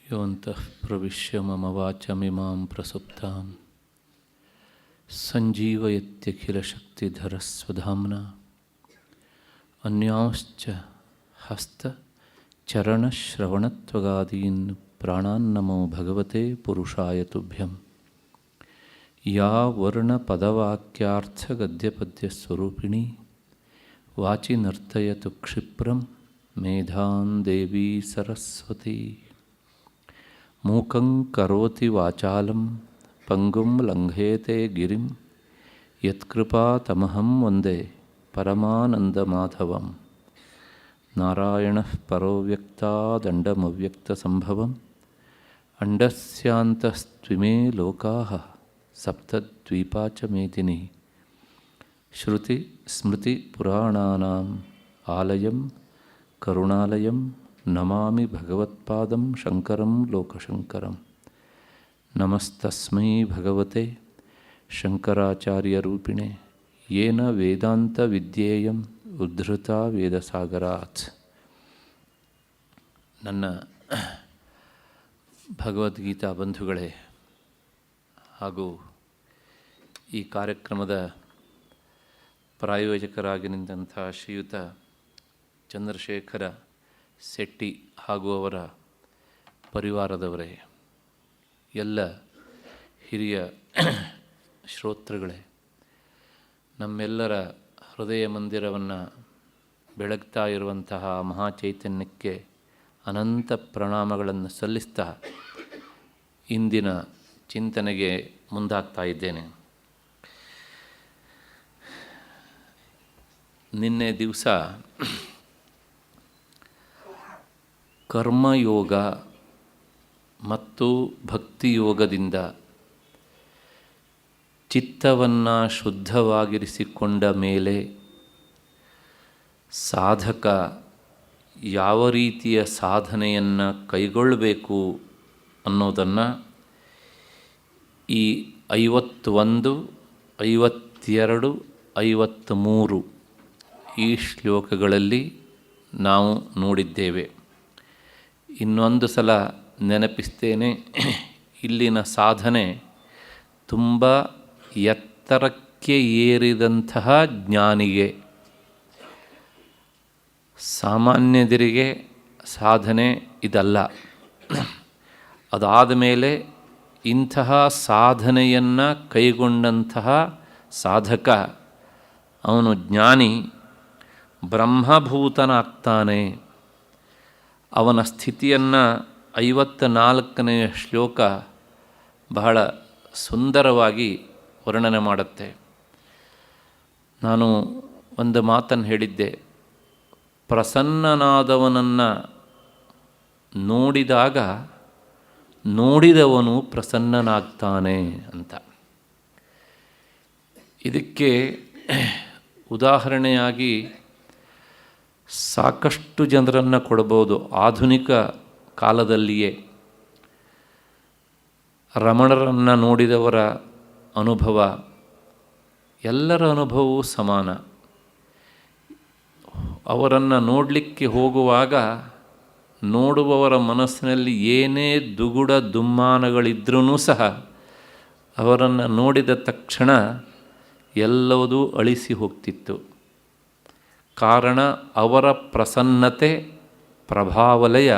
ಯೋऽन्तಃ ಪ್ರವಿಶ್ಯ ಮಮ ವಾಚಮಿಮಾಂ ಪ್ರಸುಪ್ತಾಂ ಸಂಜೀವಯತ್ಯಖಿಲಶಕ್ತಿಧರಸ್ವಧಾಮ್ನಾ ಅನ್ಯಾಂಶ್ಚ ಹಸ್ತಚರಣಶ್ರವಣತ್ವಗಾದೀನ್ ಪ್ರಾಣಾನ್ನಮೋ ಭಗವತೆ ಪುರುಷಾಯ ತುಭ್ಯಂ. ಯಾ ವರ್ಣಪದವಾಕ್ಯಾರ್ಥಗದ್ಯಪದ್ಯಸ್ವರೂಪಿಣೀ ವಾಚಿ ನರ್ತಯತು ಕ್ಷಿಪ್ರಂ ಮೇಧಾಂ ದೇವಿ ಸರಸ್ವತಿ. ಮೂಕಂ ಕರೋತಿ ವಾಚಾಲಂ ಪಂಗುಂ ಲಂಘಯತೆ ಗಿರಿಂ ಯತ್ಕೃಪಾತಮಹಂ ವಂದೇ ಪರಮಾನಂದಮಾಧವಂ. ನಾರಾಯಣಃ ಪರೋ ವ್ಯಕ್ತಾದಂಡಮವ್ಯಕ್ತಸಂಭವಂ ಅಂಡಸ್ಯಾಂತಸ್ತ್ವಿಮೇ ಲೋಕಾಃ ಸಪ್ತದ್ವೀಪಾ ಚ ಮೇದಿನಿ. ಶ್ರುತಿ ಸ್ಮೃತಿ ಪುರಾಣಾನಾಂ ಆಲಯಂ ಕರುಣಾಲಯಂ ನಮಾಮಿ ಭಗವತ್ಪಾದಂ ಶಂಕರಂ ಲೋಕಶಂಕರಂ. ನಮಸ್ತಸ್ಮೈ ಭಗವತೆ ಶಂಕರಾಚಾರ್ಯರೂಪಿಣೆ ಯೇನ ವೇದಾಂತವಿದ್ಯೇಯಂ ಉದ್ಧೃತ ವೇದಸಾಗರಾತ್. ನನ್ನ ಭಗವದ್ಗೀತಾ ಬಂಧುಗಳೇ ಹಾಗೂ ಈ ಕಾರ್ಯಕ್ರಮದ ಪ್ರಾಯೋಜಕರಾಗಿ ನಿಂತಹ ಶ್ರೀಯುತ ಚಂದ್ರಶೇಖರ ಶೆಟ್ಟಿ ಹಾಗೂ ಅವರ ಪರಿವಾರದವರೇ, ಎಲ್ಲ ಹಿರಿಯ ಶ್ರೋತೃಗಳೇ, ನಮ್ಮೆಲ್ಲರ ಹೃದಯ ಮಂದಿರವನ್ನು ಬೆಳಗ್ತಾ ಇರುವಂತಹ ಮಹಾಚೈತನ್ಯಕ್ಕೆ ಅನಂತ ಪ್ರಣಾಮಗಳನ್ನು ಸಲ್ಲಿಸ್ತಾ ಇಂದಿನ ಚಿಂತನೆಗೆ ಮುಂದಾಗ್ತಾ ಇದ್ದೇನೆ. ನಿನ್ನೆ ದಿವಸ ಕರ್ಮಯೋಗ ಮತ್ತು ಭಕ್ತಿಯೋಗದಿಂದ ಚಿತ್ತವನ್ನು ಶುದ್ಧವಾಗಿರಿಸಿಕೊಂಡ ಮೇಲೆ ಸಾಧಕ ಯಾವ ರೀತಿಯ ಸಾಧನೆಯನ್ನು ಕೈಗೊಳ್ಳಬೇಕು ಅನ್ನೋದನ್ನು ಈ 51, 52, 53 ಈ ಶ್ಲೋಕಗಳಲ್ಲಿ ನಾವು ನೋಡಿದ್ದೇವೆ. ಇನ್ನೊಂದು ಸಲ ನೆನಪಿಸ್ತೇನೆ. ಇಲ್ಲಿನ ಸಾಧನೆ ತುಂಬ ಎತ್ತರಕ್ಕೆ ಏರಿದಂತಹ ಜ್ಞಾನಿಗೆ, ಸಾಮಾನ್ಯದರಿಗೆ ಸಾಧನೆ ಇದಲ್ಲ. ಅದಾದ ಮೇಲೆ ಇಂತಹ ಸಾಧನೆಯನ್ನು ಕೈಗೊಂಡಂತಹ ಸಾಧಕ, ಅವನು ಜ್ಞಾನಿ, ಬ್ರಹ್ಮಭೂತನಾಗ್ತಾನೆ. ಅವನ ಸ್ಥಿತಿಯನ್ನು 54ನೆಯ ಶ್ಲೋಕ ಬಹಳ ಸುಂದರವಾಗಿ ವರ್ಣನೆ ಮಾಡುತ್ತೆ. ನಾನು ಒಂದು ಮಾತನ್ನು ಹೇಳಿದ್ದೆ, ಪ್ರಸನ್ನನಾದವನನ್ನು ನೋಡಿದಾಗ ನೋಡಿದವನು ಪ್ರಸನ್ನನಾಗ್ತಾನೆ ಅಂತ. ಇದಕ್ಕೆ ಉದಾಹರಣೆಯಾಗಿ ಸಾಕಷ್ಟು ಜನರನ್ನು ಕೊಡಬಹುದು. ಆಧುನಿಕ ಕಾಲದಲ್ಲಿಯೇ ರಮಣರನ್ನು ನೋಡಿದವರ ಅನುಭವ, ಎಲ್ಲರ ಅನುಭವವೂ ಸಮಾನ. ಅವರನ್ನು ನೋಡಲಿಕ್ಕೆ ಹೋಗುವಾಗ ನೋಡುವವರ ಮನಸ್ಸಿನಲ್ಲಿ ಏನೇ ದುಗುಡ ದುಮ್ಮಾನಗಳಿದ್ರೂ ಸಹ ಅವರನ್ನು ನೋಡಿದ ತಕ್ಷಣ ಎಲ್ಲವೂ ಅಳಿಸಿ ಹೋಗ್ತಿತ್ತು. ಕಾರಣ ಅವರ ಪ್ರಸನ್ನತೆ, ಪ್ರಭಾವಲಯ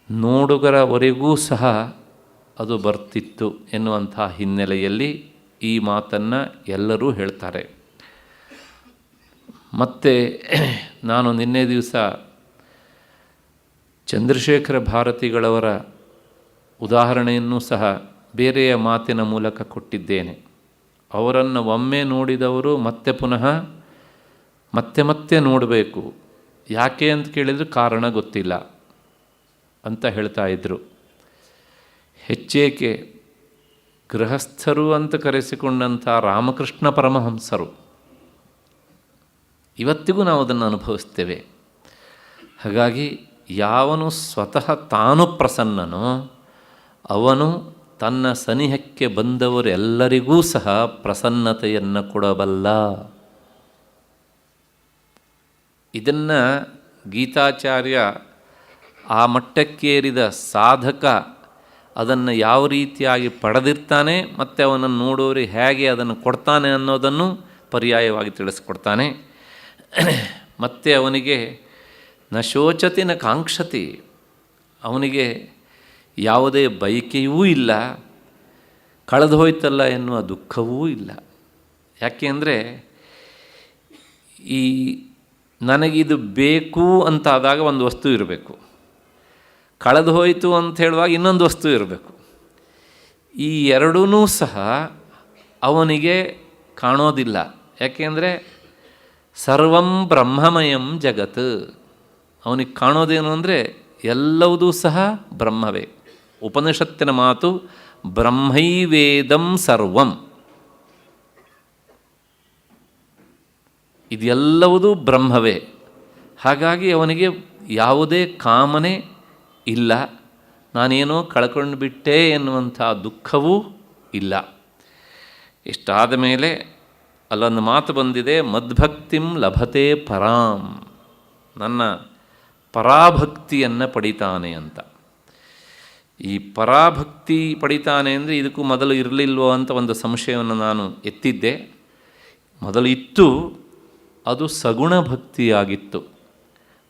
ನೋಡುಗರವರೆಗೂ ಸಹ ಅದು ಬರ್ತಿತ್ತು ಎನ್ನುವಂಥ ಹಿನ್ನೆಲೆಯಲ್ಲಿ ಈ ಮಾತನ್ನು ಎಲ್ಲರೂ ಹೇಳ್ತಾರೆ. ಮತ್ತು ನಾನು ನಿನ್ನೆ ದಿವಸ ಚಂದ್ರಶೇಖರ ಭಾರತಿಗಳವರ ಉದಾಹರಣೆಯನ್ನು ಸಹ ಬೇರೆಯ ಮಾತಿನ ಮೂಲಕ ಕೊಟ್ಟಿದ್ದೇನೆ. ಅವರನ್ನು ಒಮ್ಮೆ ನೋಡಿದವರು ಮತ್ತೆ ಪುನಃ ಮತ್ತೆ ನೋಡಬೇಕು. ಯಾಕೆ ಅಂತ ಕೇಳಿದರೆ ಕಾರಣ ಗೊತ್ತಿಲ್ಲ ಅಂತ ಹೇಳ್ತಾ ಇದ್ದರು. ಹೆಚ್ಚೇಕೆ ಗೃಹಸ್ಥರು ಅಂತ ಕರೆಸಿಕೊಂಡಂಥ ರಾಮಕೃಷ್ಣ ಪರಮಹಂಸರು ಇವತ್ತಿಗೂ ನಾವು ಅದನ್ನು ಅನುಭವಿಸ್ತೇವೆ. ಹಾಗಾಗಿ ಯಾವನು ಸ್ವತಃ ತಾನು ಪ್ರಸನ್ನನೋ ಅವನು ತನ್ನ ಸನಿಹಕ್ಕೆ ಬಂದವರೆಲ್ಲರಿಗೂ ಸಹ ಪ್ರಸನ್ನತೆಯನ್ನು ಕೊಡಬಲ್ಲ. ಇದನ್ನು ಗೀತಾಚಾರ್ಯ ಆ ಮಟ್ಟಕ್ಕೇರಿದ ಸಾಧಕ ಅದನ್ನು ಯಾವ ರೀತಿಯಾಗಿ ಪಡೆದಿರ್ತಾನೆ ಮತ್ತು ಅವನನ್ನು ನೋಡೋರಿಗೆ ಹೇಗೆ ಅದನ್ನು ಕೊಡ್ತಾನೆ ಅನ್ನೋದನ್ನು ಪರ್ಯಾಯವಾಗಿ ತಿಳಿಸ್ಕೊಡ್ತಾನೆ. ಮತ್ತು ಅವನಿಗೆ ನ ಶೋಚತಿ ನ ಕಾಂಕ್ಷತಿ, ಅವನಿಗೆ ಯಾವುದೇ ಬಯಕೆಯೂ ಇಲ್ಲ, ಕಳೆದು ಹೋಯ್ತಲ್ಲ ಎನ್ನುವ ದುಃಖವೂ ಇಲ್ಲ. ಯಾಕೆ ಅಂದರೆ ಈ ನನಗಿದು ಬೇಕು ಅಂತಾದಾಗ ಒಂದು ವಸ್ತು ಇರಬೇಕು, ಕಳೆದು ಹೋಯಿತು ಅಂತ ಹೇಳುವಾಗ ಇನ್ನೊಂದು ವಸ್ತು ಇರಬೇಕು. ಈ ಎರಡೂ ಸಹ ಅವನಿಗೆ ಕಾಣೋದಿಲ್ಲ. ಯಾಕೆಂದರೆ ಸರ್ವಂ ಬ್ರಹ್ಮಮಯಂ ಜಗತ್, ಅವನಿಗೆ ಕಾಣೋದೇನು ಅಂದರೆ ಎಲ್ಲವುದೂ ಸಹ ಬ್ರಹ್ಮವೇ. ಉಪನಿಷತ್ತಿನ ಮಾತು ಬ್ರಹ್ಮೈವೇದಂ ಸರ್ವಂ, ಇದೆಲ್ಲವುದೂ ಬ್ರಹ್ಮವೇ. ಹಾಗಾಗಿ ಅವನಿಗೆ ಯಾವುದೇ ಕಾಮನೆ ಇಲ್ಲ, ನಾನೇನೋ ಕಳ್ಕೊಂಡು ಬಿಟ್ಟೆ ಎನ್ನುವಂಥ ದುಃಖವೂ ಇಲ್ಲ. ಇಷ್ಟಾದ ಮೇಲೆ ಅಲ್ಲೊಂದು ಮಾತು ಬಂದಿದೆ, ಮದ್ಭಕ್ತಿಂ ಲಭತೆ ಪರಾಂ, ನನ್ನ ಪರಾಭಕ್ತಿಯನ್ನು ಪಡಿತಾನೆ ಅಂತ. ಈ ಪರಾಭಕ್ತಿ ಪಡಿತಾನೆ ಅಂದರೆ ಇದಕ್ಕೂ ಮೊದಲು ಇರಲಿಲ್ವೋ ಅಂತ ಒಂದು ಸಂಶಯವನ್ನು ನಾನು ಎತ್ತಿದ್ದೆ. ಮೊದಲು ಇತ್ತು, ಅದು ಸಗುಣ ಭಕ್ತಿಯಾಗಿತ್ತು.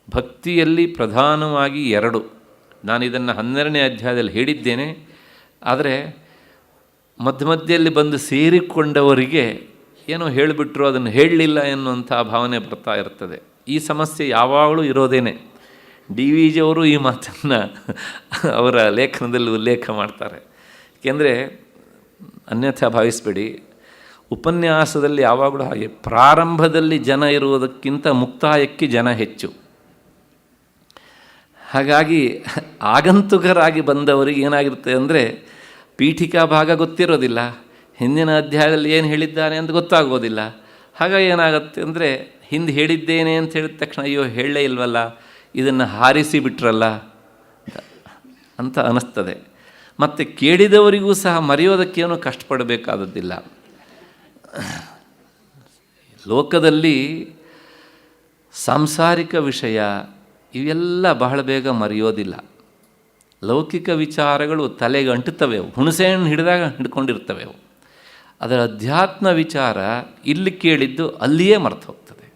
ಭಕ್ತಿಯಲ್ಲಿ ಪ್ರಧಾನವಾಗಿ ಎರಡು, ನಾನು ಇದನ್ನು 12ನೇ ಅಧ್ಯಾಯದಲ್ಲಿ ಹೇಳಿದ್ದೇನೆ. ಆದರೆ ಮಧ್ಯದಲ್ಲಿ ಬಂದು ಸೇರಿಕೊಂಡವರಿಗೆ ಏನೋ ಹೇಳಿಬಿಟ್ರು, ಅದನ್ನು ಹೇಳಲಿಲ್ಲ ಎನ್ನುವಂಥ ಭಾವನೆ ಬರ್ತಾ ಇರ್ತದೆ. ಈ ಸಮಸ್ಯೆ ಯಾವಾಗಲೂ ಇರೋದೇನೆ. ಡಿ ವಿ ಜಿಯವರು ಈ ಮಾತನ್ನು ಅವರ ಲೇಖನದಲ್ಲಿ ಉಲ್ಲೇಖ ಮಾಡ್ತಾರೆ. ಏಕೆಂದರೆ ಅನ್ಯಥಾ ಭಾವಿಸಬೇಡಿ, ಉಪನ್ಯಾಸದಲ್ಲಿ ಯಾವಾಗಲೂ ಹಾಗೆ ಪ್ರಾರಂಭದಲ್ಲಿ ಜನ ಇರುವುದಕ್ಕಿಂತ ಮುಕ್ತಾಯಕ್ಕೆ ಜನ ಹೆಚ್ಚು. ಹಾಗಾಗಿ ಆಗಂತುಕರಾಗಿ ಬಂದವರಿಗೆ ಏನಾಗಿರುತ್ತೆ ಅಂದರೆ ಪೀಠಿಕಾ ಭಾಗ ಗೊತ್ತಿರೋದಿಲ್ಲ, ಹಿಂದಿನ ಅಧ್ಯಾಯದಲ್ಲಿ ಏನು ಹೇಳಿದ್ದಾನೆ ಅಂತ ಗೊತ್ತಾಗೋದಿಲ್ಲ. ಹಾಗಾಗಿ ಏನಾಗುತ್ತೆ ಅಂದರೆ ಹಿಂದೆ ಹೇಳಿದ್ದೇನೆ ಅಂತ ಹೇಳಿದ ತಕ್ಷಣ ಅಯ್ಯೋ ಹೇಳಲೇ ಇಲ್ವಲ್ಲ, ಇದನ್ನು ಹಾರಿಸಿ ಬಿಟ್ರಲ್ಲ ಅಂತ ಅನ್ನಿಸ್ತದೆ. ಮತ್ತು ಕೇಳಿದವರಿಗೂ ಸಹ ಮರೆಯೋದಕ್ಕೇನು ಕಷ್ಟಪಡಬೇಕಾದದ್ದಿಲ್ಲ. ಲೋಕದಲ್ಲಿ ಸಾಂಸಾರಿಕ ವಿಷಯ ಇವೆಲ್ಲ ಬಹಳ ಬೇಗ ಮರೆಯೋದಿಲ್ಲ. ಲೌಕಿಕ ವಿಚಾರಗಳು ತಲೆಗೆ ಅಂಟುತ್ತವೆ, ಹುಣಸೆ ಹಣ್ಣು ಹಿಡಿದಾಗ ಹಿಡ್ಕೊಂಡಿರ್ತವೆ ಅವು. ಅದರ ಅಧ್ಯಾತ್ಮ ವಿಚಾರ ಇಲ್ಲಿ ಕೇಳಿದ್ದು ಅಲ್ಲಿಯೇ ಮರ್ತು ಹೋಗ್ತದೆ.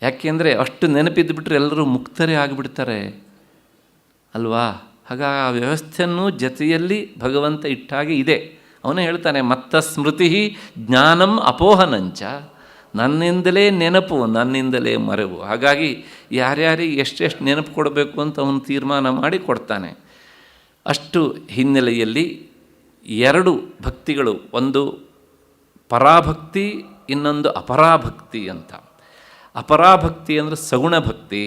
ಯಾಕೆಂದರೆ ಅಷ್ಟು ನೆನಪಿದ್ದು ಬಿಟ್ಟರೆ ಎಲ್ಲರೂ ಮುಕ್ತರೇ ಆಗಿಬಿಡ್ತಾರೆ ಅಲ್ವಾ. ಹಾಗಾಗಿ ಆ ವ್ಯವಸ್ಥೆಯನ್ನು ಜೊತೆಯಲ್ಲಿ ಭಗವಂತ ಇಟ್ಟಾಗೆ ಇದೆ. ಅವನೇ ಹೇಳ್ತಾನೆ, ಮತ್ತ ಸ್ಮೃತಿ ಜ್ಞಾನಂ ಅಪೋಹನಂಚ, ನನ್ನಿಂದಲೇ ನೆನಪು ನನ್ನಿಂದಲೇ ಮರೆವು. ಹಾಗಾಗಿ ಯಾರ್ಯಾರಿಗೆ ಎಷ್ಟೆಷ್ಟು ನೆನಪು ಕೊಡಬೇಕು ಅಂತ ಅವನು ತೀರ್ಮಾನ ಮಾಡಿ ಕೊಡ್ತಾನೆ. ಅಷ್ಟು ಹಿನ್ನೆಲೆಯಲ್ಲಿ ಎರಡು ಭಕ್ತಿಗಳು, ಒಂದು ಪರಾಭಕ್ತಿ, ಇನ್ನೊಂದು ಅಪರಾಭಕ್ತಿ ಅಂತ. ಅಪರಾಭಕ್ತಿ ಅಂದರೆ ಸಗುಣ ಭಕ್ತಿ,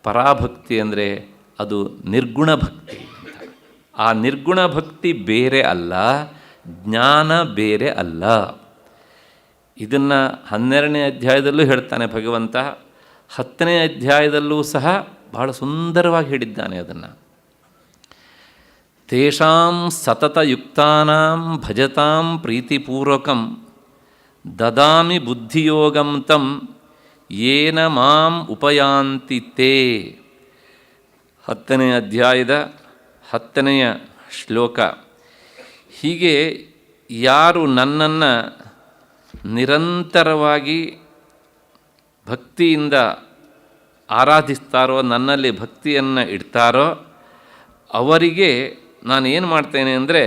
ಪರಾಭಕ್ತಿ ಅಂದರೆ ಅದು ನಿರ್ಗುಣ ಭಕ್ತಿ ಅಂತ. ಆ ನಿರ್ಗುಣ ಭಕ್ತಿ ಬೇರೆ ಅಲ್ಲ, ಜ್ಞಾನ ಬೇರೆ ಅಲ್ಲ. ಇದನ್ನು 12ನೇ ಅಧ್ಯಾಯದಲ್ಲೂ ಹೇಳ್ತಾನೆ ಭಗವಂತ, 10ನೇ ಅಧ್ಯಾಯದಲ್ಲೂ ಸಹ ಬಹಳ ಸುಂದರವಾಗಿ ಹೇಳಿದ್ದಾನೆ ಅದನ್ನು. ತೇಷಾಂ ಸತತಯುಕ್ತಾನಾಂ ಭಜತಾಂ ಪ್ರೀತಿಪೂರ್ವಕಂ ದದಾಮಿ ಬುದ್ಧಿಯೋಗಂ ತಂ ಯೇನ ಮಾಂ ಉಪಯಾಂತಿ ತೇ. 10ನೇ ಅಧ್ಯಾಯದ 10ನೇ ಶ್ಲೋಕ. ಹೀಗೆ ಯಾರು ನನ್ನನ್ನು ನಿರಂತರವಾಗಿ ಭಕ್ತಿಯಿಂದ ಆರಾಧಿಸ್ತಾರೋ, ನನ್ನಲ್ಲಿ ಭಕ್ತಿಯನ್ನು ಇಡ್ತಾರೋ, ಅವರಿಗೆ ನಾನು ಏನು ಮಾಡ್ತೇನೆ ಅಂದರೆ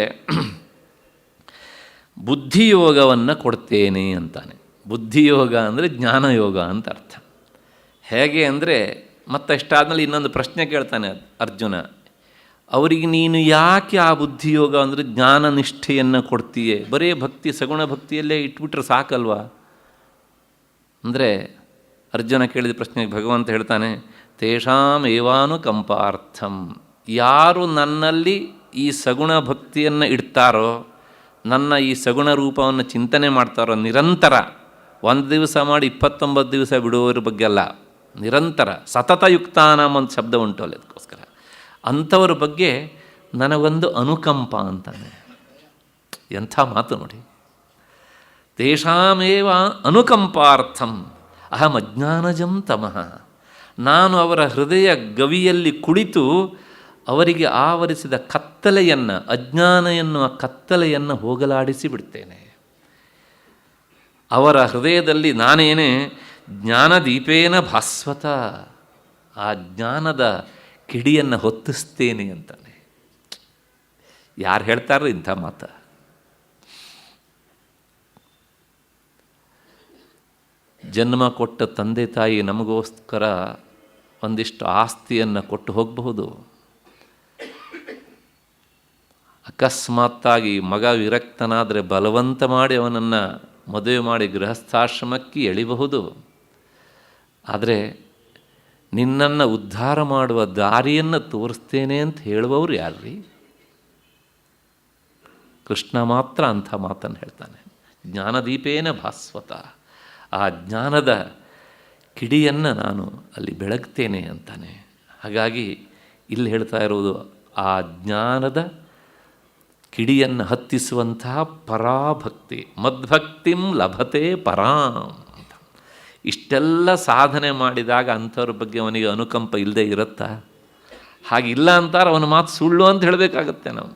ಬುದ್ಧಿಯೋಗವನ್ನು ಕೊಡ್ತೇನೆ ಅಂತಾನೆ. ಬುದ್ಧಿಯೋಗ ಅಂದರೆ ಜ್ಞಾನಯೋಗ ಅಂತ ಅರ್ಥ. ಹೇಗೆ ಅಂದರೆ ಮತ್ತಷ್ಟಾದ್ಮೇಲೆ ಇನ್ನೊಂದು ಪ್ರಶ್ನೆ ಕೇಳ್ತಾನೆ ಅರ್ಜುನ, ಅವರಿಗೆ ನೀನು ಯಾಕೆ ಆ ಬುದ್ಧಿಯೋಗ ಅಂದರೆ ಜ್ಞಾನ ನಿಷ್ಠೆಯನ್ನು ಕೊಡ್ತೀಯೇ, ಬರೀ ಭಕ್ತಿ ಸಗುಣ ಭಕ್ತಿಯಲ್ಲೇ ಇಟ್ಬಿಟ್ರೆ ಸಾಕಲ್ವಾ ಅಂದರೆ ಅರ್ಜುನ ಕೇಳಿದ ಪ್ರಶ್ನೆಗೆ ಭಗವಂತ ಹೇಳ್ತಾನೆ, ತೇಷಾಂ ಏವಾನುಕಂಪಾರ್ಥಂ, ಯಾರು ನನ್ನಲ್ಲಿ ಈ ಸಗುಣ ಭಕ್ತಿಯನ್ನು ಇಡ್ತಾರೋ, ನನ್ನ ಈ ಸಗುಣ ರೂಪವನ್ನು ಚಿಂತನೆ ಮಾಡ್ತಾರೋ ನಿರಂತರ, ಒಂದು ದಿವಸ ಮಾಡಿ 29 ದಿವಸ ಬಿಡುವವರ ಬಗ್ಗೆ ಅಲ್ಲ, ನಿರಂತರ ಸತತಯುಕ್ತಾನಾಂ ಅಂತ ಶಬ್ದ ಉಂಟು ಅಲ್ಲಿ, ಅದಕ್ಕೋಸ್ಕರ ಅಂಥವ್ರ ಬಗ್ಗೆ ನನಗೊಂದು ಅನುಕಂಪ ಅಂತಾನೆ. ಎಂಥ ಮಾತು ನೋಡಿ. ತೇಷಾಮೇವ ಅನುಕಂಪಾರ್ಥಂ ಅಹಂ ಅಜ್ಞಾನಜಂ ತಮಃ. ನಾನು ಅವರ ಹೃದಯ ಗವಿಯಲ್ಲಿ ಕುಳಿತು ಅವರಿಗೆ ಆವರಿಸಿದ ಕತ್ತಲೆಯನ್ನು, ಅಜ್ಞಾನ ಎನ್ನುವ ಕತ್ತಲೆಯನ್ನು ಹೋಗಲಾಡಿಸಿ ಬಿಡ್ತೇನೆ. ಅವರ ಹೃದಯದಲ್ಲಿ ನಾನೇನೇ ಜ್ಞಾನದೀಪೇನ ಭಾಸ್ವತ, ಆ ಜ್ಞಾನದ ಕಿಡಿಯನ್ನು ಹೊತ್ತಿಸ್ತೇನೆ ಅಂತಾನೆ. ಯಾರು ಹೇಳ್ತಾರೋ ಇಂಥ ಮಾತು? ಜನ್ಮ ಕೊಟ್ಟ ತಂದೆ ತಾಯಿ ನಮಗೋಸ್ಕರ ಒಂದಿಷ್ಟು ಆಸ್ತಿಯನ್ನು ಕೊಟ್ಟು ಹೋಗಬಹುದು. ಅಕಸ್ಮಾತ್ತಾಗಿ ಮಗ ವಿರಕ್ತನಾದರೆ ಬಲವಂತ ಮಾಡಿ ಅವನನ್ನು ಮದುವೆ ಮಾಡಿ ಗೃಹಸ್ಥಾಶ್ರಮಕ್ಕೆ ಎಳಿಬಹುದು. ಆದರೆ ನಿನ್ನನ್ನು ಉದ್ಧಾರ ಮಾಡುವ ದಾರಿಯನ್ನು ತೋರಿಸ್ತೇನೆ ಅಂತ ಹೇಳುವವರು ಯಾರ್ರೀ? ಕೃಷ್ಣ ಮಾತ್ರ ಅಂಥ ಮಾತನ್ನು ಹೇಳ್ತಾನೆ. ಜ್ಞಾನದೀಪೇನ ಭಾಸ್ವತ, ಆ ಜ್ಞಾನದ ಕಿಡಿಯನ್ನು ನಾನು ಅಲ್ಲಿ ಬೆಳಗ್ತೇನೆ ಅಂತಾನೆ. ಹಾಗಾಗಿ ಇಲ್ಲಿ ಹೇಳ್ತಾ ಇರುವುದು ಆ ಜ್ಞಾನದ ಕಿಡಿಯನ್ನು ಹತ್ತಿಸುವಂತಹ ಪರಾಭಕ್ತಿ. ಮದ್ಭಕ್ತಿಂ ಲಭತೆ ಪರಾಂ ಅಂತ. ಇಷ್ಟೆಲ್ಲ ಸಾಧನೆ ಮಾಡಿದಾಗ ಅಂಥವ್ರ ಬಗ್ಗೆ ಅವನಿಗೆ ಅನುಕಂಪ ಇಲ್ಲದೆ ಇರುತ್ತಾ? ಹಾಗಿಲ್ಲ ಅಂತಾರೆ, ಅವನ ಮಾತು ಸುಳ್ಳು ಅಂತ ಹೇಳಬೇಕಾಗತ್ತೆ ನಾವು.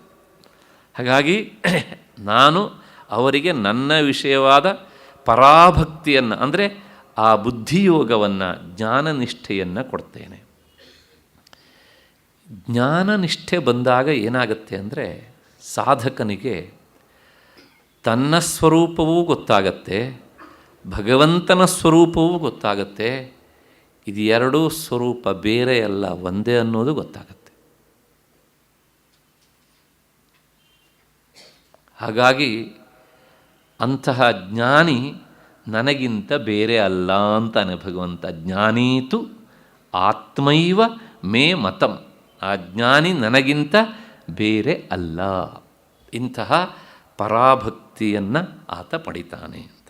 ಹಾಗಾಗಿ ನಾನು ಅವರಿಗೆ ನನ್ನ ವಿಷಯವಾದ ಪರಾಭಕ್ತಿಯನ್ನು, ಅಂದರೆ ಆ ಬುದ್ಧಿಯೋಗವನ್ನು, ಜ್ಞಾನನಿಷ್ಠೆಯನ್ನು ಕೊಡ್ತೇನೆ. ಜ್ಞಾನನಿಷ್ಠೆ ಬಂದಾಗ ಏನಾಗುತ್ತೆ ಅಂದರೆ ಸಾಧಕನಿಗೆ ತನ್ನ ಸ್ವರೂಪವೂ ಗೊತ್ತಾಗತ್ತೆ, ಭಗವಂತನ ಸ್ವರೂಪವೂ ಗೊತ್ತಾಗತ್ತೆ. ಇದು ಎರಡೂ ಸ್ವರೂಪ ಬೇರೆ ಅಲ್ಲ, ಒಂದೇ ಅನ್ನೋದು ಗೊತ್ತಾಗತ್ತೆ. ಹಾಗಾಗಿ ಅಂತಹ ಜ್ಞಾನಿ ನನಗಿಂತ ಬೇರೆ ಅಲ್ಲ ಅಂತಾನೆ ಭಗವಂತ. ಜ್ಞಾನೀತು ಆತ್ಮೈವ ಮೇ ಮತಂ, ಆ ಜ್ಞಾನಿ ನನಗಿಂತ ಬೇರೆ ಅಲ್ಲ. ಇಂತಹ ಪರಾಭಕ್ತಿಯನ್ನು ಆತ ಪಡಿತಾನೆ ಅಂತ.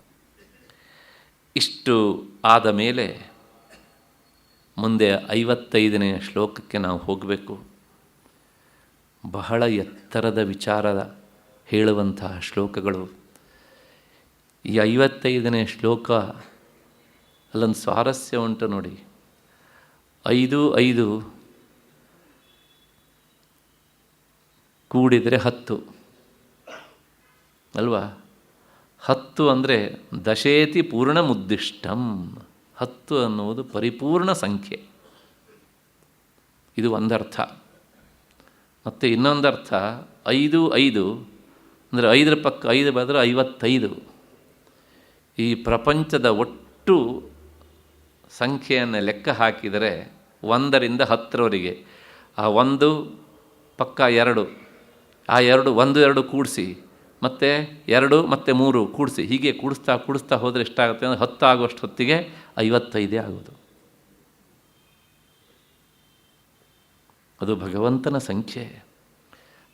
ಇಷ್ಟು ಆದ ಮೇಲೆ ಮುಂದೆ 55ನೇ ಶ್ಲೋಕಕ್ಕೆ ನಾವು ಹೋಗಬೇಕು. ಬಹಳ ಎತ್ತರದ ವಿಚಾರದ ಹೇಳುವಂತಹ ಶ್ಲೋಕಗಳು. ಈ 55ನೇ ಶ್ಲೋಕ ಅಲ್ಲೊಂದು ಸ್ವಾರಸ್ಯ ಉಂಟು ನೋಡಿ. 5 ಕೂಡಿದರೆ 10 ಅಲ್ವಾ? 10 ಅಂದರೆ ದಶೇತಿ ಪೂರ್ಣಮುದ್ದಿಷ್ಟಂ. 10 ಅನ್ನುವುದು ಪರಿಪೂರ್ಣ ಸಂಖ್ಯೆ. ಇದು ಒಂದರ್ಥ. ಮತ್ತು ಇನ್ನೊಂದರ್ಥ 5 ಅಂದರೆ 5 ಪಕ್ಕ 5 ಬರೆದ್ರೆ 55. ಈ ಪ್ರಪಂಚದ ಒಟ್ಟು ಸಂಖ್ಯೆಯನ್ನು ಲೆಕ್ಕ ಹಾಕಿದರೆ 1ರಿಂದ 10ರವರೆಗೆ, ಆ 1 ಪಕ್ಕ 2, ಆ 2 1 2 ಕೂಡಿಸಿ, ಮತ್ತು 2 ಮತ್ತು 3 ಕೂಡಿಸಿ, ಹೀಗೆ ಕೂಡಿಸ್ತಾ ಹೋದರೆ ಎಷ್ಟಾಗುತ್ತೆ ಅಂದರೆ 10 ಆಗುವಷ್ಟು ಹೊತ್ತಿಗೆ 55 ಆಗೋದು. ಅದು ಭಗವಂತನ ಸಂಖ್ಯೆ,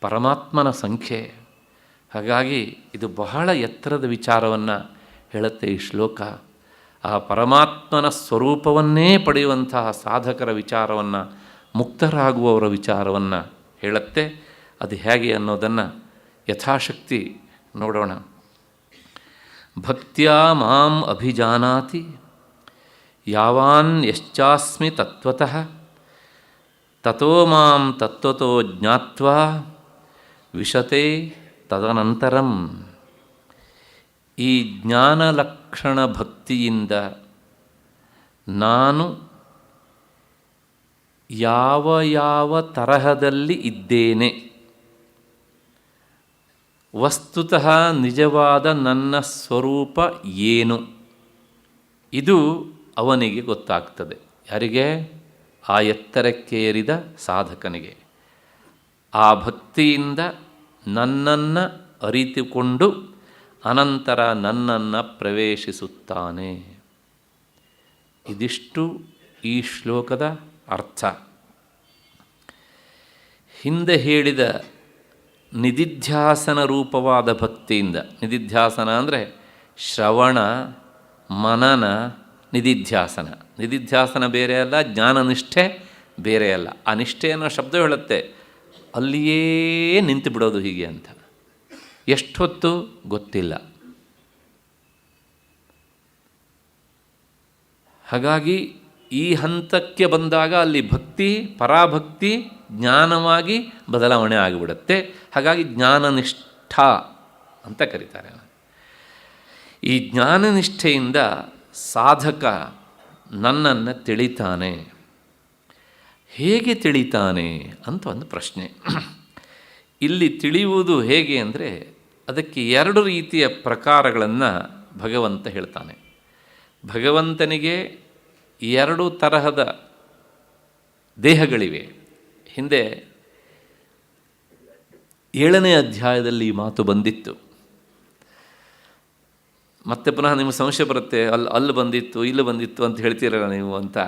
ಪರಮಾತ್ಮನ ಸಂಖ್ಯೆ. ಹಾಗಾಗಿ ಇದು ಬಹಳ ಎತ್ತರದ ವಿಚಾರವನ್ನು ಹೇಳುತ್ತೆ ಈ ಶ್ಲೋಕ. ಆ ಪರಮಾತ್ಮನ ಸ್ವರೂಪವನ್ನೇ ಪಡೆಯುವಂತಹ ಸಾಧಕರ ವಿಚಾರವನ್ನು, ಮುಕ್ತರಾಗುವವರ ವಿಚಾರವನ್ನು ಹೇಳುತ್ತೆ. ಅದು ಹೇಗೆ ಅನ್ನೋದನ್ನು ಯಥಾಶಕ್ತಿ ನೋಡೋಣ. ಭಕ್ತ್ಯಾ ಮಾಂ ಅಭಿಜಾನಾತಿ ಯಾವಾನ್ ಯಶ್ಚಾಸ್ಮಿ ತತ್ವತಃ ತತೋ ಮಾಂ ತತ್ವತೋ ಜ್ಞಾತ್ವಾ ವಿಶತೆ ತದನಂತರಂ. ಈ ಜ್ಞಾನಲಕ್ಷಣ ಭಕ್ತಿಯಿಂದ ನಾನು ಯಾವ ತರಹದಲ್ಲಿ ಇದ್ದೇನೆ, ವಸ್ತುತಃ ನಿಜವಾದ ನನ್ನ ಸ್ವರೂಪ ಏನು, ಇದು ಅವನಿಗೆ ಗೊತ್ತಾಗ್ತದೆ. ಯಾರಿಗೆ? ಆ ಎತ್ತರಕ್ಕೇರಿದ ಸಾಧಕನಿಗೆ. ಆ ಭಕ್ತಿಯಿಂದ ನನ್ನನ್ನು ಅರಿತುಕೊಂಡು ಅನಂತರ ನನ್ನನ್ನು ಪ್ರವೇಶಿಸುತ್ತಾನೆ. ಇದಿಷ್ಟು ಈ ಶ್ಲೋಕದ ಅರ್ಥ. ಹಿಂದೆ ಹೇಳಿದ ನಿಧಿಧ್ಯಾಸನ ರೂಪವಾದ ಭಕ್ತಿಯಿಂದ, ನಿಧಿಧ್ಯಾಸನ ಅಂದರೆ ಶ್ರವಣ ಮನನ ನಿಧಿಧ್ಯಾಸನ. ನಿಧಿಧ್ಯಾಸನ ಬೇರೆ ಅಲ್ಲ, ಜ್ಞಾನನಿಷ್ಠೆ ಬೇರೆ ಅಲ್ಲ. ಆ ನಿಷ್ಠೆ ಅನ್ನೋ ಶಬ್ದ ಹೇಳುತ್ತೆ ಅಲ್ಲಿಯೇ ನಿಂತು ಬಿಡೋದು ಹೀಗೆ ಅಂತ. ಎಷ್ಟೊತ್ತು ಗೊತ್ತಿಲ್ಲ. ಹಾಗಾಗಿ ಈ ಹಂತಕ್ಕೆ ಬಂದಾಗ ಅಲ್ಲಿ ಭಕ್ತಿ ಪರಾಭಕ್ತಿ ಜ್ಞಾನವಾಗಿ ಬದಲಾವಣೆ ಆಗಿಬಿಡುತ್ತೆ. ಹಾಗಾಗಿ ಜ್ಞಾನನಿಷ್ಠ ಅಂತ ಕರೀತಾರೆ. ಈ ಜ್ಞಾನನಿಷ್ಠೆಯಿಂದ ಸಾಧಕ ನನ್ನನ್ನು ತಿಳಿತಾನೆ. ಹೇಗೆ ತಿಳಿತಾನೆ ಅಂತ ಒಂದು ಪ್ರಶ್ನೆ. ಇಲ್ಲಿ ತಿಳಿಯುವುದು ಹೇಗೆ ಅಂದರೆ ಅದಕ್ಕೆ ಎರಡು ರೀತಿಯ ಪ್ರಕಾರಗಳನ್ನು ಭಗವಂತ ಹೇಳ್ತಾನೆ. ಭಗವಂತನಿಗೆ ಎರಡು ತರಹದ ದೇಹಗಳಿವೆ. ಹಿಂದೆ 7ನೇ ಅಧ್ಯಾಯದಲ್ಲಿ ಈ ಮಾತು ಬಂದಿತ್ತು. ಮತ್ತೆ ಪುನಃ ನಿಮಗೆ ಸಂಶಯ ಬರುತ್ತೆ, ಅಲ್ಲಿ ಬಂದಿತ್ತು ಇಲ್ಲಿ ಬಂದಿತ್ತು ಅಂತ ಹೇಳ್ತೀರಲ್ಲ ನೀವು ಅಂತ.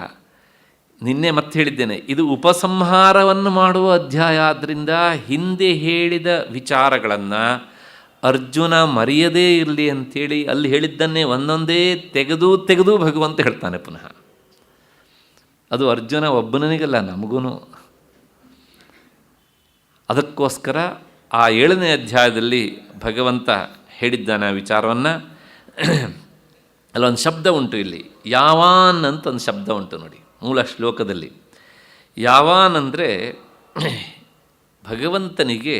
ನಿನ್ನೆ ಮತ್ತೆ ಹೇಳಿದ್ದೇನೆ, ಇದು ಉಪಸಂಹಾರವನ್ನು ಮಾಡುವ ಅಧ್ಯಾಯ. ಆದ್ದರಿಂದ ಹಿಂದೆ ಹೇಳಿದ ವಿಚಾರಗಳನ್ನು ಅರ್ಜುನ ಮರೆಯದೇ ಇರಲಿ ಅಂಥೇಳಿ ಅಲ್ಲಿ ಹೇಳಿದ್ದನ್ನೇ ಒಂದೊಂದೇ ತೆಗೆದು ಭಗವಂತ ಹೇಳ್ತಾನೆ ಪುನಃ. ಅದು ಅರ್ಜುನ ಒಬ್ಬನಿಗಲ್ಲ, ನಮಗೂ. ಅದಕ್ಕೋಸ್ಕರ ಆ 7ನೇ ಅಧ್ಯಾಯದಲ್ಲಿ ಭಗವಂತ ಹೇಳಿದ್ದಾನೆ ಆ ವಿಚಾರವನ್ನು. ಅಲ್ಲೊಂದು ಶಬ್ದ ಉಂಟು, ಇಲ್ಲಿ ಯಾವಾನ್ ಅಂತ ಒಂದು ಶಬ್ದ ಉಂಟು ನೋಡಿ ಮೂಲ ಶ್ಲೋಕದಲ್ಲಿ. ಯಾವಾನ್ ಅಂದರೆ ಭಗವಂತನಿಗೆ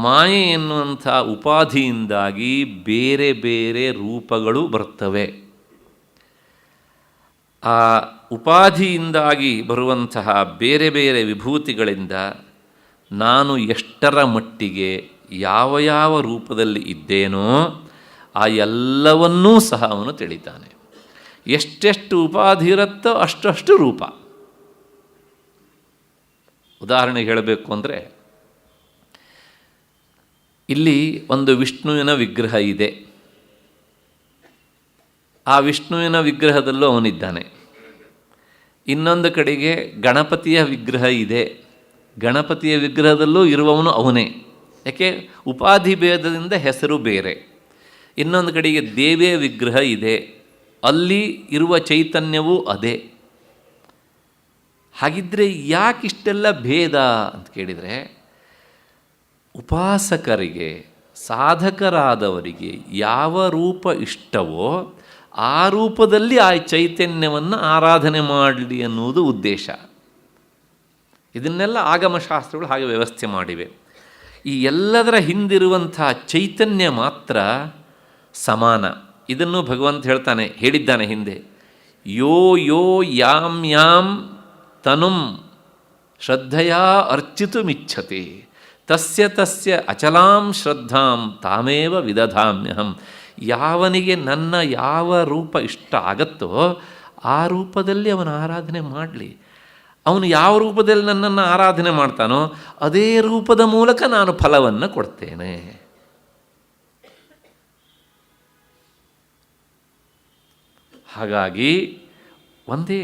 ಮಾಯೆ ಎನ್ನುವಂಥ ಉಪಾಧಿಯಿಂದಾಗಿ ಬೇರೆ ಬೇರೆ ರೂಪಗಳು ಬರ್ತವೆ. ಆ ಉಪಾಧಿಯಿಂದಾಗಿ ಬರುವಂತಹ ಬೇರೆ ಬೇರೆ ವಿಭೂತಿಗಳಿಂದ ನಾನು ಎಷ್ಟರ ಮಟ್ಟಿಗೆ ಯಾವ ರೂಪದಲ್ಲಿ ಇದ್ದೇನೋ ಆ ಎಲ್ಲವನ್ನೂ ಸಹ ಅವನು ತಿಳಿತಾನೆ. ಎಷ್ಟೆಷ್ಟು ಉಪಾಧಿ ಇರುತ್ತೋ ಅಷ್ಟು ರೂಪ. ಉದಾಹರಣೆಗೆ ಹೇಳಬೇಕು ಅಂದರೆ, ಇಲ್ಲಿ ಒಂದು ವಿಷ್ಣುವಿನ ವಿಗ್ರಹ ಇದೆ. ಆ ವಿಷ್ಣುವಿನ ವಿಗ್ರಹದಲ್ಲೂ ಅವನಿದ್ದಾನೆ. ಇನ್ನೊಂದು ಕಡೆಗೆ ಗಣಪತಿಯ ವಿಗ್ರಹ ಇದೆ. ಗಣಪತಿಯ ವಿಗ್ರಹದಲ್ಲೂ ಇರುವವನು ಅವನೇ. ಯಾಕೆ? ಉಪಾಧಿ ಭೇದದಿಂದ ಹೆಸರು ಬೇರೆ. ಇನ್ನೊಂದು ಕಡೆಗೆ ದೇವಿಯ ವಿಗ್ರಹ ಇದೆ, ಅಲ್ಲಿ ಇರುವ ಚೈತನ್ಯವೂ ಅದೇ. ಹಾಗಿದ್ದರೆ ಯಾಕಿಷ್ಟೆಲ್ಲ ಭೇದ ಅಂತ ಕೇಳಿದರೆ, ಉಪಾಸಕರಿಗೆ ಸಾಧಕರಾದವರಿಗೆ ಯಾವ ರೂಪ ಇಷ್ಟವೋ ಆ ರೂಪದಲ್ಲಿ ಆ ಚೈತನ್ಯವನ್ನು ಆರಾಧನೆ ಮಾಡಲಿ ಅನ್ನುವುದು ಉದ್ದೇಶ. ಇದನ್ನೆಲ್ಲ ಆಗಮಶಾಸ್ತ್ರಗಳು ಹಾಗೆ ವ್ಯವಸ್ಥೆ ಮಾಡಿವೆ. ಈ ಎಲ್ಲದರ ಹಿಂದಿರುವಂಥ ಚೈತನ್ಯ ಮಾತ್ರ ಸಮಾನ. ಇದನ್ನು ಭಗವಂತ ಹೇಳಿದ್ದಾನೆ ಹಿಂದೆ, ಯೋ ಯೋ ಯಾಂ ತನುಂ ಶ್ರದ್ಧೆಯಾ ಅರ್ಚಿತುಮಿಚ್ಛತಿ ತಸ್ಯ ಅಚಲಾಂ ಶ್ರದ್ಧಾಂ ತಾಮೇವ ವಿದಧಾಮ್ಯಹಂ. ಯಾವನಿಗೆ ನನ್ನ ಯಾವ ರೂಪ ಇಷ್ಟ ಆಗತ್ತೋ ಆ ರೂಪದಲ್ಲಿ ಅವನ ಆರಾಧನೆ ಮಾಡಲಿ. ಅವನು ಯಾವ ರೂಪದಲ್ಲಿ ನನ್ನನ್ನು ಆರಾಧನೆ ಮಾಡ್ತಾನೋ ಅದೇ ರೂಪದ ಮೂಲಕ ನಾನು ಫಲವನ್ನು ಕೊಡ್ತೇನೆ. ಹಾಗಾಗಿ ಒಂದೇ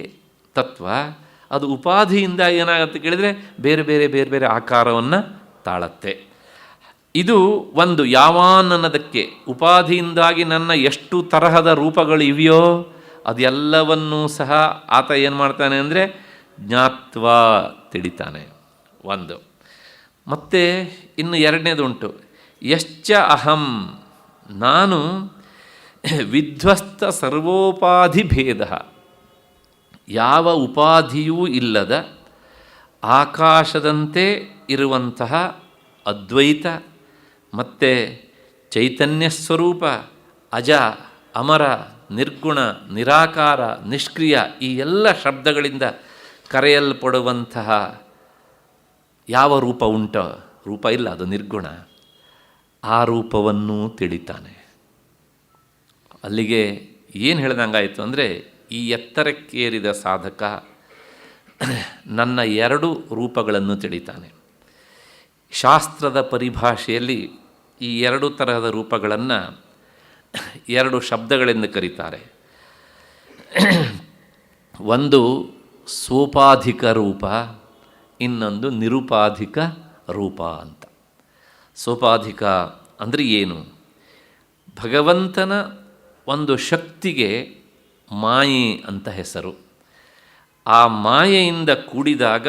ತತ್ವ. ಅದು ಉಪಾಧಿಯಿಂದ ಏನಾಗುತ್ತೆ ಕೇಳಿದರೆ ಬೇರೆ ಬೇರೆ ಆಕಾರವನ್ನು ತಾಳತ್ತೆ. ಇದು ಒಂದು ಯಾವಾನ್ ಅನ್ನೋದಕ್ಕೆ. ಉಪಾಧಿಯಿಂದಾಗಿ ನನ್ನ ಎಷ್ಟು ತರಹದ ರೂಪಗಳು ಇವೆಯೋ ಅದೆಲ್ಲವನ್ನೂ ಸಹ ಆತ ಏನು ಮಾಡ್ತಾನೆ ಅಂದರೆ ಜ್ಞಾತ್ವ ತಿಳಿತಾನೆ. ಒಂದು. ಮತ್ತು ಇನ್ನು ಎರಡನೇದುಂಟು, ಯಶ್ಚ ಅಹಂ, ನಾನು ವಿಧ್ವಸ್ತ ಸರ್ವೋಪಾಧಿ ಭೇದ, ಯಾವ ಉಪಾಧಿಯೂ ಇಲ್ಲದ ಆಕಾಶದಂತೆ ಇರುವಂತಹ ಅದ್ವೈತ ಮತ್ತು ಚೈತನ್ಯ ಸ್ವರೂಪ, ಅಜ ಅಮರ ನಿರ್ಗುಣ ನಿರಾಕಾರ ನಿಷ್ಕ್ರಿಯ, ಈ ಎಲ್ಲ ಶಬ್ದಗಳಿಂದ ಕರೆಯಲ್ಪಡುವಂತಹ ಯಾವ ರೂಪ ಉಂಟೋ, ರೂಪ ಇಲ್ಲ, ಅದು ನಿರ್ಗುಣ, ಆ ರೂಪವನ್ನು ತಿಳಿತಾನೆ. ಅಲ್ಲಿಗೆ ಏನು ಹೇಳ್ದಂಗಾಯಿತು ಅಂದರೆ, ಈ ಎತ್ತರಕ್ಕೇರಿದ ಸಾಧಕ ನನ್ನ ಎರಡು ರೂಪಗಳನ್ನು ತಿಳಿತಾನೆ. ಶಾಸ್ತ್ರದ ಪರಿಭಾಷೆಯಲ್ಲಿ ಈ ಎರಡು ತರಹದ ರೂಪಗಳನ್ನು ಎರಡು ಶಬ್ದಗಳಿಂದ ಕರೀತಾರೆ. ಒಂದು ಸೋಪಾಧಿಕ ರೂಪ, ಇನ್ನೊಂದು ನಿರುಪಾಧಿಕ ರೂಪ ಅಂತ. ಸೋಪಾಧಿಕ ಅಂದರೆ ಏನು? ಭಗವಂತನ ಒಂದು ಶಕ್ತಿಗೆ ಮಾಯೆ ಅಂತ ಹೆಸರು. ಆ ಮಾಯೆಯಿಂದ ಕೂಡಿದಾಗ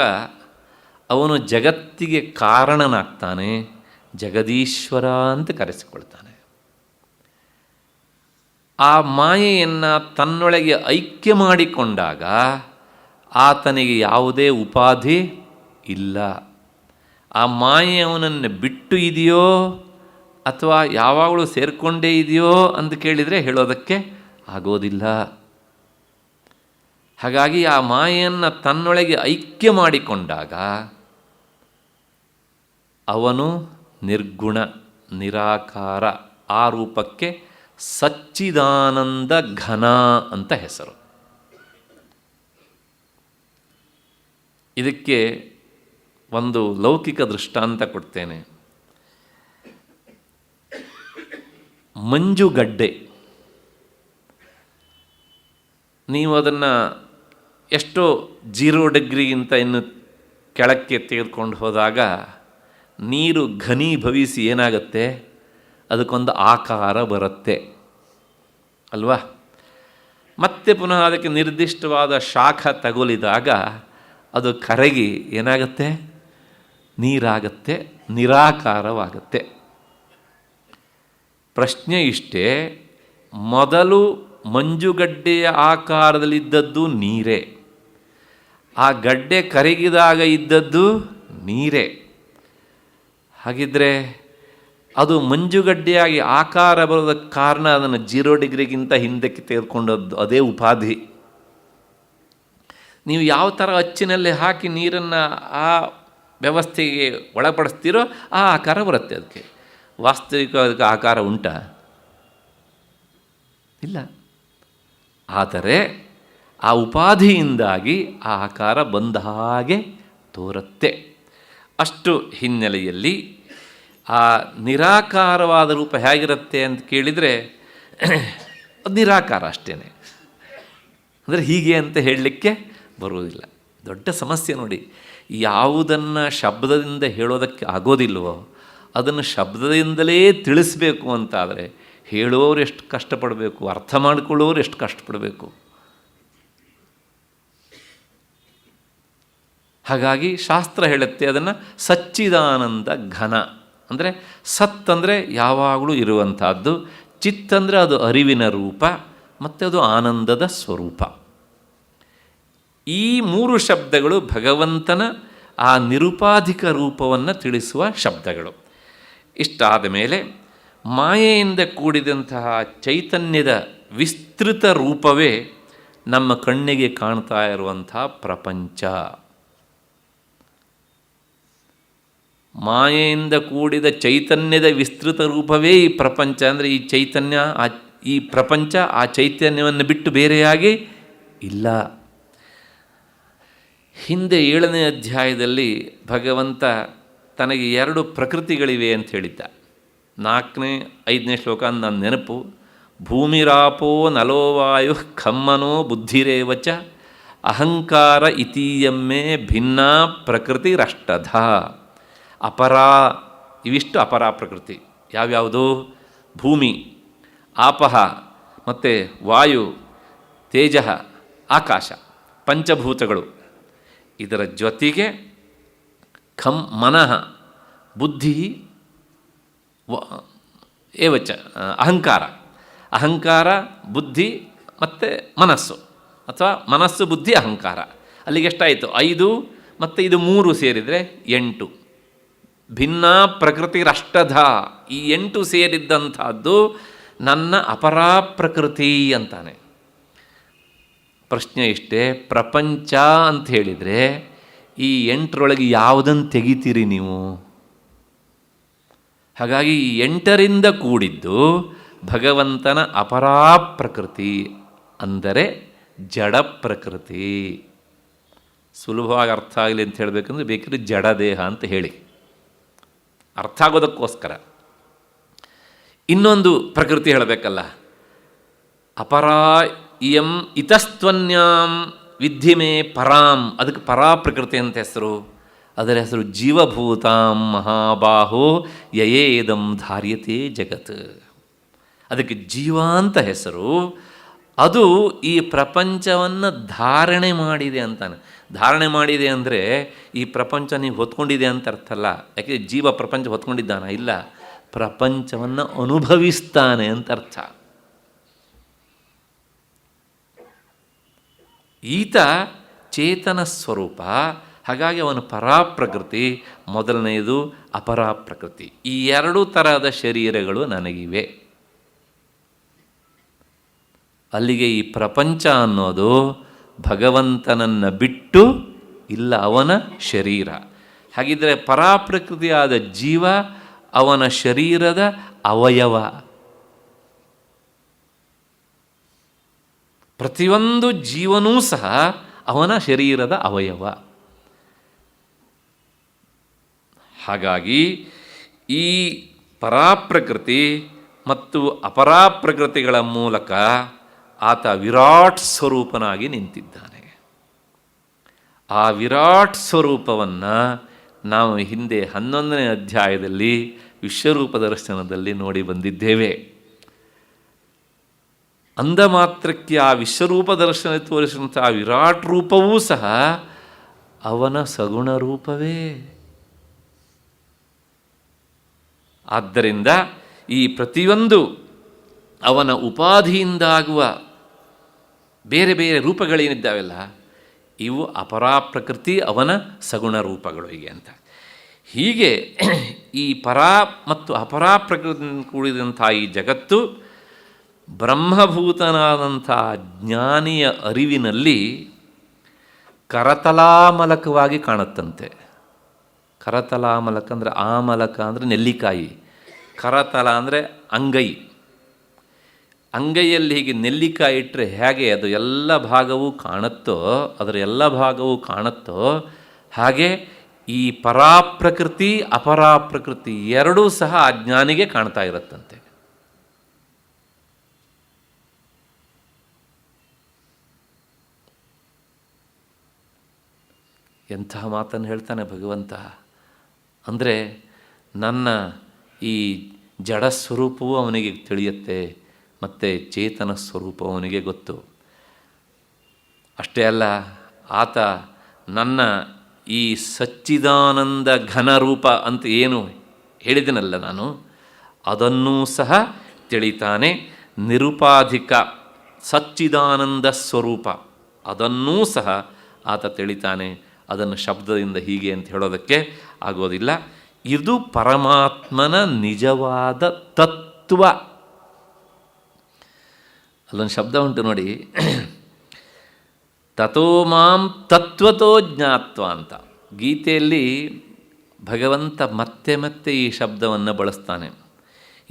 ಅವನು ಜಗತ್ತಿಗೆ ಕಾರಣನಾಗ್ತಾನೆ, ಜಗದೀಶ್ವರ ಅಂತ ಕರೆಸಿಕೊಳ್ತಾನೆ. ಆ ಮಾಯೆಯನ್ನು ತನ್ನೊಳಗೆ ಐಕ್ಯ ಮಾಡಿಕೊಂಡಾಗ ಆತನಿಗೆ ಯಾವುದೇ ಉಪಾಧಿ ಇಲ್ಲ. ಆ ಮಾಯೆ ಅವನನ್ನು ಬಿಟ್ಟು ಇದೆಯೋ ಅಥವಾ ಯಾವಾಗಲೂ ಸೇರಿಕೊಂಡೇ ಇದೆಯೋ ಅಂತ ಕೇಳಿದರೆ ಹೇಳೋದಕ್ಕೆ ಆಗೋದಿಲ್ಲ. ಹಾಗಾಗಿ ಆ ಮಾಯೆಯನ್ನು ತನ್ನೊಳಗೆ ಐಕ್ಯ ಮಾಡಿಕೊಂಡಾಗ ಅವನು ನಿರ್ಗುಣ, ನಿರಾಕಾರ. ಆ ರೂಪಕ್ಕೆ ಸಚ್ಚಿದಾನಂದ ಘನ ಅಂತ ಹೆಸರು. ಇದಕ್ಕೆ ಒಂದು ಲೌಕಿಕ ದೃಷ್ಟಾಂತ ಕೊಡ್ತೇನೆ. ಮಂಜುಗಡ್ಡೆ, ನೀವು ಅದನ್ನು ಎಷ್ಟೋ 0 ಡಿಗ್ರಿಗಿಂತ ಇನ್ನು ಕೆಳಕ್ಕೆ ತೆಗೆದುಕೊಂಡು ಹೋದಾಗ ನೀರು ಘನೀಭವಿಸಿ ಏನಾಗುತ್ತೆ, ಅದಕ್ಕೊಂದು ಆಕಾರ ಬರುತ್ತೆ ಅಲ್ವಾ? ಮತ್ತೆ ಪುನಃ ಅದಕ್ಕೆ ನಿರ್ದಿಷ್ಟವಾದ ಶಾಖ ತಗುಲಿದಾಗ ಅದು ಕರಗಿ ಏನಾಗುತ್ತೆ, ನೀರಾಗತ್ತೆ, ನಿರಾಕಾರವಾಗುತ್ತೆ. ಪ್ರಶ್ನೆ ಇಷ್ಟೇ, ಮೊದಲು ಮಂಜುಗಡ್ಡೆಯ ಆಕಾರದಲ್ಲಿದ್ದದ್ದು ನೀರೇ, ಆ ಗಡ್ಡೆ ಕರಗಿದಾಗ ಇದ್ದದ್ದು ನೀರೇ. ಹಾಗಿದ್ದರೆ ಅದು ಮಂಜುಗಡ್ಡೆಯಾಗಿ ಆಕಾರ ಬರೋದಕ್ಕೆ ಕಾರಣ ಅದನ್ನು 0 ಡಿಗ್ರಿಗಿಂತ ಹಿಂದಕ್ಕೆ ತೆಗೆದುಕೊಂಡದ್ದು ಅದೇ ಉಪಾಧಿ. ನೀವು ಯಾವ ಥರ ಅಚ್ಚಿನಲ್ಲಿ ಹಾಕಿ ನೀರನ್ನು ಆ ವ್ಯವಸ್ಥೆಗೆ ಒಳಪಡಿಸ್ತೀರೋ ಆ ಆಕಾರ ಬರುತ್ತೆ. ಅದಕ್ಕೆ ವಾಸ್ತವಿಕ ಅದಕ್ಕೆ ಆಕಾರ ಉಂಟಾ? ಇಲ್ಲ. ಆದರೆ ಆ ಉಪಾಧಿಯಿಂದಾಗಿ ಆ ಆಕಾರ ಬಂದ ಹಾಗೆ ತೋರುತ್ತೆ. ಅಷ್ಟು ಹಿನ್ನೆಲೆಯಲ್ಲಿ ಆ ನಿರಾಕಾರವಾದ ರೂಪ ಹೇಗಿರುತ್ತೆ ಅಂತ ಕೇಳಿದರೆ ಅದು ನಿರಾಕಾರ ಅಷ್ಟೇ. ಅಂದರೆ ಹೀಗೆ ಅಂತ ಹೇಳಲಿಕ್ಕೆ ಬರುವುದಿಲ್ಲ. ದೊಡ್ಡ ಸಮಸ್ಯೆ ನೋಡಿ. ಯಾವುದನ್ನು ಶಬ್ದದಿಂದ ಹೇಳೋದಕ್ಕೆ ಆಗೋದಿಲ್ವೋ ಅದನ್ನು ಶಬ್ದದಿಂದಲೇ ತಿಳಿಸ್ಬೇಕು ಅಂತಾದರೆ ಹೇಳೋರು ಎಷ್ಟು ಕಷ್ಟಪಡಬೇಕು, ಅರ್ಥ ಮಾಡಿಕೊಳ್ಳೋರು ಎಷ್ಟು ಕಷ್ಟಪಡಬೇಕು. ಹಾಗಾಗಿ ಶಾಸ್ತ್ರ ಹೇಳುತ್ತೆ ಅದನ್ನು ಸಚ್ಚಿದಾನಂದ ಘನ. ಅಂದರೆ ಸತ್ ಅಂದರೆ ಯಾವಾಗಲೂ ಇರುವಂಥದ್ದು, ಚಿತ್ ಅಂದರೆ ಅದು ಅರಿವಿನ ರೂಪ, ಮತ್ತು ಅದು ಆನಂದದ ಸ್ವರೂಪ. ಈ 3 ಶಬ್ದಗಳು ಭಗವಂತನ ಆ ನಿರುಪಾಧಿಕ ರೂಪವನ್ನು ತಿಳಿಸುವ ಶಬ್ದಗಳು. ಇಷ್ಟಾದ ಮೇಲೆ ಮಾಯೆಯಿಂದ ಕೂಡಿದಂತಹ ಚೈತನ್ಯದ ವಿಸ್ತೃತ ರೂಪವೇ ನಮ್ಮ ಕಣ್ಣಿಗೆ ಕಾಣ್ತಾ ಇರುವಂತಹ ಪ್ರಪಂಚ. ಮಾಯೆಯಿಂದ ಕೂಡಿದ ಚೈತನ್ಯದ ವಿಸ್ತೃತ ರೂಪವೇ ಈ ಪ್ರಪಂಚ. ಅಂದರೆ ಈ ಚೈತನ್ಯ, ಈ ಪ್ರಪಂಚ ಆ ಚೈತನ್ಯವನ್ನು ಬಿಟ್ಟು ಬೇರೆಯಾಗಿ ಇಲ್ಲ. ಹಿಂದೆ 7ನೇ ಅಧ್ಯಾಯದಲ್ಲಿ ಭಗವಂತ ತನಗೆ 2 ಪ್ರಕೃತಿಗಳಿವೆ ಅಂತ ಹೇಳಿದ್ದ. 4ನೇ 5ನೇ ಶ್ಲೋಕ ನನ್ನ ನೆನಪು. ಭೂಮಿರಾಪೋ ನಲೋವಾಯು ಖಮ್ಮನೋ ಬುದ್ಧಿರೇವಚ ಅಹಂಕಾರ ಇತೀಯಮ್ಮೆ ಭಿನ್ನ ಪ್ರಕೃತಿ ರಷ್ಟಧ. ಅಪರಾ, ಇವಿಷ್ಟು ಅಪರಾ ಪ್ರಕೃತಿ. ಯಾವ್ಯಾವುದು? ಭೂಮಿ, ಆಪಹ, ಮತ್ತು ವಾಯು, ತೇಜ, ಆಕಾಶ, ಪಂಚಭೂತಗಳು. ಇದರ ಜೊತೆಗೆ ಮನಃ, ಬುದ್ಧಿ, ಏವಚ ಅಹಂಕಾರ. ಅಹಂಕಾರ, ಬುದ್ಧಿ ಮತ್ತು ಮನಸ್ಸು, ಅಥವಾ ಮನಸ್ಸು, ಬುದ್ಧಿ, ಅಹಂಕಾರ. ಅಲ್ಲಿಗೆ ಎಷ್ಟಾಯಿತು? 5 ಮತ್ತು ಇದು 3 ಸೇರಿದರೆ 8. ಭಿನ್ನ ಪ್ರಕೃತಿ ರಷ್ಟಧ. ಈ 8 ಸೇರಿದ್ದಂಥದ್ದು ನನ್ನ ಅಪರಾ ಪ್ರಕೃತಿ ಅಂತಾನೆ. ಪ್ರಶ್ನೆ ಇಷ್ಟೇ, ಪ್ರಪಂಚ ಅಂತ ಹೇಳಿದರೆ ಈ 8ರೊಳಗೆ ಯಾವುದನ್ನು ತೆಗಿತೀರಿ ನೀವು? ಹಾಗಾಗಿ ಈ 8ರಿಂದ ಕೂಡಿದ್ದು ಭಗವಂತನ ಅಪರಾ ಪ್ರಕೃತಿ, ಅಂದರೆ ಜಡ ಪ್ರಕೃತಿ. ಸುಲಭವಾಗಿ ಅರ್ಥ ಆಗಲಿ ಅಂತ ಹೇಳಬೇಕಂದ್ರೆ ಬೇಕಿದ್ರೆ ಜಡದೇಹ ಅಂತ ಹೇಳಿ, ಅರ್ಥ ಆಗೋದಕ್ಕೋಸ್ಕರ. ಇನ್ನೊಂದು ಪ್ರಕೃತಿ ಹೇಳಬೇಕಲ್ಲ, ಅಪರಾ ಇಯಂ ಇತಸ್ತ್ವನ್ಯಾಂ ವಿದ್ಧಿಮೇ ಪರಾಂ. ಅದಕ್ಕೆ ಪರಾ ಪ್ರಕೃತಿ ಅಂತ ಹೆಸರು. ಅದರ ಹೆಸರು ಜೀವಭೂತಾಂ ಮಹಾಬಾಹೋ ಯಯೇದಂ ಧಾರ್ಯತೆ ಜಗತ್. ಅದಕ್ಕೆ ಜೀವ ಅಂತ ಹೆಸರು. ಅದು ಈ ಪ್ರಪಂಚವನ್ನು ಧಾರಣೆ ಮಾಡಿದೆ ಅಂತಾನೆ. ಧಾರಣೆ ಮಾಡಿದೆ ಅಂದರೆ ಈ ಪ್ರಪಂಚ ನೀವು ಹೊತ್ಕೊಂಡಿದೆ ಅಂತ ಅರ್ಥ ಅಲ್ಲ. ಯಾಕೆ ಜೀವ ಪ್ರಪಂಚ ಹೊತ್ಕೊಂಡಿದ್ದಾನ? ಇಲ್ಲ, ಪ್ರಪಂಚವನ್ನು ಅನುಭವಿಸ್ತಾನೆ ಅಂತ ಅರ್ಥ. ಈತ ಚೇತನ ಸ್ವರೂಪ, ಹಾಗಾಗಿ ಅವನ ಪರಾಪ್ರಕೃತಿ, ಮೊದಲನೆಯದು ಅಪರಾಪ್ರಕೃತಿ. ಈ ಎರಡು ತರಹದ ಶರೀರಗಳು ನನಗಿವೆ. ಅಲ್ಲಿಗೆ ಈ ಪ್ರಪಂಚ ಅನ್ನೋದು ಭಗವಂತನನ್ನು ಬಿಟ್ಟು ಇಲ್ಲ, ಅವನ ಶರೀರ. ಹಾಗಿದ್ದರೆ ಪರಾಪ್ರಕೃತಿಯಾದ ಜೀವ ಅವನ ಶರೀರದ ಅವಯವ. ಪ್ರತಿಯೊಂದು ಜೀವನೂ ಸಹ ಅವನ ಶರೀರದ ಅವಯವ. ಹಾಗಾಗಿ ಈ ಪರಾಪ್ರಕೃತಿ ಮತ್ತು ಅಪರಾಪ್ರಕೃತಿಗಳ ಮೂಲಕ ಆತ ವಿರಾಟ್ ಸ್ವರೂಪನಾಗಿ ನಿಂತಿದ್ದಾನೆ. ಆ ವಿರಾಟ್ ಸ್ವರೂಪವನ್ನು ನಾವು ಹಿಂದೆ 11ನೇ ಅಧ್ಯಾಯದಲ್ಲಿ ವಿಶ್ವರೂಪ ದರ್ಶನದಲ್ಲಿ ನೋಡಿ ಬಂದಿದ್ದೇವೆ. ಅಂದ ಮಾತ್ರಕ್ಕೆ ಆ ವಿಶ್ವರೂಪ ದರ್ಶನ ತೋರಿಸಿದಂಥ ಆ ವಿರಾಟ್ ರೂಪವೂ ಸಹ ಅವನ ಸಗುಣ ರೂಪವೇ. ಆದ್ದರಿಂದ ಈ ಪ್ರತಿಯೊಂದು ಅವನ ಉಪಾಧಿಯಿಂದಾಗುವ ಬೇರೆ ಬೇರೆ ರೂಪಗಳೇನಿದ್ದಾವೆಲ್ಲ ಇವು ಅಪರಾಪ್ರಕೃತಿ, ಅವನ ಸಗುಣ ರೂಪಗಳು ಹೀಗೆ ಅಂತ. ಹೀಗೆ ಈ ಪರಾ ಮತ್ತು ಅಪರಾಪ್ರಕೃತಿ ಕೂಡಿದಂಥ ಈ ಜಗತ್ತು ಬ್ರಹ್ಮಭೂತನಾದಂಥ ಜ್ಞಾನಿಯ ಅರಿವಿನಲ್ಲಿ ಕರತಲಾಮಲಕವಾಗಿ ಕಾಣುತ್ತಂತೆ. ಕರತಲಾಮಲಕ ಅಂದರೆ ಆಮಲಕ ಅಂದರೆ ನೆಲ್ಲಿಕಾಯಿ, ಕರತಲ ಅಂದರೆ ಅಂಗೈ. ಅಂಗೈಯಲ್ಲಿ ಹೀಗೆ ನೆಲ್ಲಿಕಾಯಿ ಇಟ್ಟರೆ ಹೇಗೆ ಅದು ಎಲ್ಲ ಭಾಗವೂ ಕಾಣುತ್ತೋ, ಅದರ ಎಲ್ಲ ಭಾಗವೂ ಕಾಣುತ್ತೋ, ಹಾಗೆ ಈ ಪರಾಪ್ರಕೃತಿ ಅಪರಾಪ್ರಕೃತಿ ಎರಡೂ ಸಹ ಆ ಜ್ಞಾನಿಗೆ ಕಾಣ್ತಾ ಇರುತ್ತಂತೆ. ಎಂತಹ ಮಾತನ್ನು ಹೇಳ್ತಾನೆ ಭಗವಂತ ಅಂದರೆ, ನನ್ನ ಈ ಜಡ ಸ್ವರೂಪವೂ ಅವನಿಗೆ ತಿಳಿಯುತ್ತೆ, ಮತ್ತು ಚೇತನ ಸ್ವರೂಪ ಅವನಿಗೆ ಗೊತ್ತು. ಅಷ್ಟೇ ಅಲ್ಲ, ಆತ ನನ್ನ ಈ ಸಚ್ಚಿದಾನಂದ ಘನರೂಪ ಅಂತ ಏನು ಹೇಳಿದನಲ್ಲ ನಾನು, ಅದನ್ನೂ ಸಹ ತಿಳಿತಾನೆ. ನಿರುಪಾಧಿಕ ಸಚ್ಚಿದಾನಂದ ಸ್ವರೂಪ ಅದನ್ನೂ ಸಹ ಆತ ತಿಳಿತಾನೆ. ಅದನ್ನು ಶಬ್ದದಿಂದ ಹೀಗೆ ಅಂತ ಹೇಳೋದಕ್ಕೆ ಆಗೋದಿಲ್ಲ. ಇದು ಪರಮಾತ್ಮನ ನಿಜವಾದ ತತ್ವ. ಅಲ್ಲೊಂದು ಶಬ್ದ ಉಂಟು ನೋಡಿ, ತಥೋ ಮಾಂ ತತ್ವತೋ ಜ್ಞಾತ್ವ ಅಂತ. ಗೀತೆಯಲ್ಲಿ ಭಗವಂತ ಮತ್ತೆ ಮತ್ತೆ ಈ ಶಬ್ದವನ್ನು ಬಳಸ್ತಾನೆ.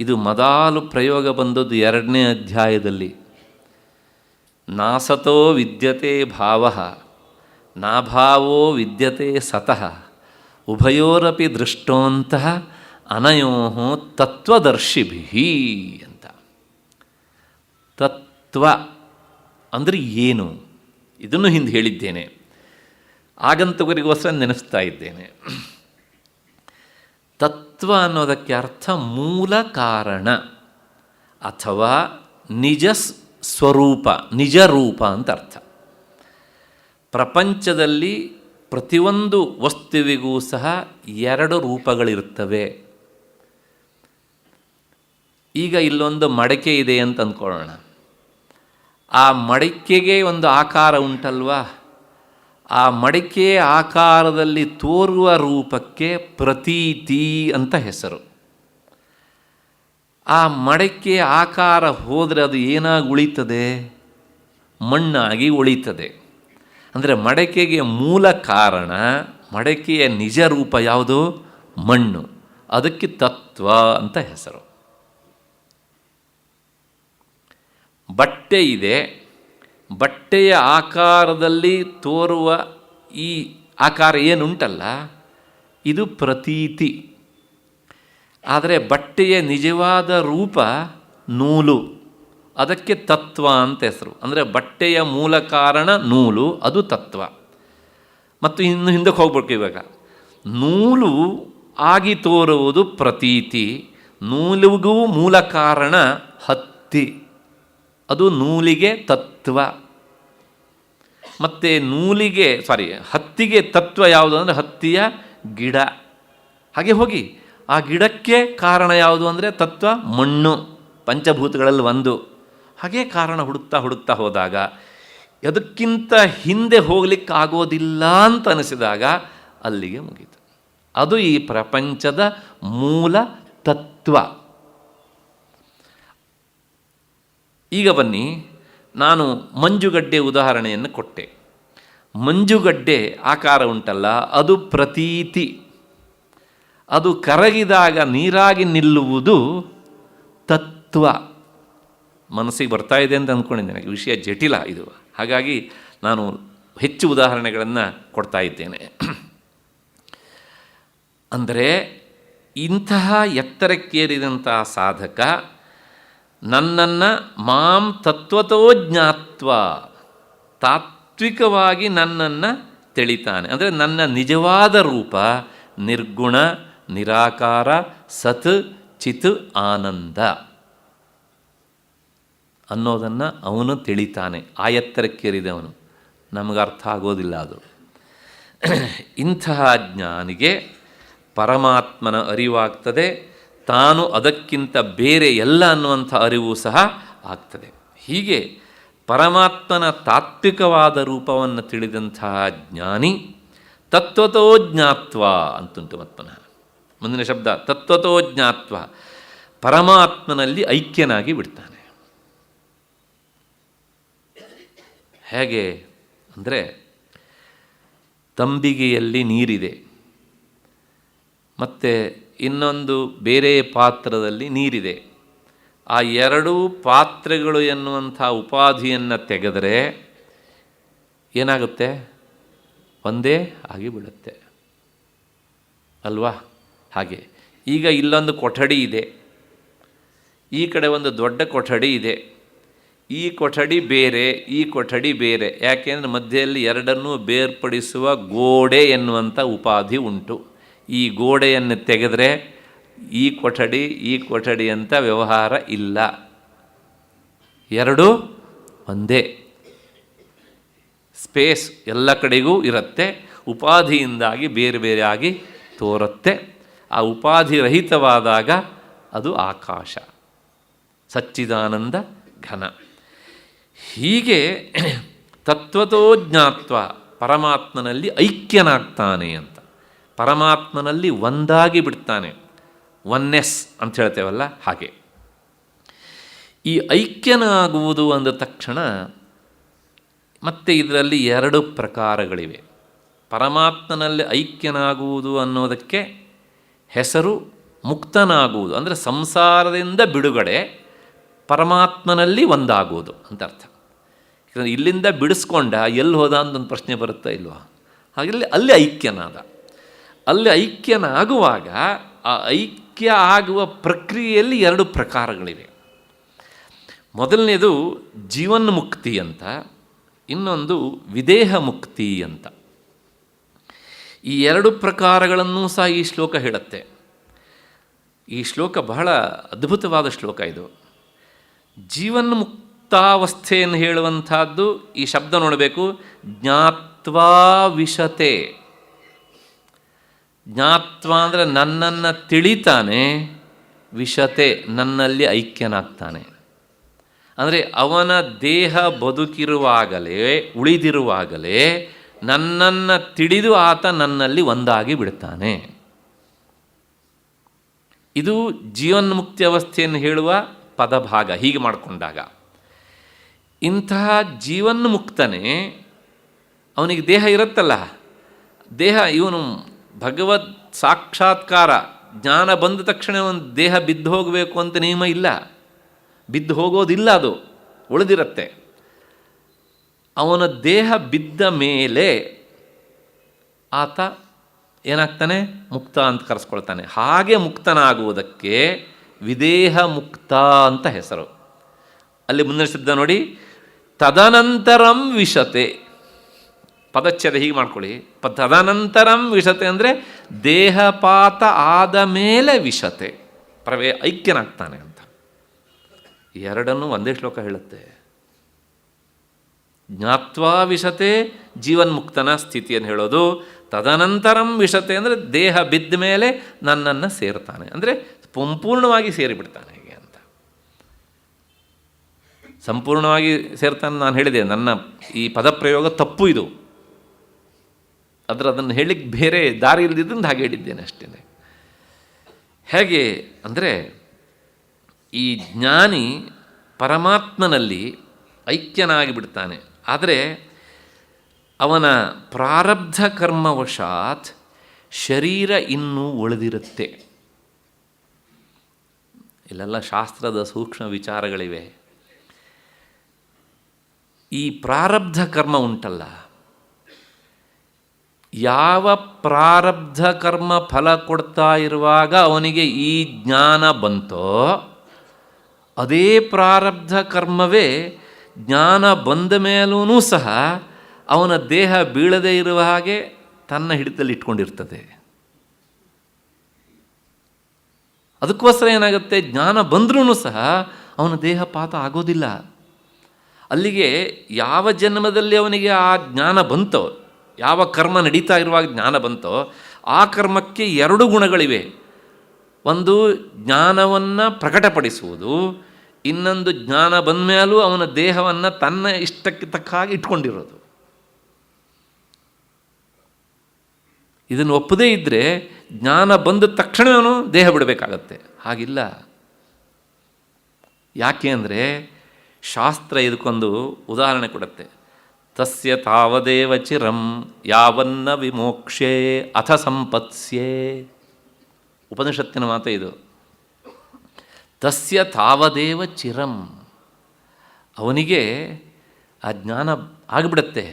ಇದು ಮೊದಲು ಪ್ರಯೋಗ ಬಂದದ್ದು 2ನೇ ಅಧ್ಯಾಯದಲ್ಲಿ. ನಾಸತೋ ವಿದ್ಯತೆ ಭಾವಃ ನಾಭಾವೋ ವಿದ್ಯತೆ ಸತಃ ಉಭಯೋರಪಿ ದೃಷ್ಟೋಂತಃ ಅನಯೋ ತತ್ವದರ್ಶಿಭಿಃ ಅಂತ. ತತ್ವ ಅಂದರೆ ಏನು, ಇದನ್ನು ಹಿಂದೆ ಹೇಳಿದ್ದೇನೆ, ಆಗಂತುಕರಿಗೋಸ್ಕರ ನೆನೆಸ್ತಾ ಇದ್ದೇನೆ. ತತ್ವ ಅನ್ನೋದಕ್ಕೆ ಅರ್ಥ ಮೂಲ ಕಾರಣ ಅಥವಾ ನಿಜ ಸ್ವರೂಪ, ನಿಜ ರೂಪ ಅಂತ ಅರ್ಥ. ಪ್ರಪಂಚದಲ್ಲಿ ಪ್ರತಿಯೊಂದು ವಸ್ತುವಿಗೂ ಸಹ 2 ರೂಪಗಳಿರ್ತವೆ. ಈಗ ಇಲ್ಲೊಂದು ಮಡಕೆ ಇದೆ ಅಂತ ಅಂದ್ಕೊಳ್ಳೋಣ. ಆ ಮಡಿಕೆಗೆ ಒಂದು ಆಕಾರ ಉಂಟಲ್ವಾ, ಆ ಮಡಿಕೆ ಆಕಾರದಲ್ಲಿ ತೋರುವ ರೂಪಕ್ಕೆ ಪ್ರತೀತಿ ಅಂತ ಹೆಸರು. ಆ ಮಡಕೆ ಆಕಾರ ಹೋದರೆ ಅದು ಏನಾಗಿ ಉಳಿತದೆ? ಮಣ್ಣಾಗಿ ಉಳಿತದೆ. ಅಂದರೆ ಮಡಕೆಗೆ ಮೂಲ ಕಾರಣ, ಮಡಕೆಯ ನಿಜ ರೂಪ ಯಾವುದು? ಮಣ್ಣು. ಅದಕ್ಕೆ ತತ್ವ ಅಂತ ಹೆಸರು. ಬಟ್ಟೆ ಇದೆ, ಬಟ್ಟೆಯ ಆಕಾರದಲ್ಲಿ ತೋರುವ ಈ ಆಕಾರ ಏನುಂಟಲ್ಲ ಇದು ಪ್ರತೀತಿ. ಆದರೆ ಬಟ್ಟೆಯ ನಿಜವಾದ ರೂಪ ನೂಲು, ಅದಕ್ಕೆ ತತ್ವ ಅಂತ ಹೆಸರು. ಅಂದರೆ ಬಟ್ಟೆಯ ಮೂಲ ಕಾರಣ ನೂಲು, ಅದು ತತ್ವ. ಮತ್ತು ಇನ್ನು ಹಿಂದಕ್ಕೆ ಹೋಗ್ಬೇಕು. ಇವಾಗ ನೂಲು ಆಗಿ ತೋರುವುದು ಪ್ರತೀತಿ, ನೂಲಿಗೂ ಮೂಲ ಕಾರಣ ಹತ್ತಿ, ಅದು ನೂಲಿಗೆ ತತ್ವ. ಮತ್ತು ಹತ್ತಿಗೆ ತತ್ವ ಯಾವುದು ಅಂದರೆ ಹತ್ತಿಯ ಗಿಡ. ಹಾಗೆ ಹೋಗಿ ಆ ಗಿಡಕ್ಕೆ ಕಾರಣ ಯಾವುದು ಅಂದರೆ ತತ್ವ ಮಣ್ಣು, ಪಂಚಭೂತಗಳಲ್ಲಿ ಒಂದು. ಹಾಗೆ ಕಾರಣ ಹುಡುಕ್ತಾ ಹೋದಾಗ ಅದಕ್ಕಿಂತ ಹಿಂದೆ ಹೋಗಲಿಕ್ಕಾಗೋದಿಲ್ಲ ಅಂತ ಅನಿಸಿದಾಗ ಅಲ್ಲಿಗೆ ಮುಗೀತು. ಅದು ಈ ಪ್ರಪಂಚದ ಮೂಲ ತತ್ವ. ಈಗ ಬನ್ನಿ, ನಾನು ಮಂಜುಗಡ್ಡೆ ಉದಾಹರಣೆಯನ್ನು ಕೊಟ್ಟೆ. ಮಂಜುಗಡ್ಡೆ ಆಕಾರ ಉಂಟಲ್ಲ, ಅದು ಪ್ರತೀತಿ. ಅದು ಕರಗಿದಾಗ ನೀರಾಗಿ ನಿಲ್ಲುವುದು ತತ್ವ. ಮನಸ್ಸಿಗೆ ಬರ್ತಾ ಇದೆ ಅಂತ ಅಂದ್ಕೊಂಡಿದ್ದೇನೆ, ವಿಷಯ ಜಟಿಲ ಇದು. ಹಾಗಾಗಿ ನಾನು ಹೆಚ್ಚು ಉದಾಹರಣೆಗಳನ್ನು ಕೊಡ್ತಾ ಇದ್ದೇನೆ. ಅಂದರೆ ಇಂತಹ ಎತ್ತರಕ್ಕೇರಿದಂತಹ ಸಾಧಕ ನನ್ನನ್ನು ಮಾಂ ತತ್ವತೋ ಜ್ಞಾತ್ವ, ತಾತ್ವಿಕವಾಗಿ ನನ್ನನ್ನು ತಿಳಿತಾನೆ. ಅಂದರೆ ನನ್ನ ನಿಜವಾದ ರೂಪ ನಿರ್ಗುಣ, ನಿರಾಕಾರ, ಸತ್, ಚಿತ್, ಆನಂದ ಅನ್ನೋದನ್ನು ಅವನು ತಿಳಿತಾನೆ. ಆ ಎತ್ತರಕ್ಕೇರಿದವನು. ನಮಗೆ ಅರ್ಥ ಆಗೋದಿಲ್ಲ ಅದು. ಇಂತಹ ಜ್ಞಾನಿಗೆ ಪರಮಾತ್ಮನ ಅರಿವಾಗ್ತದೆ, ತಾನು ಅದಕ್ಕಿಂತ ಬೇರೆ ಎಲ್ಲ ಅನ್ನುವಂಥ ಅರಿವು ಸಹ ಆಗ್ತದೆ. ಹೀಗೆ ಪರಮಾತ್ಮನ ತಾತ್ವಿಕವಾದ ರೂಪವನ್ನು ತಿಳಿದಂತಹ ಜ್ಞಾನಿ ತತ್ವತೋ ಜ್ಞಾತ್ವ ಅಂತುಂಟು. ಮತ್ಪುನಃ ಮುಂದಿನ ಶಬ್ದ ತತ್ವತೋ ಜ್ಞಾತ್ವ, ಪರಮಾತ್ಮನಲ್ಲಿ ಐಕ್ಯನಾಗಿ ಬಿಡ್ತಾನೆ. ಹೇಗೆ ಅಂದರೆ, ತಂಬಿಗೆಯಲ್ಲಿ ನೀರಿದೆ, ಮತ್ತು ಇನ್ನೊಂದು ಬೇರೆ ಪಾತ್ರದಲ್ಲಿ ನೀರಿದೆ. ಆ ಎರಡೂ ಪಾತ್ರೆಗಳು ಎನ್ನುವಂಥ ಉಪಾಧಿಯನ್ನು ತೆಗೆದರೆ ಏನಾಗುತ್ತೆ? ಒಂದೇ ಆಗಿ ಬಿಡುತ್ತೆ ಅಲ್ವಾ? ಹಾಗೆ ಈಗ ಇಲ್ಲೊಂದು ಕೊಠಡಿ ಇದೆ, ಈ ಕಡೆ ಒಂದು ದೊಡ್ಡ ಕೊಠಡಿ ಇದೆ. ಈ ಕೊಠಡಿ ಬೇರೆ, ಈ ಕೊಠಡಿ ಬೇರೆ. ಯಾಕೆಂದರೆ ಮಧ್ಯೆಯಲ್ಲಿ ಎರಡನ್ನೂ ಬೇರ್ಪಡಿಸುವ ಗೋಡೆ ಎನ್ನುವಂಥ ಉಪಾಧಿ ಉಂಟು. ಈ ಗೋಡೆಯನ್ನು ತೆಗೆದರೆ ಈ ಕೊಠಡಿ ಅಂತ ವ್ಯವಹಾರ ಇಲ್ಲ. ಎರಡೂ ಒಂದೇ. ಸ್ಪೇಸ್ ಎಲ್ಲ ಕಡೆಗೂ ಇರುತ್ತೆ, ಉಪಾಧಿಯಿಂದಾಗಿ ಬೇರೆ ಬೇರೆ ಆಗಿ ತೋರುತ್ತೆ. ಆ ಉಪಾಧಿ ರಹಿತವಾದಾಗ ಅದು ಆಕಾಶ, ಸಚ್ಚಿದಾನಂದ ಘನ. ಹೀಗೆ ತತ್ವತೋ ಜ್ಞಾತ್ವ ಪರಮಾತ್ಮನಲ್ಲಿ ಐಕ್ಯನಾಗ್ತಾನೆ ಅಂತ. ಪರಮಾತ್ಮನಲ್ಲಿ ಒಂದಾಗಿ ಬಿಡ್ತಾನೆ, ಒನ್ನೆಸ್ ಅಂತ ಹೇಳ್ತೇವಲ್ಲ ಹಾಗೆ. ಈ ಐಕ್ಯನಾಗುವುದು ಅಂದ ತಕ್ಷಣ ಮತ್ತೆ ಇದರಲ್ಲಿ ಎರಡು ಪ್ರಕಾರಗಳಿವೆ. ಪರಮಾತ್ಮನಲ್ಲಿ ಐಕ್ಯನಾಗುವುದು ಅನ್ನೋದಕ್ಕೆ ಹೆಸರು ಮುಕ್ತನಾಗುವುದು, ಅಂದರೆ ಸಂಸಾರದಿಂದ ಬಿಡುಗಡೆ, ಪರಮಾತ್ಮನಲ್ಲಿ ಒಂದಾಗುವುದು ಅಂತ ಅರ್ಥ. ಇಲ್ಲಿಂದ ಬಿಡಿಸ್ಕೊಂಡ ಎಲ್ಲಿ ಹೋದ ಅಂತ ಒಂದು ಪ್ರಶ್ನೆ ಬರುತ್ತಾ ಇಲ್ವಾ? ಹಾಗೆ ಅಲ್ಲಿ ಐಕ್ಯನಾದ. ಅಲ್ಲಿ ಐಕ್ಯನಾಗುವಾಗ ಆ ಐಕ್ಯ ಆಗುವ ಪ್ರಕ್ರಿಯೆಯಲ್ಲಿ ಎರಡು ಪ್ರಕಾರಗಳಿವೆ. ಮೊದಲನೇದು ಜೀವನ್ಮುಕ್ತಿ ಅಂತ, ಇನ್ನೊಂದು ವಿದೇಹ ಮುಕ್ತಿ ಅಂತ. ಈ ಎರಡು ಪ್ರಕಾರಗಳನ್ನು ಸಹ ಈ ಶ್ಲೋಕ ಹೇಳುತ್ತೆ. ಈ ಶ್ಲೋಕ ಬಹಳ ಅದ್ಭುತವಾದ ಶ್ಲೋಕ ಇದು. ಜೀವನ್ಮುಕ್ತಾವಸ್ಥೆಯನ್ನು ಹೇಳುವಂಥದ್ದು ಈ ಶಬ್ದ ನೋಡಬೇಕು, ಜ್ಞಾತ್ವಾ ವಿಶತೆ. ಜ್ಞಾತ್ವ ಅಂದರೆ ನನ್ನನ್ನು ತಿಳಿತಾನೆ, ವಿಶತೆ ನನ್ನಲ್ಲಿ ಐಕ್ಯನಾಗ್ತಾನೆ. ಅಂದರೆ ಅವನ ದೇಹ ಬದುಕಿರುವಾಗಲೇ, ಉಳಿದಿರುವಾಗಲೇ ನನ್ನನ್ನು ತಿಳಿದು ಆತ ನನ್ನಲ್ಲಿ ಒಂದಾಗಿ ಬಿಡ್ತಾನೆ. ಇದು ಜೀವನ್ಮುಕ್ತಿ ಅವಸ್ಥೆಯನ್ನು ಹೇಳುವ ಪದಭಾಗ. ಹೀಗೆ ಮಾಡಿಕೊಂಡಾಗ ಇಂತಹ ಜೀವನ್ಮುಕ್ತನೇ, ಅವನಿಗೆ ದೇಹ ಇರುತ್ತಲ್ಲ, ದೇಹ ಇವನು ಭಗವತ್ ಸಾಕ್ಷಾತ್ಕಾರ ಜ್ಞಾನ ಬಂದ ತಕ್ಷಣ ಒಂದು ದೇಹ ಬಿದ್ದು ಹೋಗಬೇಕು ಅಂತ ನಿಯಮ ಇಲ್ಲ, ಬಿದ್ದು ಹೋಗೋದಿಲ್ಲ, ಅದು ಉಳಿದಿರುತ್ತೆ. ಅವನ ದೇಹ ಬಿದ್ದ ಮೇಲೆ ಆತ ಏನಾಗ್ತಾನೆ? ಮುಕ್ತ ಅಂತ ಕರೆಸ್ಕೊಳ್ತಾನೆ. ಹಾಗೆ ಮುಕ್ತನಾಗುವುದಕ್ಕೆ ವಿದೇಹ ಮುಕ್ತ ಅಂತ ಹೆಸರು. ಅಲ್ಲಿ ಮುಂದಿನ ಶಬ್ದ ನೋಡಿ, ತದನಂತರಂ ವಿಶತೆ. ಪದಚ್ಛೇದ ಹೀಗೆ ಮಾಡ್ಕೊಳ್ಳಿ. ತದನಂತರಂ ವಿಶತೆ ಅಂದರೆ ದೇಹಪಾತ ಆದ ಮೇಲೆ ವಿಶತೆ, ಐಕ್ಯನಾಗ್ತಾನೆ ಅಂತ. ಎರಡನ್ನೂ ಒಂದೇ ಶ್ಲೋಕ ಹೇಳುತ್ತೆ. ಜ್ಞಾತ್ವಾ ವಿಶತೆ ಜೀವನ್ಮುಕ್ತನ ಸ್ಥಿತಿಯನ್ನು ಹೇಳೋದು, ತದನಂತರಂ ವಿಶತೆ ಅಂದರೆ ದೇಹ ಬಿದ್ದ ಮೇಲೆ ನನ್ನನ್ನು ಸೇರ್ತಾನೆ, ಅಂದರೆ ಸಂಪೂರ್ಣವಾಗಿ ಸೇರಿಬಿಡ್ತಾನೆ ಹೀಗೆ ಅಂತ. ಸಂಪೂರ್ಣವಾಗಿ ಸೇರ್ತಾನೆ. ನಾನು ಹೇಳಿದೆ, ನನ್ನ ಈ ಪದಪ್ರಯೋಗ ತಪ್ಪು, ಇದು ಅದನ್ನು ಹೇಳಲಿಕ್ಕೆ ಬೇರೆ ದಾರಿ ಇಲ್ಲದಿದ್ದರಿಂದ ಹಾಗೆ ಹೇಳಿದ್ದೇನೆ ಅಷ್ಟೇ. ಹೇಗೆ ಅಂದರೆ, ಈ ಜ್ಞಾನಿ ಪರಮಾತ್ಮನಲ್ಲಿ ಐಕ್ಯನಾಗಿ ಬಿಡ್ತಾನೆ. ಆದರೆ ಅವನ ಪ್ರಾರಬ್ಧ ಕರ್ಮವಶಾತ್ ಶರೀರ ಇನ್ನೂ ಉಳಿದಿರುತ್ತೆ. ಇಲ್ಲೆಲ್ಲ ಶಾಸ್ತ್ರದ ಸೂಕ್ಷ್ಮ ವಿಚಾರಗಳಿವೆ. ಈ ಪ್ರಾರಬ್ಧ ಕರ್ಮ ಉಂಟಲ್ಲ, ಯಾವ ಪ್ರಾರಬ್ಧ ಕರ್ಮ ಫಲ ಕೊಡ್ತಾ ಇರುವಾಗ ಅವನಿಗೆ ಈ ಜ್ಞಾನ ಬಂತೋ, ಅದೇ ಪ್ರಾರಬ್ಧ ಕರ್ಮವೇ ಜ್ಞಾನ ಬಂದ ಮೇಲೂ ಸಹ ಅವನ ದೇಹ ಬೀಳದೇ ಇರುವ ಹಾಗೆ ತನ್ನ ಹಿಡಿತದಲ್ಲಿ ಇಟ್ಕೊಂಡಿರ್ತದೆ. ಅದಕ್ಕೋಸ್ಕರ ಏನಾಗುತ್ತೆ, ಜ್ಞಾನ ಬಂದ್ರೂ ಸಹ ಅವನ ದೇಹಪಾತ ಆಗೋದಿಲ್ಲ. ಅಲ್ಲಿಗೆ ಯಾವ ಜನ್ಮದಲ್ಲಿ ಅವನಿಗೆ ಆ ಜ್ಞಾನ ಬಂತೋ, ಯಾವ ಕರ್ಮ ನಡೀತಾ ಇರುವಾಗ ಜ್ಞಾನ ಬಂತೋ, ಆ ಕರ್ಮಕ್ಕೆ ಎರಡು ಗುಣಗಳಿವೆ. ಒಂದು ಜ್ಞಾನವನ್ನು ಪ್ರಕಟಪಡಿಸುವುದು, ಇನ್ನೊಂದು ಜ್ಞಾನ ಬಂದ ಮೇಲೂ ಅವನ ದೇಹವನ್ನು ತನ್ನ ಇಷ್ಟಕ್ಕೆ ತಕ್ಕ ಹಾಗೆ ಇಟ್ಕೊಂಡಿರೋದು. ಇದನ್ನು ಒಪ್ಪದೇ ಇದ್ದರೆ ಜ್ಞಾನ ಬಂದ ತಕ್ಷಣ ಅವನು ದೇಹ ಬಿಡಬೇಕಾಗತ್ತೆ. ಹಾಗಿಲ್ಲ. ಯಾಕೆ ಅಂದರೆ ಶಾಸ್ತ್ರ ಇದಕ್ಕೊಂದು ಉದಾಹರಣೆ ಕೊಡುತ್ತೆ. ತಸ್ಯ ತಾವದೇವ ಚಿರಂ ಯಾವನ್ನ ವಿಮೋಕ್ಷೇ ಅಥ ಸಂಪತ್ಸ್ಯೇ. ಉಪನಿಷತ್ತಿನ ಮಾತು ಇದು. ತಸ್ಯ ತಾವದೇವ ಚಿರಂ, ಅವನಿಗೆ ಆ ಜ್ಞಾನ ಆಗಿಬಿಡತ್ತೆ.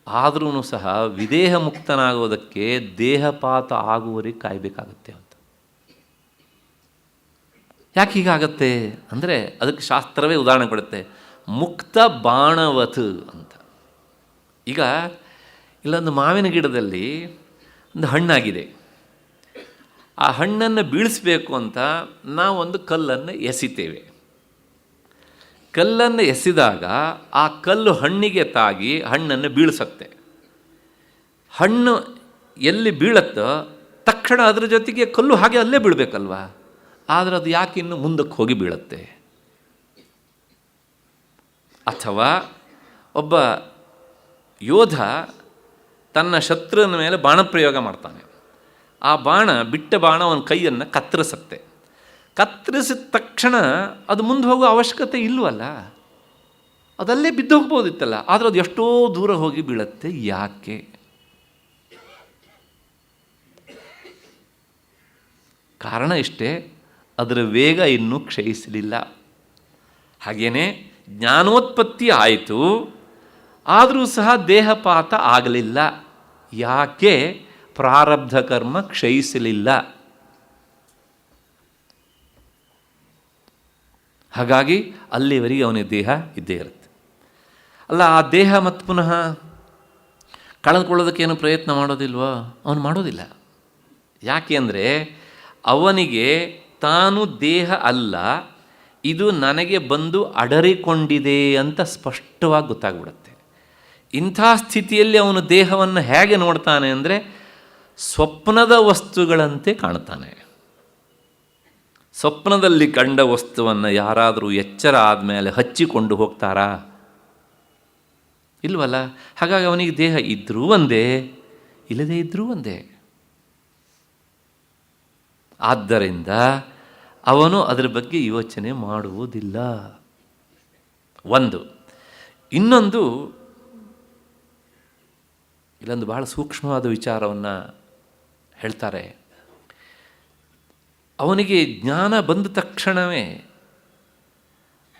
ಆದ್ರೂ ಸಹ ವಿದೇಹ ಮುಕ್ತನಾಗೋದಕ್ಕೆ ದೇಹಪಾತ ಆಗುವವರೆಗೆ ಕಾಯಬೇಕಾಗತ್ತೆ ಅಂತ. ಯಾಕೆ ಹೀಗಾಗತ್ತೆ ಅಂದರೆ ಅದಕ್ಕೆ ಶಾಸ್ತ್ರವೇ ಉದಾಹರಣೆ ಕೊಡುತ್ತೆ. ಮುಕ್ತ ಬಾಣವತ್ ಅಂತ. ಈಗ ಇಲ್ಲೊಂದು ಮಾವಿನ ಗಿಡದಲ್ಲಿ ಒಂದು ಹಣ್ಣಾಗಿದೆ. ಆ ಹಣ್ಣನ್ನು ಬೀಳಿಸಬೇಕು ಅಂತ ನಾವೊಂದು ಕಲ್ಲನ್ನು ಎಸಿತೇವೆ. ಕಲ್ಲನ್ನು ಎಸೆದಾಗ ಆ ಕಲ್ಲು ಹಣ್ಣಿಗೆ ತಾಗಿ ಹಣ್ಣನ್ನು ಬೀಳಿಸತ್ತೆ. ಹಣ್ಣು ಎಲ್ಲಿ ಬೀಳತ್ತೋ ತಕ್ಷಣ ಅದರ ಜೊತೆಗೆ ಕಲ್ಲು ಹಾಗೆ ಅಲ್ಲೇ ಬೀಳಬೇಕಲ್ವ. ಆದರೆ ಅದು ಯಾಕೆ ಇನ್ನು ಮುಂದಕ್ಕೆ ಹೋಗಿ ಬೀಳುತ್ತೆ? ಅಥವಾ ಒಬ್ಬ ಯೋಧ ತನ್ನ ಶತ್ರುವಿನ ಮೇಲೆ ಬಾಣಪ್ರಯೋಗ ಮಾಡ್ತಾನೆ. ಆ ಬಾಣ, ಬಿಟ್ಟ ಬಾಣ ಅವನ ಕೈಯನ್ನು ಕತ್ತರಿಸತ್ತೆ. ಕತ್ತರಿಸಿದ ತಕ್ಷಣ ಅದು ಮುಂದೆ ಹೋಗೋ ಅವಶ್ಯಕತೆ ಇಲ್ಲವಲ್ಲ, ಅದಲ್ಲೇ ಬಿದ್ದು ಹೋಗ್ಬೋದಿತ್ತಲ್ಲ. ಆದರೆ ಅದು ಎಷ್ಟೋ ದೂರ ಹೋಗಿ ಬೀಳುತ್ತೆ. ಯಾಕೆ? ಕಾರಣ ಇಷ್ಟೇ, ಅದರ ವೇಗ ಇನ್ನೂ ಕ್ಷಯಿಸಲಿಲ್ಲ. ಹಾಗೇನೆ ಜ್ಞಾನೋತ್ಪತ್ತಿ ಆಯಿತು, ಆದರೂ ಸಹ ದೇಹಪಾತ ಆಗಲಿಲ್ಲ. ಯಾಕೆ? ಪ್ರಾರಬ್ಧ ಕರ್ಮ ಕ್ಷಯಿಸಲಿಲ್ಲ. ಹಾಗಾಗಿ ಅಲ್ಲಿವರೆಗೆ ಅವನಿಗೆ ದೇಹ ಇದ್ದೇ ಇರುತ್ತೆ. ಅಲ್ಲ, ಆ ದೇಹ ಮತ್ತು ಪುನಃ ಕಳೆದುಕೊಳ್ಳೋದಕ್ಕೇನು ಪ್ರಯತ್ನ ಮಾಡೋದಿಲ್ವೋ? ಅವನು ಮಾಡೋದಿಲ್ಲ. ಯಾಕೆ ಅಂದರೆ ಅವನಿಗೆ ತಾನು ದೇಹ ಅಲ್ಲ, ಇದು ನನಗೆ ಬಂದು ಅಡರಿಕೊಂಡಿದೆ ಅಂತ ಸ್ಪಷ್ಟವಾಗಿ ಗೊತ್ತಾಗ್ಬಿಡುತ್ತೆ. ಇಂಥ ಸ್ಥಿತಿಯಲ್ಲಿ ಅವನು ದೇಹವನ್ನು ಹೇಗೆ ನೋಡ್ತಾನೆ ಅಂದರೆ ಸ್ವಪ್ನದ ವಸ್ತುಗಳಂತೆ ಕಾಣ್ತಾನೆ. ಸ್ವಪ್ನದಲ್ಲಿ ಕಂಡ ವಸ್ತುವನ್ನು ಯಾರಾದರೂ ಎಚ್ಚರ ಆದಮೇಲೆ ಹಚ್ಚಿಕೊಂಡು ಹೋಗ್ತಾರಾ? ಇಲ್ವಲ್ಲ. ಹಾಗಾಗಿ ಅವನಿಗೆ ದೇಹ ಇದ್ದರೂ ಒಂದೇ, ಇಲ್ಲದೇ ಇದ್ದರೂ ಒಂದೇ. ಆದ್ದರಿಂದ ಅವನು ಅದರ ಬಗ್ಗೆ ಯೋಚನೆ ಮಾಡುವುದಿಲ್ಲ. ಒಂದು. ಇನ್ನೊಂದು, ಇಲ್ಲೊಂದು ಬಹಳ ಸೂಕ್ಷ್ಮವಾದ ವಿಚಾರವನ್ನು ಹೇಳ್ತಾರೆ. ಅವನಿಗೆ ಜ್ಞಾನ ಬಂದ ತಕ್ಷಣವೇ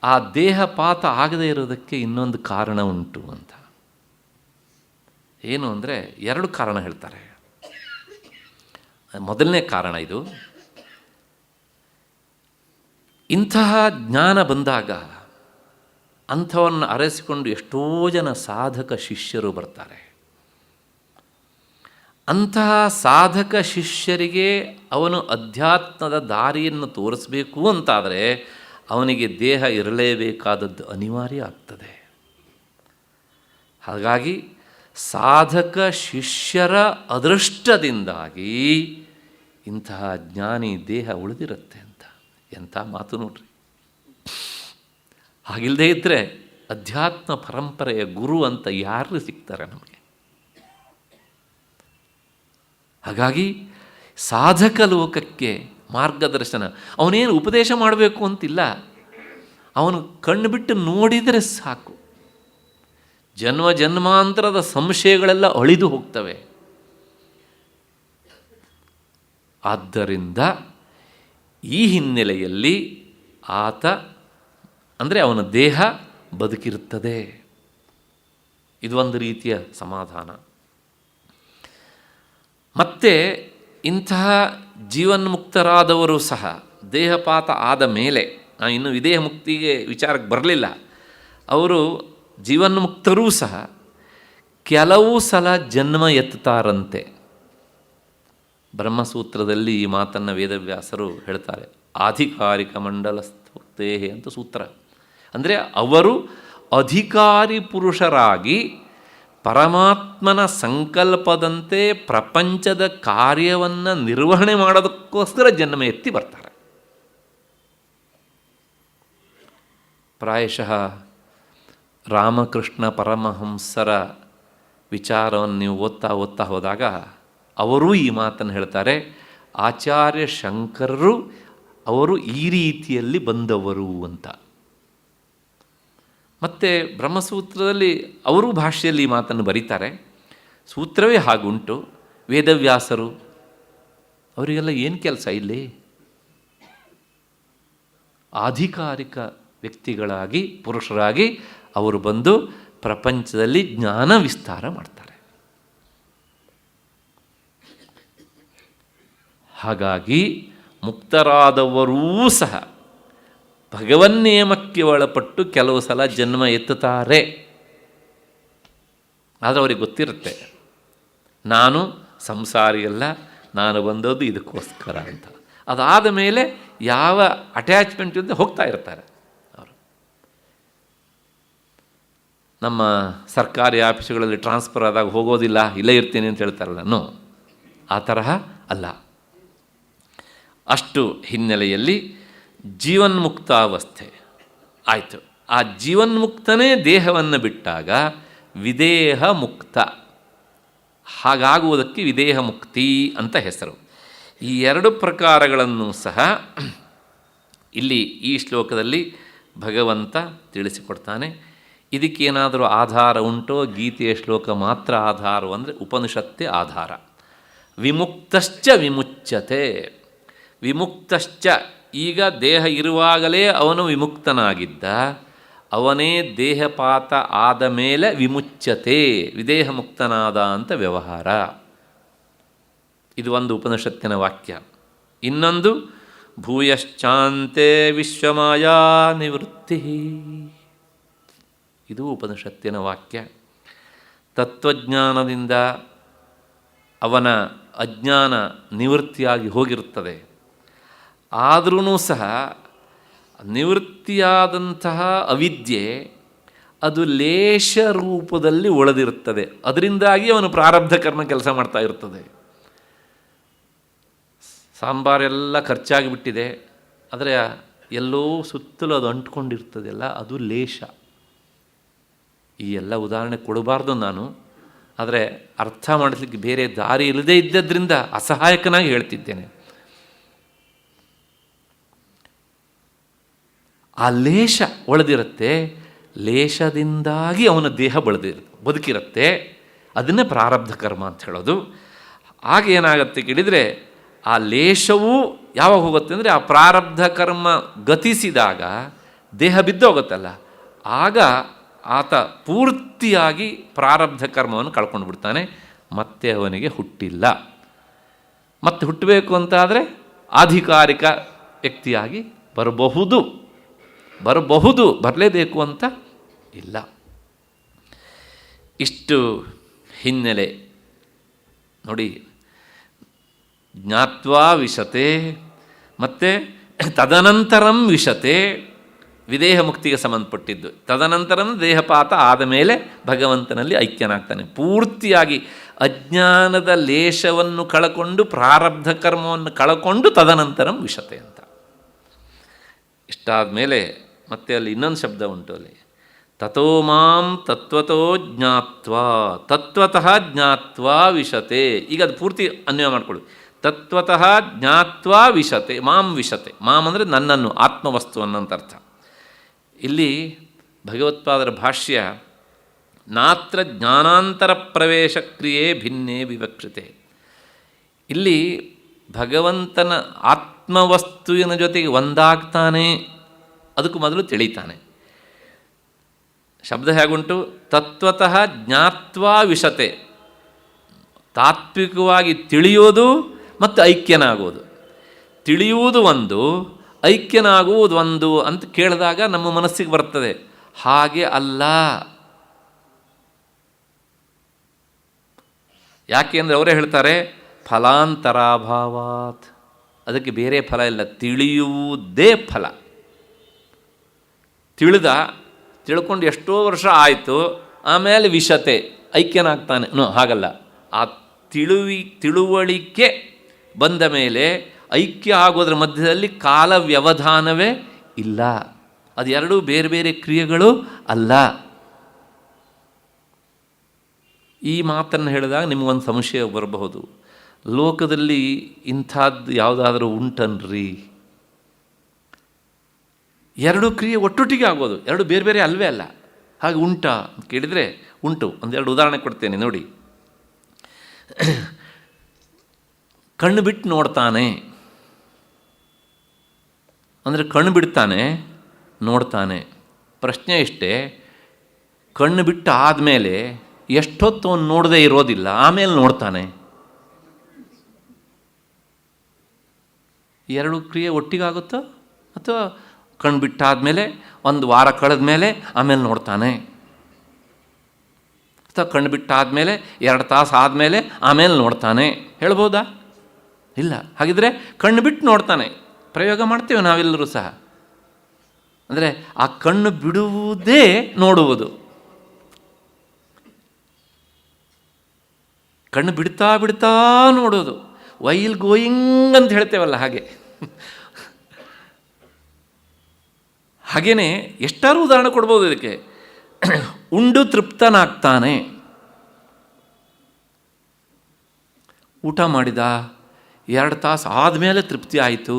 ಆ ದೇಹಪಾತ ಆಗದೇ ಇರೋದಕ್ಕೆ ಇನ್ನೊಂದು ಕಾರಣ ಉಂಟು ಅಂತ. ಏನು ಅಂದರೆ ಎರಡು ಕಾರಣ ಹೇಳ್ತಾರೆ. ಮೊದಲನೇ ಕಾರಣ ಇದು, ಇಂತಹ ಜ್ಞಾನ ಬಂದಾಗ ಅಂಥವನ್ನು ಅರಸಿಕೊಂಡು ಎಷ್ಟೋ ಜನ ಸಾಧಕ ಶಿಷ್ಯರು ಬರ್ತಾರೆ. ಅಂತಹ ಸಾಧಕ ಶಿಷ್ಯರಿಗೆ ಅವನು ಅಧ್ಯಾತ್ಮದ ದಾರಿಯನ್ನು ತೋರಿಸಬೇಕು ಅಂತಾದರೆ ಅವನಿಗೆ ದೇಹ ಇರಲೇಬೇಕಾದದ್ದು ಅನಿವಾರ್ಯ ಆಗ್ತದೆ. ಹಾಗಾಗಿ ಸಾಧಕ ಶಿಷ್ಯರ ಅದೃಷ್ಟದಿಂದಾಗಿ ಇಂತಹ ಜ್ಞಾನಿ ದೇಹ ಉಳಿದಿರುತ್ತೆ ಅಂತ. ಎಂಥ ಮಾತು ನೋಡ್ರಿ. ಹಾಗಿಲ್ಲದೇ ಇದ್ದರೆ ಅಧ್ಯಾತ್ಮ ಪರಂಪರೆಯ ಗುರು ಅಂತ ಯಾರು ಸಿಗ್ತಾರೆ ನಮಗೆ? ಹಾಗಾಗಿ ಸಾಧಕ ಲೋಕಕ್ಕೆ ಮಾರ್ಗದರ್ಶನ, ಅವನೇನು ಉಪದೇಶ ಮಾಡಬೇಕು ಅಂತಿಲ್ಲ, ಅವನು ಕಣ್ಣು ಬಿಟ್ಟು ನೋಡಿದರೆ ಸಾಕು, ಜನ್ಮ ಜನ್ಮಾಂತರದ ಸಂಶಯಗಳೆಲ್ಲ ಅಳಿದು ಹೋಗ್ತವೆ. ಆದ್ದರಿಂದ ಈ ಹಿನ್ನೆಲೆಯಲ್ಲಿ ಆತ ಅಂದರೆ ಅವನ ದೇಹ ಬದುಕಿರುತ್ತದೆ. ಇದು ಒಂದು ರೀತಿಯ ಸಮಾಧಾನ. ಮತ್ತು ಇಂತಹ ಜೀವನ್ಮುಕ್ತರಾದವರು ಸಹ ದೇಹಪಾತ ಆದ ಮೇಲೆ, ನಾನು ಇನ್ನು ವಿದೇಹ ಮುಕ್ತಿಗೆ ವಿಚಾರಕ್ಕೆ ಬರಲಿಲ್ಲ, ಅವರು ಜೀವನ್ಮುಕ್ತರೂ ಸಹ ಕೆಲವು ಸಲ ಜನ್ಮ ಎತ್ತುತ್ತಾರಂತೆ. ಬ್ರಹ್ಮಸೂತ್ರದಲ್ಲಿ ಈ ಮಾತನ್ನು ವೇದವ್ಯಾಸರು ಹೇಳ್ತಾರೆ. ಆಧಿಕಾರಿಕ ಮಂಡಲಸ್ಥೇ ಅಂತ ಸೂತ್ರ. ಅಂದರೆ ಅವರು ಅಧಿಕಾರಿ ಪುರುಷರಾಗಿ ಪರಮಾತ್ಮನ ಸಂಕಲ್ಪದಂತೆ ಪ್ರಪಂಚದ ಕಾರ್ಯವನ್ನು ನಿರ್ವಹಣೆ ಮಾಡೋದಕ್ಕೋಸ್ಕರ ಜನ್ಮ ಎತ್ತಿ ಬರ್ತಾರೆ. ಪ್ರಾಯಶಃ ರಾಮಕೃಷ್ಣ ಪರಮಹಂಸರ ವಿಚಾರವನ್ನು ನೀವು ಓದ್ತಾ ಹೋದಾಗ ಅವರೂ ಈ ಮಾತನ್ನು ಹೇಳ್ತಾರೆ. ಆಚಾರ್ಯ ಶಂಕರರು ಅವರು ಈ ರೀತಿಯಲ್ಲಿ ಬಂದವರು ಅಂತ. ಮತ್ತು ಬ್ರಹ್ಮಸೂತ್ರದಲ್ಲಿ ಅವರೂ ಭಾಷೆಯಲ್ಲಿ ಈ ಮಾತನ್ನು ಬರೀತಾರೆ. ಸೂತ್ರವೇ ಹಾಗುಂಟು. ವೇದವ್ಯಾಸರು ಅವರಿಗೆಲ್ಲ ಏನು ಕೆಲಸ ಇಲ್ಲಿ? ಆಧಿಕಾರಿಕ ವ್ಯಕ್ತಿಗಳಾಗಿ ಪುರುಷರಾಗಿ ಅವರು ಬಂದು ಪ್ರಪಂಚದಲ್ಲಿ ಜ್ಞಾನ ವಿಸ್ತಾರ ಮಾಡ್ತಾರೆ. ಹಾಗಾಗಿ ಮುಕ್ತರಾದವರೂ ಸಹ ಭಗವನ್ನೇಮಕ್ಕೆ ಒಳಪಟ್ಟು ಕೆಲವು ಸಲ ಜನ್ಮ ಎತ್ತುತ್ತಾರೆ. ಆದರೆ ಅವರಿಗೆ ಗೊತ್ತಿರುತ್ತೆ, ನಾನು ಸಂಸಾರಿಯಲ್ಲ, ನಾನು ಬಂದದ್ದು ಇದಕ್ಕೋಸ್ಕರ ಅಂತ. ಅದಾದ ಮೇಲೆ ಯಾವ ಅಟ್ಯಾಚ್ಮೆಂಟ್ ಇಲ್ಲದೆ ಹೋಗ್ತಾ ಇರ್ತಾರೆ ಅವರು. ನಮ್ಮ ಸರ್ಕಾರಿ ಆಫೀಸುಗಳಲ್ಲಿ ಟ್ರಾನ್ಸ್ಫರ್ ಆದಾಗ ಹೋಗೋದಿಲ್ಲ, ಇಲ್ಲೇ ಇರ್ತೀನಿ ಅಂತ ಹೇಳ್ತಾರಲ್ಲ, ನೋ, ಆ ತರಹ ಅಲ್ಲ. ಅಷ್ಟು ಹಿನ್ನೆಲೆಯಲ್ಲಿ ಜೀವನ್ಮುಕ್ತಾವಸ್ಥೆ ಆಯಿತು. ಆ ಜೀವನ್ಮುಕ್ತನೇ ದೇಹವನ್ನು ಬಿಟ್ಟಾಗ ವಿದೇಹ ಮುಕ್ತ. ಹಾಗಾಗುವುದಕ್ಕೆ ವಿದೇಹ ಮುಕ್ತಿ ಅಂತ ಹೆಸರು. ಈ ಎರಡು ಪ್ರಕಾರಗಳನ್ನು ಸಹ ಇಲ್ಲಿ ಈ ಶ್ಲೋಕದಲ್ಲಿ ಭಗವಂತ ತಿಳಿಸಿಕೊಡ್ತಾನೆ. ಇದಕ್ಕೇನಾದರೂ ಆಧಾರ ಉಂಟೋ? ಗೀತೆಯ ಶ್ಲೋಕ ಮಾತ್ರ ಆಧಾರ ಅಂದರೆ ಉಪನಿಷತ್ತೇ ಆಧಾರ. ವಿಮುಕ್ತಶ್ಚ ವಿಮುಚ್ಯತೆ. ವಿಮುಕ್ತಶ್ಚ, ಈಗ ದೇಹ ಇರುವಾಗಲೇ ಅವನು ವಿಮುಕ್ತನಾಗಿದ್ದ, ಅವನೇ ದೇಹಪಾತ ಆದ ಮೇಲೆ ವಿಮುಚ್ಯತೆ, ವಿದೇಹ ಮುಕ್ತನಾದ ಅಂತ ವ್ಯವಹಾರ. ಇದು ಒಂದು ಉಪನಿಷತ್ತಿನ ವಾಕ್ಯ. ಇನ್ನೊಂದು ಭೂಯಶ್ಚಾಂತೆ ವಿಶ್ವಮಾಯಾ ನಿವೃತ್ತಿ, ಇದು ಉಪನಿಷತ್ತಿನ ವಾಕ್ಯ. ತತ್ವಜ್ಞಾನದಿಂದ ಅವನ ಅಜ್ಞಾನ ನಿವೃತ್ತಿಯಾಗಿ ಹೋಗಿರುತ್ತದೆ. ಆದ್ರೂ ಸಹ ನಿವೃತ್ತಿಯಾದಂತಹ ಅವಿದ್ಯೆ ಅದು ಲೇಷ ರೂಪದಲ್ಲಿ ಉಳಿದಿರುತ್ತದೆ. ಅದರಿಂದಾಗಿ ಅವನು ಪ್ರಾರಬ್ಧ ಕರ್ಮ ಕೆಲಸ ಮಾಡ್ತಾ ಇರ್ತದೆ. ಸಾಂಬಾರೆಲ್ಲ ಖರ್ಚಾಗಿಬಿಟ್ಟಿದೆ, ಆದರೆ ಎಲ್ಲೋ ಸುತ್ತಲೂ ಅದು ಅಂಟ್ಕೊಂಡಿರ್ತದೆಲ್ಲ, ಅದು ಲೇಷ. ಈ ಎಲ್ಲ ಉದಾಹರಣೆ ಕೊಡಬಾರ್ದು ನಾನು, ಆದರೆ ಅರ್ಥ ಮಾಡಲಿಕ್ಕೆ ಬೇರೆ ದಾರಿ ಇಲ್ಲದೇ ಇದ್ದದ್ರಿಂದ ಅಸಹಾಯಕನಾಗಿ ಹೇಳ್ತಿದ್ದೇನೆ. ಆ ಲೇಷ ಒಳೆದಿರುತ್ತೆ, ಲೇಷದಿಂದಾಗಿ ಅವನ ದೇಹ ಬದುಕಿರುತ್ತೆ. ಅದನ್ನೇ ಪ್ರಾರಬ್ಧ ಕರ್ಮ ಅಂತ ಹೇಳೋದು. ಆಗ ಏನಾಗುತ್ತೆ ಕೇಳಿದರೆ, ಆ ಲೇಷವೂ ಯಾವಾಗ ಹೋಗುತ್ತೆ ಅಂದರೆ ಆ ಪ್ರಾರಬ್ಧ ಕರ್ಮ ಗತಿಸಿದಾಗ ದೇಹ ಬಿದ್ದೋಗುತ್ತಲ್ಲ, ಆಗ ಆತ ಪೂರ್ತಿಯಾಗಿ ಪ್ರಾರಬ್ಧ ಕರ್ಮವನ್ನು ಕಳ್ಕೊಂಡು ಬಿಡ್ತಾನೆ. ಮತ್ತೆ ಅವನಿಗೆ ಹುಟ್ಟಿಲ್ಲ. ಮತ್ತೆ ಹುಟ್ಟಬೇಕು ಅಂತಾದರೆ ಆಧಿಕಾರಿಕ ವ್ಯಕ್ತಿಯಾಗಿ ಬರಬಹುದು, ಬರಲೇಬೇಕು ಅಂತ ಇಲ್ಲ. ಇಷ್ಟು ಹಿನ್ನೆಲೆ ನೋಡಿ. ಜ್ಞಾತ್ವಾ ವಿಶತೆ ಮತ್ತು ತದನಂತರಂ ವಿಶತೆ, ವಿದೇಹ ಮುಕ್ತಿಗೆ ಸಂಬಂಧಪಟ್ಟಿದ್ದು. ತದನಂತರಂ ದೇಹಪಾತ ಆದ ಮೇಲೆ ಭಗವಂತನಲ್ಲಿ ಐಕ್ಯನಾಗ್ತಾನೆ. ಪೂರ್ತಿಯಾಗಿ ಅಜ್ಞಾನದ ಲೇಷವನ್ನು ಕಳಕೊಂಡು ಪ್ರಾರಬ್ಧ ಕರ್ಮವನ್ನು ಕಳಕೊಂಡು ತದನಂತರಂ ವಿಶತೆ ಅಂತ. ಇಷ್ಟಾದ ಮೇಲೆ ಮತ್ತೆ ಅಲ್ಲಿ ಇನ್ನೊಂದು ಶಬ್ದ ಉಂಟು ಅಲ್ಲಿ, ತಥೋ ಮಾಂ ತತ್ವತೋ ಜ್ಞಾತ್ವಾ, ತತ್ವತಃ ಜ್ಞಾತ್ವಾ ವಿಶತೆ. ಈಗ ಅದು ಪೂರ್ತಿ ಅನ್ವಯ ಮಾಡಿಕೊಳ್ಳಿ. ತತ್ವತಃ ಜ್ಞಾತ್ವಾ ವಿಶತೆ, ಮಾಂ ವಿಶತೆ. ಮಾಂ ಅಂದರೆ ನನ್ನನ್ನು, ಆತ್ಮವಸ್ತು ಅನ್ನಂತ ಅರ್ಥ. ಇಲ್ಲಿ ಭಗವತ್ಪಾದರ ಭಾಷ್ಯ, ನಾತ್ರ ಜ್ಞಾನಾಂತರ ಪ್ರವೇಶ ಕ್ರಿಯೆ ಭಿನ್ನೇ ವಿವಕ್ಷತೆ. ಇಲ್ಲಿ ಭಗವಂತನ ಆತ್ಮವಸ್ತುವಿನ ಜೊತೆಗೆ ಒಂದಾಗ್ತಾನೆ, ಅದಕ್ಕೂ ಮೊದಲು ತಿಳಿತಾನೆ. ಶಬ್ದ ಹೇಗುಂಟು? ತತ್ವತಃ ಜ್ಞಾತ್ವಾ ವಿಶತೆ, ತಾತ್ವಿಕವಾಗಿ ತಿಳಿಯೋದು ಮತ್ತು ಐಕ್ಯನಾಗುವುದು. ತಿಳಿಯುವುದು ಒಂದು, ಐಕ್ಯನಾಗುವುದು ಒಂದು ಅಂತ ಕೇಳಿದಾಗ ನಮ್ಮ ಮನಸ್ಸಿಗೆ ಬರ್ತದೆ. ಹಾಗೆ ಅಲ್ಲ. ಯಾಕೆ ಅಂದರೆ ಅವರೇ ಹೇಳ್ತಾರೆ, ಫಲಾಂತರಾಭಾವಾತ್, ಅದಕ್ಕೆ ಬೇರೆ ಫಲ ಇಲ್ಲ, ತಿಳಿಯುವುದೇ ಫಲ. ತಿಳ್ಕೊಂಡು ಎಷ್ಟೋ ವರ್ಷ ಆಯಿತು, ಆಮೇಲೆ ವಿಷತೆ, ಐಕ್ಯನಾಗ್ತಾನೆ. ಹಾಗಲ್ಲ. ಆ ತಿಳುವಳಿಕೆ ಬಂದ ಮೇಲೆ ಐಕ್ಯ ಆಗೋದ್ರ ಮಧ್ಯದಲ್ಲಿ ಕಾಲ ವ್ಯವಧಾನವೇ ಇಲ್ಲ. ಅದು ಎರಡೂ ಬೇರೆ ಬೇರೆ ಕ್ರಿಯೆಗಳು ಅಲ್ಲ. ಈ ಮಾತನ್ನು ಹೇಳಿದಾಗ ನಿಮಗೊಂದು ಸಂಶಯ ಬರಬಹುದು, ಲೋಕದಲ್ಲಿ ಇಂಥದ್ದು ಯಾವುದಾದ್ರೂ ಉಂಟನ್ರಿ? ಎರಡು ಕ್ರಿಯೆ ಒಟ್ಟೊಟ್ಟಿಗೆ ಆಗೋದು, ಎರಡು ಬೇರೆ ಬೇರೆ ಅಲ್ವೇ ಅಲ್ಲ. ಹಾಗೆ ಉಂಟಾ ಅಂತ ಕೇಳಿದರೆ ಉಂಟು. ಒಂದೆರಡು ಉದಾಹರಣೆ ಕೊಡ್ತೇನೆ ನೋಡಿ. ಕಣ್ಣು ಬಿಟ್ಟು ನೋಡ್ತಾನೆ ಅಂದರೆ ಕಣ್ಣು ಬಿಡ್ತಾನೆ, ನೋಡ್ತಾನೆ. ಪ್ರಶ್ನೆ ಇಷ್ಟೇ, ಕಣ್ಣು ಬಿಟ್ಟು ಆದಮೇಲೆ ಎಷ್ಟೊತ್ತು ಅವನು ನೋಡದೇ ಇರೋದಿಲ್ಲ, ಆಮೇಲೆ ನೋಡ್ತಾನೆ. ಎರಡು ಕ್ರಿಯೆ ಒಟ್ಟಿಗಾಗುತ್ತೋ, ಅಥವಾ ಕಣ್ಣು ಬಿಟ್ಟಾದಮೇಲೆ ಒಂದು ವಾರ ಕಳೆದ ಮೇಲೆ ಆಮೇಲೆ ನೋಡ್ತಾನೆ, ಅಥವಾ ಕಣ್ಣು ಬಿಟ್ಟಾದಮೇಲೆ 2 ತಾಸು ಆದಮೇಲೆ ಆಮೇಲೆ ನೋಡ್ತಾನೆ, ಹೇಳ್ಬೋದಾ? ಇಲ್ಲ. ಹಾಗಿದ್ರೆ ಕಣ್ಣು ಬಿಟ್ಟು ನೋಡ್ತಾನೆ. ಪ್ರಯೋಗ ಮಾಡ್ತೇವೆ ನಾವೆಲ್ಲರೂ ಸಹ. ಅಂದರೆ ಆ ಕಣ್ಣು ಬಿಡುವುದೇ ನೋಡುವುದು. ಕಣ್ಣು ಬಿಡ್ತಾ ಬಿಡ್ತಾ ನೋಡೋದು, ವೈಲ್ ಗೋಯಿಂಗ್ ಅಂತ ಹೇಳ್ತೇವಲ್ಲ ಹಾಗೆ. ಹಾಗೇನೆ ಎಷ್ಟಾರು ಉದಾಹರಣೆ ಕೊಡ್ಬೋದು ಇದಕ್ಕೆ. ಉಂಡು ತೃಪ್ತನಾಗ್ತಾನೆ, ಊಟ ಮಾಡಿದ 2 ತಾಸು ಆದಮೇಲೆ ತೃಪ್ತಿ ಆಯಿತು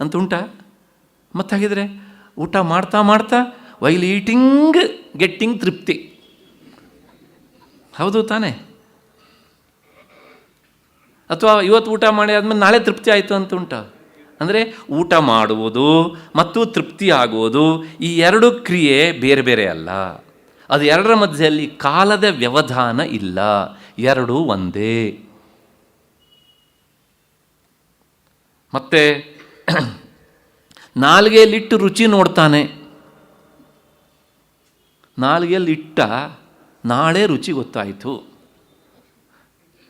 ಅಂತ ಉಂಟಾ? ಮತ್ತು ಹಾಗಿದ್ರೆ ಊಟ ಮಾಡ್ತಾ ಮಾಡ್ತಾ ವೈಲ್ ಈಟಿಂಗ್ ಗೆಟ್ಟಿಂಗ್ ತೃಪ್ತಿ, ಹೌದು ತಾನೇ? ಅಥವಾ ಇವತ್ತು ಊಟ ಮಾಡಿ ಆದಮೇಲೆ ನಾಳೆ ತೃಪ್ತಿ ಆಯಿತು ಅಂತ ಉಂಟಾ? ಅಂದರೆ ಊಟ ಮಾಡುವುದು ಮತ್ತು ತೃಪ್ತಿ ಆಗುವುದು, ಈ ಎರಡು ಕ್ರಿಯೆ ಬೇರೆ ಬೇರೆ ಅಲ್ಲ. ಅದು ಎರಡರ ಮಧ್ಯದಲ್ಲಿ ಕಾಲದ ವ್ಯವಧಾನ ಇಲ್ಲ, ಎರಡೂ ಒಂದೇ. ಮತ್ತು ನಾಲಿಗೆಯಲ್ಲಿಟ್ಟು ರುಚಿ ನೋಡ್ತಾನೆ. ನಾಲಿಗೆಯಲ್ಲಿಟ್ಟ ನಾಳೆ ರುಚಿ ಗೊತ್ತಾಯಿತು,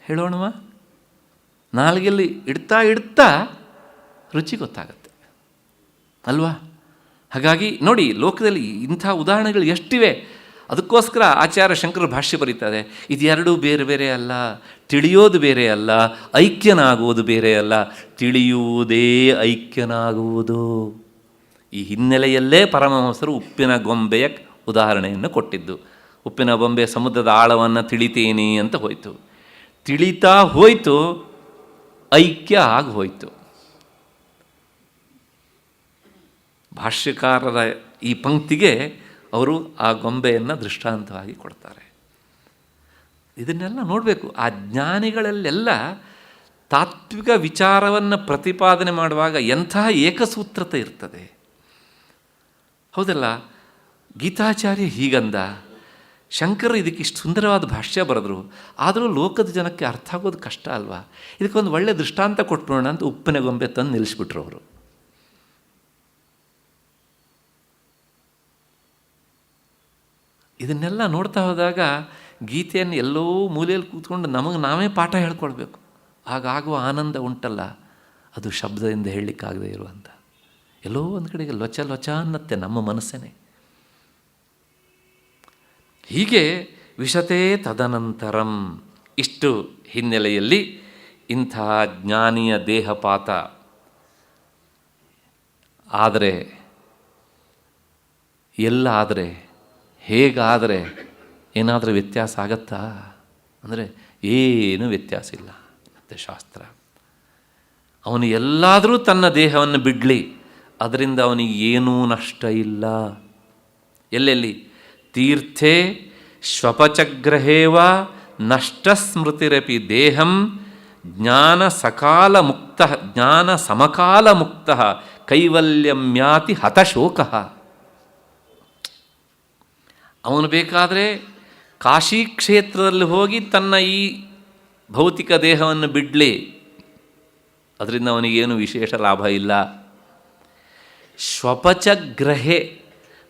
ಹೇಳೋಣವ? ನಾಲಿಗೆಯಲ್ಲಿ ಇಡ್ತಾ ಇಡ್ತಾ ರುಚಿ ಗೊತ್ತಾಗತ್ತೆ ಅಲ್ವಾ? ಹಾಗಾಗಿ ನೋಡಿ, ಲೋಕದಲ್ಲಿ ಇಂಥ ಉದಾಹರಣೆಗಳು ಎಷ್ಟಿವೆ. ಅದಕ್ಕೋಸ್ಕರ ಆಚಾರ್ಯ ಶಂಕರ ಭಾಷ್ಯ ಬರೀತಾರೆ, ಇದು ಎರಡೂ ಬೇರೆ ಬೇರೆ ಅಲ್ಲ, ತಿಳಿಯೋದು ಬೇರೆ ಅಲ್ಲ, ಐಕ್ಯನಾಗುವುದು ಬೇರೆ ಅಲ್ಲ, ತಿಳಿಯುವುದೇ ಐಕ್ಯನಾಗುವುದು. ಈ ಹಿನ್ನೆಲೆಯಲ್ಲೇ ಪರಮಹಂಸರು ಉಪ್ಪಿನ ಗೊಂಬೆಯ ಉದಾಹರಣೆಯನ್ನು ಕೊಟ್ಟಿದ್ದು. ಉಪ್ಪಿನ ಗೊಂಬೆ ಸಮುದ್ರದ ಆಳವನ್ನು ತಿಳಿತೇನೆ ಅಂತ ಹೋಯಿತು, ತಿಳಿತಾ ಹೋಯಿತು, ಐಕ್ಯ ಆಗಿ ಹೋಯಿತು. ಭಾಷ್ಯಕಾರರ ಈ ಪಂಕ್ತಿಗೆ ಅವರು ಆ ಗೊಂಬೆಯನ್ನು ದೃಷ್ಟಾಂತವಾಗಿ ಕೊಡ್ತಾರೆ. ಇದನ್ನೆಲ್ಲ ನೋಡಬೇಕು. ಆ ಜ್ಞಾನಿಗಳಲ್ಲೆಲ್ಲ ತಾತ್ವಿಕ ವಿಚಾರವನ್ನು ಪ್ರತಿಪಾದನೆ ಮಾಡುವಾಗ ಎಂತಹ ಏಕಸೂತ್ರತೆ ಇರ್ತದೆ, ಹೌದಲ್ಲ? ಗೀತಾಚಾರ್ಯ ಹೀಗಂದ, ಶಂಕರ ಇದಕ್ಕೆ ಇಷ್ಟು ಸುಂದರವಾದ ಭಾಷ್ಯ ಬರೆದ್ರು, ಆದರೂ ಲೋಕದ ಜನಕ್ಕೆ ಅರ್ಥ ಆಗೋದು ಕಷ್ಟ ಅಲ್ವಾ? ಇದಕ್ಕೊಂದು ಒಳ್ಳೆಯ ದೃಷ್ಟಾಂತ ಕೊಟ್ಬಿಡೋಣ ಅಂತ ಉಪ್ಪಿನ ಗೊಂಬೆ ತಂದು ನಿಲ್ಲಿಸ್ಬಿಟ್ರು ಅವರು. ಇದನ್ನೆಲ್ಲ ನೋಡ್ತಾ ಹೋದಾಗ ಗೀತೆಯನ್ನು ಎಲ್ಲೋ ಮೂಲೆಯಲ್ಲಿ ಕೂತ್ಕೊಂಡು ನಮಗೆ ನಾವೇ ಪಾಠ ಹೇಳ್ಕೊಳ್ಬೇಕು. ಆಗಾಗುವ ಆನಂದ ಉಂಟಲ್ಲ, ಅದು ಶಬ್ದದಿಂದ ಹೇಳಲಿಕ್ಕಾಗದೇ ಇರುವಂಥ. ಎಲ್ಲೋ ಒಂದು ಕಡೆಗೆ ಲೊಚ ಲೊಚ ಅನ್ನತ್ತೆ ನಮ್ಮ ಮನಸ್ಸೇನೆ. ಹೀಗೆ ವಿಶತೆ ತದನಂತರಂ, ಇಷ್ಟು ಹಿನ್ನೆಲೆಯಲ್ಲಿ ಇಂಥ ಜ್ಞಾನಿಯ ದೇಹಪಾತ ಆದರೆ ಎಲ್ಲಾದರೆ, ಹೇಗಾದರೆ ಏನಾದರೂ ವ್ಯತ್ಯಾಸ ಆಗತ್ತಾ ಅಂದರೆ ಏನೂ ವ್ಯತ್ಯಾಸ ಇಲ್ಲ. ಮತ್ತು ಶಾಸ್ತ್ರ ಅವನು ಎಲ್ಲಾದರೂ ತನ್ನ ದೇಹವನ್ನು ಬಿಡಲಿ, ಅದರಿಂದ ಅವನಿಗೆ ಏನೂ ನಷ್ಟ ಇಲ್ಲ. ಎಲ್ಲೆಲ್ಲಿ? ತೀರ್ಥೇ ಶ್ವಪಚಗ್ರಹೇವ ನಷ್ಟ ಸ್ಮೃತಿರಪಿ ದೇಹಂ ಜ್ಞಾನ ಸಕಾಲ ಮುಕ್ತ ಜ್ಞಾನ ಸಮಕಾಲ ಮುಕ್ತ ಕೈವಲ್ಯಮ್ಯಾತಿ ಹತಶೋಕ. ಅವನು ಬೇಕಾದರೆ ಕಾಶಿ ಕ್ಷೇತ್ರದಲ್ಲಿ ಹೋಗಿ ತನ್ನ ಈ ಭೌತಿಕ ದೇಹವನ್ನು ಬಿಡಲಿ, ಅದರಿಂದ ಅವನಿಗೇನು ವಿಶೇಷ ಲಾಭ ಇಲ್ಲ. ಶ್ವಪಚಗ್ರಹೆ,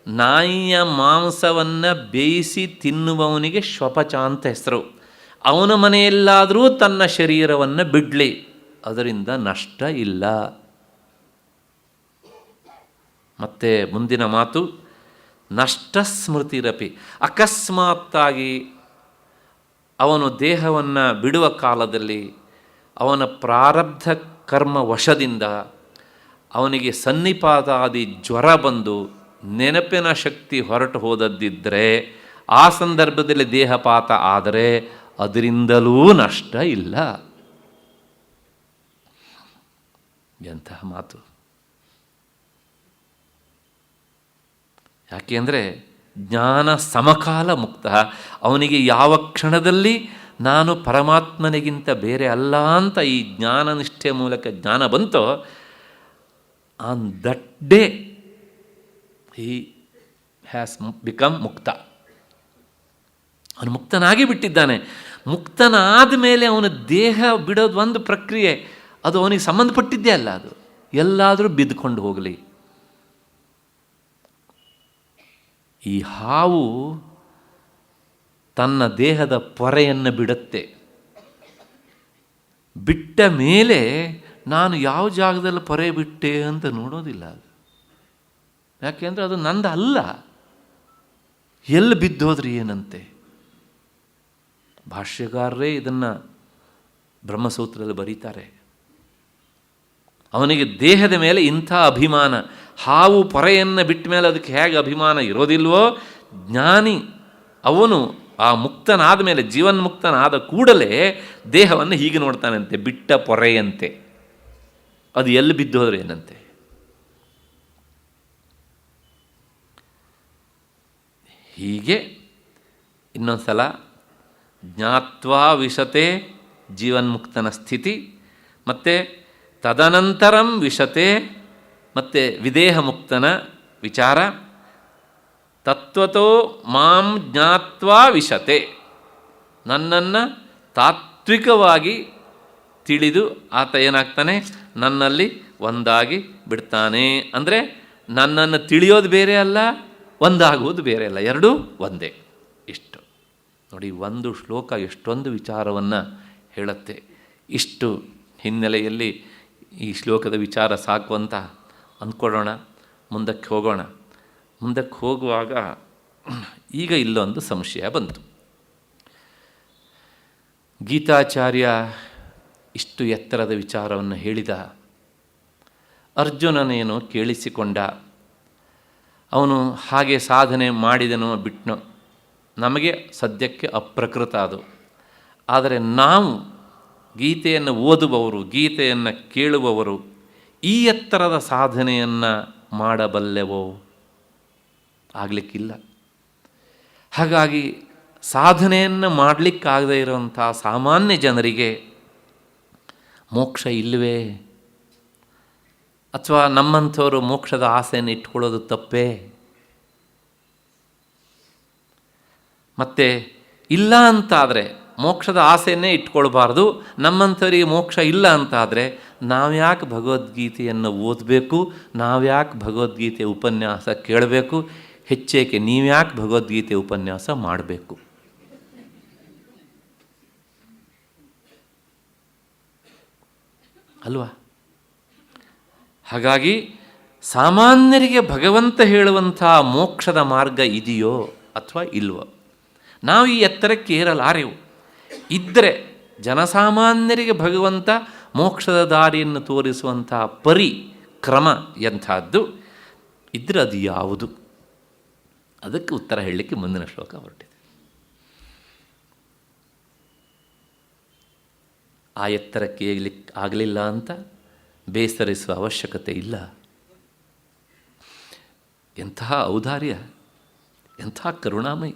ನಾಯಿಯ ಮಾಂಸವನ್ನು ಬೇಯಿಸಿ ತಿನ್ನುವವನಿಗೆ ಶ್ವಪಚ ಅಂತ ಹೆಸರು. ಅವನ ಮನೆಯಲ್ಲಾದರೂ ತನ್ನ ಶರೀರವನ್ನು ಬಿಡಲಿ, ಅದರಿಂದ ನಷ್ಟ ಇಲ್ಲ. ಮತ್ತು ಮುಂದಿನ ಮಾತು, ನಷ್ಟ ಸ್ಮೃತಿರಪಿ. ಅಕಸ್ಮಾತ್ತಾಗಿ ಅವನು ದೇಹವನ್ನು ಬಿಡುವ ಕಾಲದಲ್ಲಿ ಅವನ ಪ್ರಾರಬ್ಧ ಕರ್ಮ ವಶದಿಂದ ಅವನಿಗೆ ಸನ್ನಿಪಾತಾದಿ ಜ್ವರ ಬಂದು ನೆನಪಿನ ಶಕ್ತಿ ಹೊರಟು ಹೋದದ್ದಿದ್ದರೆ, ಆ ಸಂದರ್ಭದಲ್ಲಿ ದೇಹಪಾತ ಆದರೆ ಅದರಿಂದಲೂ ನಷ್ಟ ಇಲ್ಲ. ಎಂತಹ ಮಾತು! ಯಾಕೆಂದರೆ ಜ್ಞಾನ ಸಮಕಾಲ ಮುಕ್ತ. ಅವನಿಗೆ ಯಾವ ಕ್ಷಣದಲ್ಲಿ ನಾನು ಪರಮಾತ್ಮನಿಗಿಂತ ಬೇರೆ ಅಲ್ಲ ಅಂತ ಈ ಜ್ಞಾನನಿಷ್ಠೆ ಮೂಲಕ ಜ್ಞಾನ ಬಂತೋ, on that day he has become ಮುಕ್ತ. ಅವನು ಮುಕ್ತನಾಗಿ ಬಿಟ್ಟಿದ್ದಾನೆ. ಮುಕ್ತನಾದ ಮೇಲೆ ಅವನ ದೇಹ ಬಿಡೋದು ಒಂದು ಪ್ರಕ್ರಿಯೆ, ಅದು ಅವನಿಗೆ ಸಂಬಂಧಪಟ್ಟಿದ್ದೇ ಅಲ್ಲ. ಅದು ಎಲ್ಲಾದರೂ ಬಿದ್ದುಕೊಂಡು ಹೋಗಲಿ. ಈ ಹಾವು ತನ್ನ ದೇಹದ ಪೊರೆಯನ್ನು ಬಿಡುತ್ತೆ. ಬಿಟ್ಟ ಮೇಲೆ ನಾನು ಯಾವ ಜಾಗದಲ್ಲಿ ಪೊರೆ ಬಿಟ್ಟೆ ಅಂತ ನೋಡೋದಿಲ್ಲ. ಅದು ಯಾಕೆಂದರೆ ಅದು ನಂದು ಅಲ್ಲ. ಎಲ್ಲಿ ಬಿದ್ದೋದ್ರಿ ಏನಂತೆ? ಭಾಷ್ಯಗಾರರೇ ಇದನ್ನು ಬ್ರಹ್ಮಸೂತ್ರದಲ್ಲಿ ಬರೀತಾರೆ. ಅವನಿಗೆ ದೇಹದ ಮೇಲೆ ಇಂಥ ಅಭಿಮಾನ, ಹಾವು ಪೊರೆಯನ್ನು ಬಿಟ್ಟ ಮೇಲೆ ಅದಕ್ಕೆ ಹೇಗೆ ಅಭಿಮಾನ ಇರೋದಿಲ್ವೋ, ಜ್ಞಾನಿ ಅವನು ಆ ಮುಕ್ತನಾದ ಮೇಲೆ, ಜೀವನ್ಮುಕ್ತನಾದ ಕೂಡಲೇ ದೇಹವನ್ನು ಹೀಗೆ ನೋಡ್ತಾನಂತೆ, ಬಿಟ್ಟ ಪೊರೆಯಂತೆ. ಅದು ಎಲ್ಲಿ ಬಿದ್ದೋದ್ರೆ ಏನಂತೆ? ಹೀಗೆ ಇನ್ನೊಂದು ಸಲ ಜ್ಞಾತ್ವಾ ವಿಶತೆ ಜೀವನ್ಮುಕ್ತನ ಸ್ಥಿತಿ, ಮತ್ತು ತದನಂತರಂ ವಿಶತೆ ಮತ್ತು ವಿದೇಹ ಮುಕ್ತನ ವಿಚಾರ. ತತ್ವತೋ ಮಾಂ ಜ್ಞಾತ್ವಾ ವಿಶತೆ, ನನ್ನನ್ನು ತಾತ್ವಿಕವಾಗಿ ತಿಳಿದು ಆತ ಏನಾಗ್ತಾನೆ, ನನ್ನಲ್ಲಿ ಒಂದಾಗಿ ಬಿಡ್ತಾನೆ. ಅಂದರೆ ನನ್ನನ್ನು ತಿಳಿಯೋದು ಬೇರೆ ಅಲ್ಲ, ಒಂದಾಗುವುದು ಬೇರೆ ಅಲ್ಲ, ಎರಡೂ ಒಂದೇ. ಇಷ್ಟು ನೋಡಿ, ಒಂದು ಶ್ಲೋಕ ಎಷ್ಟೊಂದು ವಿಚಾರವನ್ನು ಹೇಳುತ್ತೆ. ಇಷ್ಟು ಹಿನ್ನೆಲೆಯಲ್ಲಿ ಈ ಶ್ಲೋಕದ ವಿಚಾರ ಸಾಕು ಅಂತ ಅಂದ್ಕೊಳ್ಳೋಣ. ಮುಂದಕ್ಕೆ ಹೋಗೋಣ. ಮುಂದಕ್ಕೆ ಹೋಗುವಾಗ ಈಗ ಇಲ್ಲೊಂದು ಸಂಶಯ ಬಂತು. ಗೀತಾಚಾರ್ಯ ಇಷ್ಟು ಎತ್ತರದ ವಿಚಾರವನ್ನು ಹೇಳಿದ, ಅರ್ಜುನನೇನೋ ಕೇಳಿಸಿಕೊಂಡ, ಅವನು ಹಾಗೆ ಸಾಧನೆ ಮಾಡಿದನೋ ಬಿಟ್ಟನೋ ನಮಗೆ ಸದ್ಯಕ್ಕೆ ಅಪ್ರಕೃತ ಅದು. ಆದರೆ ನಾವು ಗೀತೆಯನ್ನು ಓದುವವರು, ಗೀತೆಯನ್ನು ಕೇಳುವವರು ಈ ಎತ್ತರದ ಸಾಧನೆಯನ್ನು ಮಾಡಬಲ್ಲೆವೋ? ಆಗಲಿಕ್ಕಿಲ್ಲ. ಹಾಗಾಗಿ ಸಾಧನೆಯನ್ನು ಮಾಡಲಿಕ್ಕಾಗದೇ ಇರುವಂಥ ಸಾಮಾನ್ಯ ಜನರಿಗೆ ಮೋಕ್ಷ ಇಲ್ಲವೇ? ಅಥವಾ ನಮ್ಮಂಥವರು ಮೋಕ್ಷದ ಆಸೆಯನ್ನು ಇಟ್ಕೊಳ್ಳೋದು ತಪ್ಪೇ? ಮತ್ತು ಇಲ್ಲ ಅಂತಾದರೆ ಮೋಕ್ಷದ ಆಸೆಯನ್ನೇ ಇಟ್ಕೊಳ್ಬಾರ್ದು, ನಮ್ಮಂಥವರಿಗೆ ಮೋಕ್ಷ ಇಲ್ಲ ಅಂತಾದರೆ ನಾವ್ಯಾಕೆ ಭಗವದ್ಗೀತೆಯನ್ನು ಓದಬೇಕು? ನಾವ್ಯಾಕೆ ಭಗವದ್ಗೀತೆ ಉಪನ್ಯಾಸ ಕೇಳಬೇಕು? ಹೆಚ್ಚೇಕೆ ನೀವ್ಯಾಕೆ ಭಗವದ್ಗೀತೆ ಉಪನ್ಯಾಸ ಮಾಡಬೇಕು? ಅಲ್ವಾ? ಹಾಗಾಗಿ ಸಾಮಾನ್ಯರಿಗೆ ಭಗವಂತ ಹೇಳುವಂಥ ಮೋಕ್ಷದ ಮಾರ್ಗ ಇದೆಯೋ ಅಥವಾ ಇಲ್ವೋ? ನಾವು ಈ ಎತ್ತರಕ್ಕೆ ಏರಲಾರೆವು. ಇದ್ದರೆ ಜನಸಾಮಾನ್ಯರಿಗೆ ಭಗವಂತ ಮೋಕ್ಷದ ದಾರಿಯನ್ನು ತೋರಿಸುವಂಥ ಕ್ರಮ ಎಂಥದ್ದು ಇದ್ದರೆ ಅದು ಯಾವುದು? ಅದಕ್ಕೆ ಉತ್ತರ ಹೇಳಲಿಕ್ಕೆ ಮುಂದಿನ ಶ್ಲೋಕ ಹೊರಟಿದೆ. ಆ ಎತ್ತರಕ್ಕೆ ಆಗಲಿಲ್ಲ ಅಂತ ಬೇಸರಿಸುವ ಅವಶ್ಯಕತೆ ಇಲ್ಲ. ಎಂತಹ ಔದಾರ್ಯ, ಎಂಥ ಕರುಣಾಮಯಿ.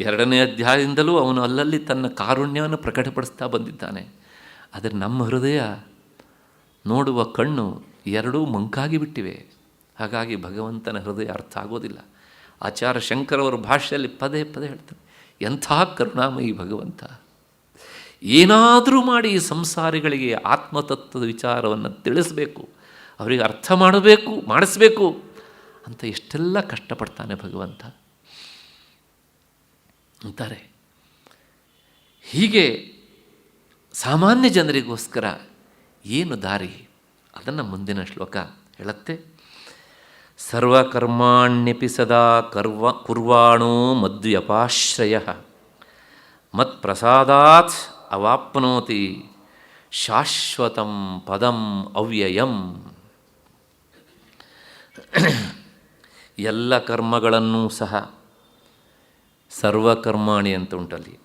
2ನೇ ಅಧ್ಯಾಯದಿಂದಲೂ ಅವನು ಅಲ್ಲಲ್ಲಿ ತನ್ನ ಕಾರುಣ್ಯವನ್ನು ಪ್ರಕಟಪಡಿಸ್ತಾ ಬಂದಿದ್ದಾನೆ. ಆದರೆ ನಮ್ಮ ಹೃದಯ, ನೋಡುವ ಕಣ್ಣು ಎರಡೂ ಮಂಕಾಗಿ ಬಿಟ್ಟಿವೆ. ಹಾಗಾಗಿ ಭಗವಂತನ ಹೃದಯ ಅರ್ಥ ಆಗೋದಿಲ್ಲ. ಆಚಾರ್ಯ ಶಂಕರವರ ಭಾಷೆಯಲ್ಲಿ ಪದೇ ಪದೇ ಹೇಳ್ತಾರೆ, ಎಂಥ ಕರುಣಾಮಯಿ ಭಗವಂತ. ಏನಾದರೂ ಮಾಡಿ ಈ ಸಂಸಾರಿಗಳಿಗೆ ಆತ್ಮತತ್ವದ ವಿಚಾರವನ್ನು ತಿಳಿಸಬೇಕು, ಅವರಿಗೆ ಅರ್ಥ ಮಾಡಿಸಬೇಕು ಅಂತ ಎಷ್ಟೆಲ್ಲ ಕಷ್ಟಪಡ್ತಾನೆ ಭಗವಂತ ಅಂತಾರೆ. ಹೀಗೆ ಸಾಮಾನ್ಯ ಜನರಿಗೋಸ್ಕರ ಏನು ದಾರಿ, ಅದನ್ನು ಮುಂದಿನ ಶ್ಲೋಕ ಹೇಳುತ್ತೆ. ಸರ್ವಕರ್ಮಾಣ್ಯಪಿ ಸದಾ ಕುರ್ವಾಣೋ ಮದ್ವ್ಯಪಾಶ್ರಯ ಮತ್ಪ್ರಸಾದಾತ್ ಅವಾಪ್ನೋತಿ ಶಾಶ್ವತಂ ಪದಂ ಅವ್ಯಯಂ. ಎಲ್ಲ ಕರ್ಮಗಳನ್ನೂ ಸಹ ಸರ್ವಕರ್ಮಾಣಿ ಅಂತ ಉಂಟಲ್ಲಿ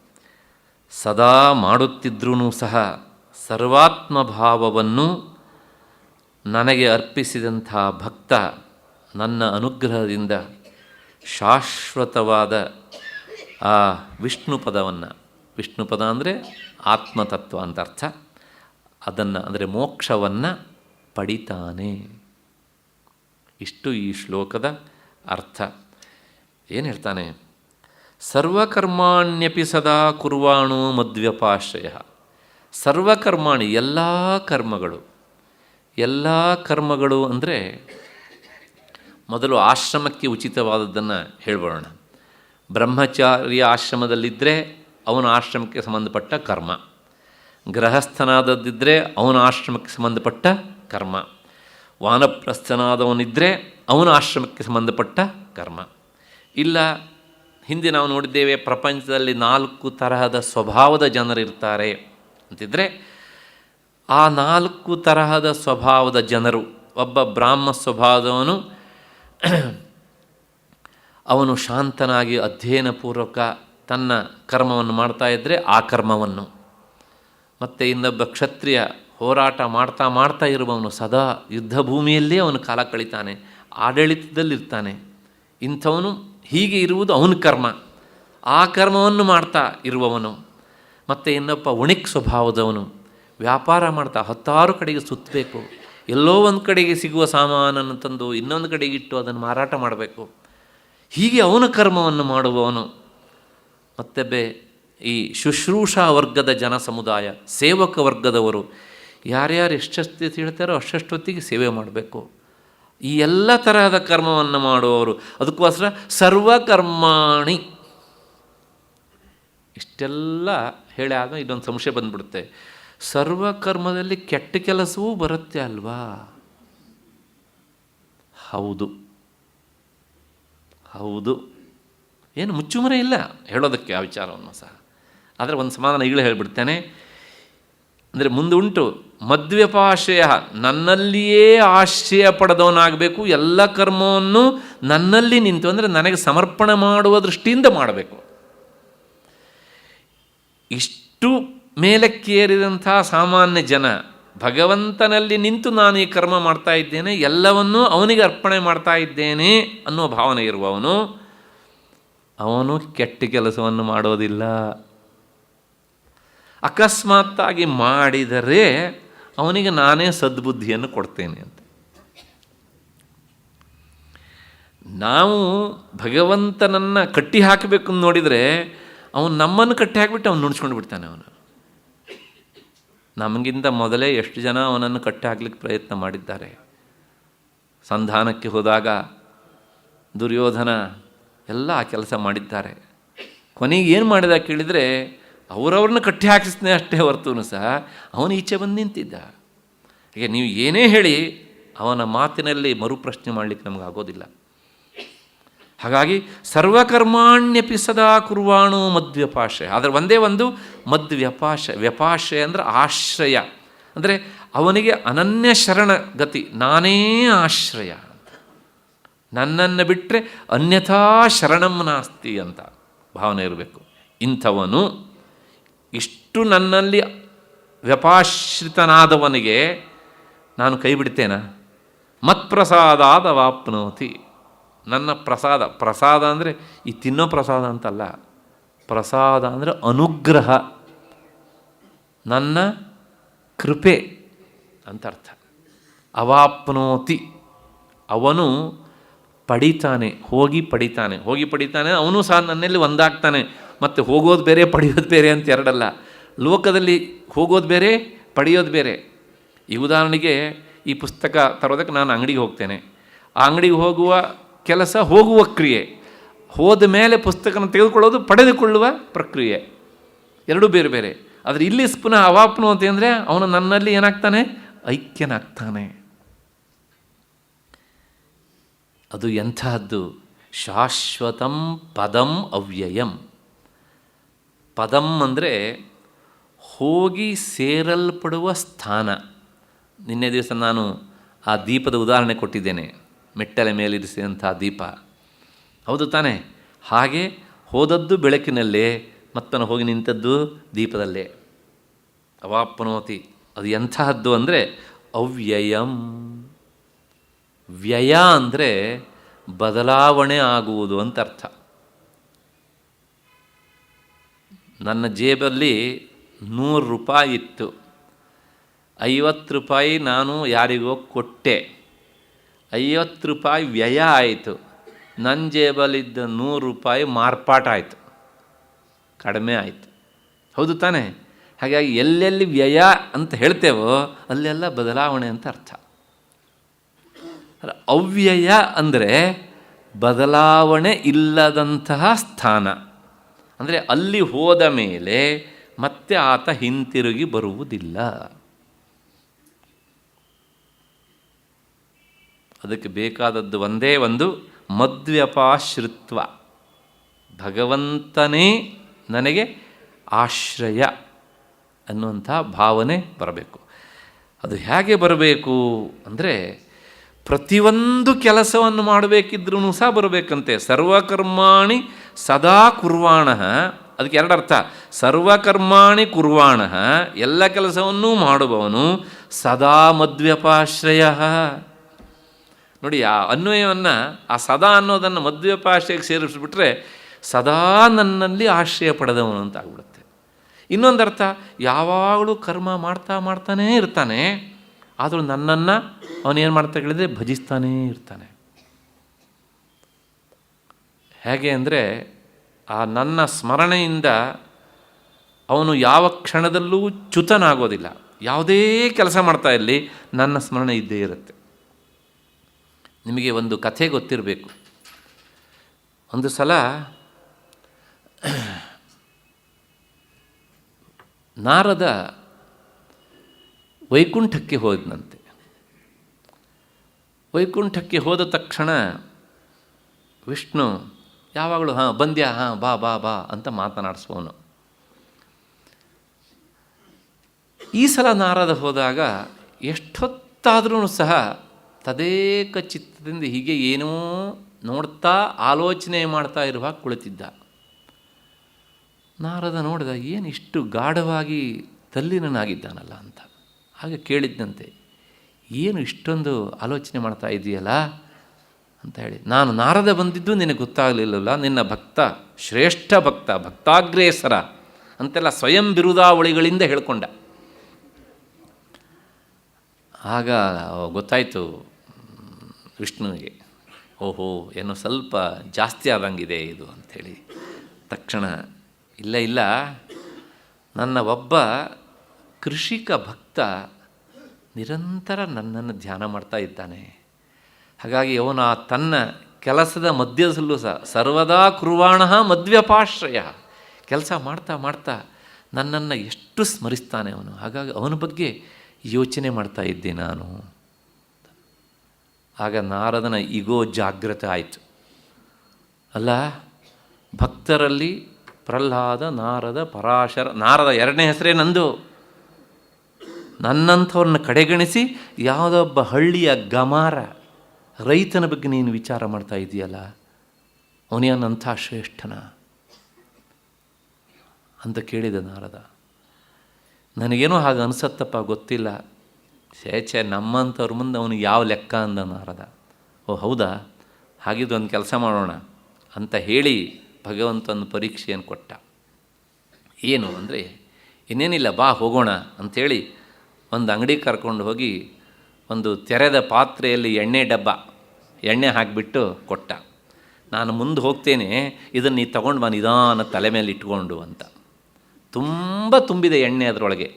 ಸದಾ ಮಾಡುತ್ತಿದ್ರೂ ಸಹ ಸರ್ವಾತ್ಮಭಾವವನ್ನು ನನಗೆ ಅರ್ಪಿಸಿದಂಥ ಭಕ್ತ ನನ್ನ ಅನುಗ್ರಹದಿಂದ ಶಾಶ್ವತವಾದ ಆ ವಿಷ್ಣು ಪದವನ್ನು, ವಿಷ್ಣು ಪದ ಅಂದರೆ ಆತ್ಮತತ್ವ ಅಂತ ಅರ್ಥ, ಅದನ್ನು ಅಂದರೆ ಮೋಕ್ಷವನ್ನು ಪಡಿತಾನೆ. ಇಷ್ಟು ಈ ಶ್ಲೋಕದ ಅರ್ಥ. ಏನು ಹೇಳ್ತಾನೆ? ಸರ್ವಕರ್ಮಾಣ್ಯಪಿ ಸದಾ ಕುರ್ವಾಣೋ ಮದ್ವ್ಯಪಾಶ್ರಯ. ಸರ್ವಕರ್ಮಾಣಿ, ಎಲ್ಲ ಕರ್ಮಗಳು. ಎಲ್ಲ ಕರ್ಮಗಳು ಅಂದರೆ ಮೊದಲು ಆಶ್ರಮಕ್ಕೆ ಉಚಿತವಾದದ್ದನ್ನು ಹೇಳ್ಬೋಣ. ಬ್ರಹ್ಮಚಾರ್ಯ ಆಶ್ರಮದಲ್ಲಿದ್ದರೆ ಅವನ ಆಶ್ರಮಕ್ಕೆ ಸಂಬಂಧಪಟ್ಟ ಕರ್ಮ, ಗೃಹಸ್ಥನಾದದ್ದಿದ್ದರೆ ಅವನ ಆಶ್ರಮಕ್ಕೆ ಸಂಬಂಧಪಟ್ಟ ಕರ್ಮ, ವಾನಪ್ರಸ್ಥನಾದವನಿದ್ದರೆ ಅವನ ಆಶ್ರಮಕ್ಕೆ ಸಂಬಂಧಪಟ್ಟ ಕರ್ಮ. ಇಲ್ಲ, ಹಿಂದೆ ನಾವು ನೋಡಿದ್ದೇವೆ ಪ್ರಪಂಚದಲ್ಲಿ 4 ತರಹದ ಸ್ವಭಾವದ ಜನರಿರ್ತಾರೆ ಅಂತಿದ್ದರೆ ಆ 4 ತರಹದ ಸ್ವಭಾವದ ಜನರು, ಒಬ್ಬ ಬ್ರಾಹ್ಮ ಸ್ವಭಾವದವನು, ಅವನು ಶಾಂತನಾಗಿ ಅಧ್ಯಯನಪೂರ್ವಕ ತನ್ನ ಕರ್ಮವನ್ನು ಮಾಡ್ತಾಯಿದ್ರೆ ಆ ಕರ್ಮವನ್ನು, ಮತ್ತು ಇನ್ನೊಬ್ಬ ಕ್ಷತ್ರಿಯ ಹೋರಾಟ ಮಾಡ್ತಾ ಇರುವವನು, ಸದಾ ಯುದ್ಧ ಭೂಮಿಯಲ್ಲೇ ಅವನು ಕಾಲ ಕಳೀತಾನೆ, ಆಡಳಿತದಲ್ಲಿರ್ತಾನೆ. ಇಂಥವನು ಹೀಗೆ ಇರುವುದು ಅವನ ಕರ್ಮ, ಆ ಕರ್ಮವನ್ನು ಮಾಡ್ತಾ ಇರುವವನು. ಮತ್ತು ಇನ್ನೊಬ್ಬ ಒಣಿಕ್ ಸ್ವಭಾವದವನು, ವ್ಯಾಪಾರ ಮಾಡ್ತಾ 10 ಕಡೆಗೆ ಸುತ್ತಬೇಕು, ಎಲ್ಲೋ ಒಂದು ಕಡೆಗೆ ಸಿಗುವ ಸಾಮಾನನ್ನು ತಂದು ಇನ್ನೊಂದು ಕಡೆಗೆ ಇಟ್ಟು ಅದನ್ನು ಮಾರಾಟ ಮಾಡಬೇಕು. ಹೀಗೆ ಅವನ ಕರ್ಮವನ್ನು ಮಾಡುವವನು. ಮತ್ತು ಈ ಶುಶ್ರೂಷಾ ವರ್ಗದ ಜನ ಸಮುದಾಯ, ಸೇವಕ ವರ್ಗದವರು, ಯಾರ್ಯಾರು ಎಷ್ಟೆಷ್ಟು ಹೇಳ್ತಾರೋ ಅಷ್ಟೊತ್ತಿಗೆ ಸೇವೆ ಮಾಡಬೇಕು. ಈ ಎಲ್ಲ ತರಹದ ಕರ್ಮವನ್ನು ಮಾಡುವವರು. ಅದಕ್ಕೋಸ್ಕರ ಸರ್ವಕರ್ಮಾಣಿ ಇಷ್ಟೆಲ್ಲ ಹೇಳಾಗ ಇದೊಂದು ಸಂಶಯ ಬಂದ್ಬಿಡುತ್ತೆ. ಸರ್ವಕರ್ಮದಲ್ಲಿ ಕೆಟ್ಟ ಕೆಲಸವೂ ಬರುತ್ತೆ ಅಲ್ವಾ? ಹೌದು, ಏನು ಮುಚ್ಚುಮರೆ ಇಲ್ಲ ಹೇಳೋದಕ್ಕೆ ಆ ವಿಚಾರವನ್ನು ಸಹ. ಆದರೆ ಒಂದು ಸಮಾಧಾನ ಈಗಲೇ ಹೇಳಿಬಿಡ್ತೇನೆ. ಅಂದರೆ ಮುಂದೆ ಉಂಟು ಮದ್ವ್ಯಪಾಶ್ರಯ, ನನ್ನಲ್ಲಿಯೇ ಆಶ್ರಯ ಪಡೆದವನಾಗಬೇಕು, ಎಲ್ಲ ಕರ್ಮವನ್ನು ನನ್ನಲ್ಲಿ ನಿಂತು ಅಂದರೆ ನನಗೆ ಸಮರ್ಪಣೆ ಮಾಡುವ ದೃಷ್ಟಿಯಿಂದ ಮಾಡಬೇಕು. ಇಷ್ಟು ಮೇಲಕ್ಕೇರಿದಂಥ ಸಾಮಾನ್ಯ ಜನ ಭಗವಂತನಲ್ಲಿ ನಿಂತು ನಾನು ಈ ಕರ್ಮ ಮಾಡ್ತಾ ಇದ್ದೇನೆ, ಎಲ್ಲವನ್ನೂ ಅವನಿಗೆ ಅರ್ಪಣೆ ಮಾಡ್ತಾ ಇದ್ದೇನೆ ಅನ್ನುವ ಭಾವನೆ ಇರುವವನು, ಅವನು ಕೆಟ್ಟ ಕೆಲಸವನ್ನು ಮಾಡೋದಿಲ್ಲ. ಅಕಸ್ಮಾತ್ತಾಗಿ ಮಾಡಿದರೆ ಅವನಿಗೆ ನಾನೇ ಸದ್ಬುದ್ಧಿಯನ್ನು ಕೊಡ್ತೇನೆ ಅಂತ. ನಾವು ಭಗವಂತನನ್ನು ಕಟ್ಟಿ ಹಾಕಬೇಕು ಅಂತ ನೋಡಿದರೆ ಅವನು ನಮ್ಮನ್ನು ಕಟ್ಟಿ ಹಾಕಿಬಿಟ್ಟು ಅವನು ನುಡ್ಸ್ಕೊಂಡು ಬಿಡ್ತಾನೆ. ಅವನು ನಮಗಿಂತ ಮೊದಲೇ ಎಷ್ಟು ಜನ ಅವನನ್ನು ಕಟ್ಟಿ ಹಾಕ್ಲಿಕ್ಕೆ ಪ್ರಯತ್ನ ಮಾಡಿದ್ದಾರೆ. ಸಂಧಾನಕ್ಕೆ ಹೋದಾಗ ದುರ್ಯೋಧನ ಎಲ್ಲ ಆ ಕೆಲಸ ಮಾಡಿದ್ದಾರೆ. ಕೊನೆಗೆ ಏನು ಮಾಡಿದ ಕೇಳಿದರೆ ಅವರವ್ರನ್ನ ಕಟ್ಟಿ ಹಾಕಿಸ್ತಾನೆ ಅಷ್ಟೇ ಹೊರತೂ ಸಹ ಅವನು ಈಚೆ ಬಂದು ನಿಂತಿದ್ದ. ಹೀಗೆ ನೀವು ಏನೇ ಹೇಳಿ ಅವನ ಮಾತಿನಲ್ಲಿ ಮರುಪ್ರಶ್ನೆ ಮಾಡಲಿಕ್ಕೆ ನಮಗಾಗೋದಿಲ್ಲ. ಹಾಗಾಗಿ ಸರ್ವಕರ್ಮಾಣ್ಯಪಿ ಸದಾ ಕುರ್ವಾಣೋ ಮದ್ವ್ಯಪಾಶ್ರಯ. ಆದರೆ ಒಂದೇ ಒಂದು ವ್ಯಪಾಶ್ರಯ ಅಂದರೆ ಆಶ್ರಯ, ಅಂದರೆ ಅವನಿಗೆ ಅನನ್ಯ ಶರಣಗತಿ, ನಾನೇ ಆಶ್ರಯ. ನನ್ನನ್ನು ಬಿಟ್ಟರೆ ಅನ್ಯಥಾ ಶರಣಂ ನಾಸ್ತಿ ಅಂತ ಭಾವನೆ ಇರಬೇಕು. ಇಂಥವನು ಇಷ್ಟು ನನ್ನಲ್ಲಿ ವ್ಯಪಾಶ್ರಿತನಾದವನಿಗೆ ನಾನು ಕೈ ಬಿಡ್ತೇನಾ? ಮತ್ಪ್ರಸಾದಾದ ವಾಪ್ನೋತಿ. ನನ್ನ ಪ್ರಸಾದ ಅಂದರೆ ಈ ತಿನ್ನೋ ಪ್ರಸಾದ ಅಂತಲ್ಲ, ಪ್ರಸಾದ ಅಂದರೆ ಅನುಗ್ರಹ, ನನ್ನ ಕೃಪೆ ಅಂತ ಅರ್ಥ. ಅವಾಪ್ನೋತಿ, ಅವನು ಪಡಿತಾನೆ, ಹೋಗಿ ಪಡಿತಾನೆ, ಅವನು ಸಹ ನನ್ನಲ್ಲಿ ಒಂದಾಗ್ತಾನೆ. ಮತ್ತು ಹೋಗೋದು ಬೇರೆ ಪಡೆಯೋದು ಬೇರೆ ಅಂತ ಎರಡಲ್ಲ. ಲೋಕದಲ್ಲಿ ಹೋಗೋದು ಬೇರೆ, ಪಡೆಯೋದು ಬೇರೆ. ಈ ಉದಾಹರಣೆಗೆ ಈ ಪುಸ್ತಕ ತರೋದಕ್ಕೆ ನಾನು ಅಂಗಡಿಗೆ ಹೋಗ್ತೇನೆ. ಆ ಅಂಗಡಿಗೆ ಹೋಗುವ ಕೆಲಸ ಹೋಗುವ ಕ್ರಿಯೆ, ಹೋದ ಮೇಲೆ ಪುಸ್ತಕನ ತೆಗೆದುಕೊಳ್ಳೋದು ಪಡೆದುಕೊಳ್ಳುವ ಪ್ರಕ್ರಿಯೆ, ಎರಡೂ ಬೇರೆ ಬೇರೆ. ಆದರೆ ಇಲ್ಲಿ ಪುನಃ ಅವಾಪ್ನೋತಿ ಅಂದರೆ ಅವನು ನನ್ನಲ್ಲಿ ಏನಾಗ್ತಾನೆ? ಐಕ್ಯನಾಗ್ತಾನೆ. ಅದು ಎಂಥದ್ದು? ಶಾಶ್ವತಂ ಪದಂ ಅವ್ಯಯಂ. ಪದಂ ಅಂದರೆ ಹೋಗಿ ಸೇರಲ್ಪಡುವ ಸ್ಥಾನ. ನಿನ್ನೆ ದಿವಸ ನಾನು ಆ ದೀಪದ ಉದಾಹರಣೆ ಕೊಟ್ಟಿದ್ದೇನೆ, ಮೆಟ್ಟಲ ಮೇಲಿರಿಸಿದಂಥ ದೀಪ. ಹೌದು ತಾನೇ? ಹಾಗೆ ಹೋದದ್ದು ಬೆಳಕಿನಲ್ಲೇ, ಮತ್ತನು ಹೋಗಿ ನಿಂತದ್ದು ದೀಪದಲ್ಲೇ. ಅವಾಪ್ನೋತಿ, ಅದು ಎಂಥದ್ದು ಅಂದರೆ ಅವ್ಯಯಂ. ವ್ಯಯ ಅಂದರೆ ಬದಲಾವಣೆ ಆಗುವುದು ಅಂತ ಅರ್ಥ. ನನ್ನ ಜೇಬಲ್ಲಿ 100 ರೂಪಾಯಿ ಇತ್ತು, 50 ರೂಪಾಯಿ ನಾನು ಯಾರಿಗೋ ಕೊಟ್ಟೆ, 50 ರೂಪಾಯಿ ವ್ಯಯ ಆಯಿತು. ನನ್ನ ಜೇಬಲ್ಲಿದ್ದ 100 ರೂಪಾಯಿ ಮಾರ್ಪಾಟಾಯಿತು, ಕಡಿಮೆ ಆಯಿತು. ಹೌದು ತಾನೇ? ಹಾಗಾಗಿ ಎಲ್ಲೆಲ್ಲಿ ವ್ಯಯ ಅಂತ ಹೇಳ್ತೇವೋ ಅಲ್ಲೆಲ್ಲ ಬದಲಾವಣೆ ಅಂತ ಅರ್ಥ. ಅವ್ಯಯ ಅಂದರೆ ಬದಲಾವಣೆ ಇಲ್ಲದಂತಹ ಸ್ಥಾನ. ಅಂದರೆ ಅಲ್ಲಿ ಹೋದ ಮೇಲೆ ಮತ್ತೆ ಆತ ಹಿಂತಿರುಗಿ ಬರುವುದಿಲ್ಲ. ಅದಕ್ಕೆ ಬೇಕಾದದ್ದು ಒಂದೇ ಒಂದು, ಮದ್ವ್ಯಪಾಶ್ರಿತ್ವ. ಭಗವಂತನೇ ನನಗೆ ಆಶ್ರಯ ಅನ್ನುವಂಥ ಭಾವನೆ ಬರಬೇಕು. ಅದು ಹೇಗೆ ಬರಬೇಕು ಅಂದರೆ, ಪ್ರತಿಯೊಂದು ಕೆಲಸವನ್ನು ಮಾಡಬೇಕಿದ್ರೂ ಸಹ ಬರಬೇಕಂತೆ. ಸರ್ವಕರ್ಮಾಣಿ ಸದಾ ಕುರ್ವಾಣ. ಅದಕ್ಕೆ ಎರಡರ್ಥ. ಸರ್ವಕರ್ಮಾಣಿ ಕುರ್ವಾಣ, ಎಲ್ಲ ಕೆಲಸವನ್ನೂ ಮಾಡುವವನು. ಸದಾ ಮದ್ವ್ಯಪಾಶ್ರಯ. ನೋಡಿ, ಆ ಅನ್ವಯವನ್ನು, ಆ ಸದಾ ಅನ್ನೋದನ್ನು ಮದ್ವ್ಯಪಾಶ್ರಯಕ್ಕೆ ಸೇರಿಸ್ಬಿಟ್ರೆ ಸದಾ ನನ್ನಲ್ಲಿ ಆಶ್ರಯ ಪಡೆದವನು ಅಂತ ಆಗ್ಬಿಡುತ್ತೆ. ಇನ್ನೊಂದರ್ಥ, ಯಾವಾಗಲೂ ಕರ್ಮ ಮಾಡ್ತಾನೇ ಇರ್ತಾನೆ, ಆದರೂ ನನ್ನನ್ನು ಅವನೇನು ಮಾಡ್ತಾ ಹೇಳಿದರೆ ಭಜಿಸ್ತಾನೇ ಇರ್ತಾನೆ. ಹೇಗೆ ಅಂದರೆ, ಆ ನನ್ನ ಸ್ಮರಣೆಯಿಂದ ಅವನು ಯಾವ ಕ್ಷಣದಲ್ಲೂ ಚ್ಯುತನಾಗೋದಿಲ್ಲ. ಯಾವುದೇ ಕೆಲಸ ಮಾಡ್ತಾ ಇರಲಿ ನನ್ನ ಸ್ಮರಣೆ ಇದ್ದೇ ಇರುತ್ತೆ. ನಿಮಗೆ ಒಂದು ಕಥೆ ಗೊತ್ತಿರಬೇಕು. ಒಂದು ಸಲ ನಾರದ ವೈಕುಂಠಕ್ಕೆ ಹೋದನಂತೆ. ವೈಕುಂಠಕ್ಕೆ ಹೋದ ತಕ್ಷಣ ವಿಷ್ಣು ಯಾವಾಗಲೂ ಬಂದ್ಯಾ, ಬಾ ಬಾ ಬಾ ಅಂತ ಮಾತನಾಡಿಸುವವನು. ಈ ಸಲ ನಾರದ ಹೋದಾಗ ಎಷ್ಟೊತ್ತಾದ್ರೂ ಸಹ ತದೇಕ ಚಿತ್ತದಿಂದ ಹೀಗೆ ಏನೋ ನೋಡ್ತಾ ಆಲೋಚನೆ ಮಾಡ್ತಾ ಇರುವಾಗ ಕುಳಿತಿದ್ದ. ನಾರದ ನೋಡಿದ, ಏನು ಇಷ್ಟು ಗಾಢವಾಗಿ ತಲ್ಲೀನನಾಗಿದ್ದಾನಲ್ಲ ಅಂತ. ಹಾಗೆ ಕೇಳಿದ್ದಂತೆ, ಏನು ಇಷ್ಟೊಂದು ಆಲೋಚನೆ ಮಾಡ್ತಾ ಇದೆಯಲ್ಲ ಅಂತ ಹೇಳಿ. ನಾನು ನಾರದ ಬಂದಿದ್ದು ನಿನಗೆ ಗೊತ್ತಾಗಲಿಲ್ಲಲ್ಲ, ನಿನ್ನ ಭಕ್ತ, ಶ್ರೇಷ್ಠ ಭಕ್ತ, ಭಕ್ತಾಗ್ರೇಸರ ಅಂತೆಲ್ಲ ಸ್ವಯಂ ಬಿರುದಾವಳಿಗಳಿಂದ ಹೇಳ್ಕೊಂಡ. ಆಗ ಗೊತ್ತಾಯಿತು ವಿಷ್ಣುವಿಗೆ, ಓಹೋ ಏನೋ ಸ್ವಲ್ಪ ಜಾಸ್ತಿ ಆದಂಗಿದೆ ಇದು ಅಂಥೇಳಿ. ತಕ್ಷಣ ಇಲ್ಲ, ನನ್ನ ಒಬ್ಬ ಕೃಷಿಕ ಭಕ್ತ ನಿರಂತರ ನನ್ನನ್ನು ಧ್ಯಾನ ಮಾಡ್ತಾ ಇದ್ದಾನೆ. ಹಾಗಾಗಿ ಅವನು ಆ ತನ್ನ ಕೆಲಸದ ಮಧ್ಯದಲ್ಲೂ ಸಹ ಸರ್ವದಾ ಕುರ್ವಾಣ ಮದ್ವ್ಯಪಾಶ್ರಯ, ಕೆಲಸ ಮಾಡ್ತಾ ನನ್ನನ್ನು ಎಷ್ಟು ಸ್ಮರಿಸ್ತಾನೆ ಅವನು. ಹಾಗಾಗಿ ಅವನ ಬಗ್ಗೆ ಯೋಚನೆ ಮಾಡ್ತಾ ಇದ್ದೆ ನಾನು. ಆಗ ನಾರದನ ಈಗೋ ಜಾಗೃತ ಆಯಿತು. ಅಲ್ಲ, ಭಕ್ತರಲ್ಲಿ ಪ್ರಹ್ಲಾದ, ನಾರದ, ಪರಾಶರ. ನಾರದ ಎರಡನೇ ಹೆಸರೇ ನಂದು. ನನ್ನಂಥವ್ರನ್ನ ಕಡೆಗಣಿಸಿ ಯಾವುದೊಬ್ಬ ಹಳ್ಳಿಯ ಗಮಾರ, ರೈತನ ಬಗ್ಗೆ ನೀನು ವಿಚಾರ ಮಾಡ್ತಾ ಇದೆಯಲ್ಲ, ಅವನೇನಂಥ ಶ್ರೇಷ್ಠನ ಅಂತ ಕೇಳಿದ ನಾರದ. ನನಗೇನೋ ಹಾಗೆ ಅನಿಸತ್ತಪ್ಪ, ಗೊತ್ತಿಲ್ಲ. ಛೇ ನಮ್ಮಂಥವ್ರ ಮುಂದೆ ಅವನಿಗೆ ಯಾವ ಲೆಕ್ಕ ಅಂದ ನಾರದ. ಓ ಹೌದಾ, ಹಾಗಿದ್ದು ಒಂದು ಕೆಲಸ ಮಾಡೋಣ ಅಂತ ಹೇಳಿ ಭಗವಂತನ ಪರೀಕ್ಷೆಯನ್ನು ಕೊಟ್ಟ. ಏನು ಅಂದರೆ, ಇನ್ನೇನಿಲ್ಲ ಬಾ ಹೋಗೋಣ ಅಂಥೇಳಿ ಒಂದು ಅಂಗಡಿಗೆ ಕರ್ಕೊಂಡು ಹೋಗಿ ಒಂದು ತೆರೆದ ಪಾತ್ರೆಯಲ್ಲಿ ಎಣ್ಣೆ ಹಾಕಿಬಿಟ್ಟು ಕೊಟ್ಟ. ನಾನು ಮುಂದೆ ಹೋಗ್ತೇನೆ, ಇದನ್ನು ನೀ ತಗೊಂಡು ಬಾ ನಿಧಾನ ತಲೆ ಮೇಲೆ ಇಟ್ಕೊಂಡು ಅಂತ. ತುಂಬ ತುಂಬಿದೆ ಎಣ್ಣೆ ಅದರೊಳಗೆ,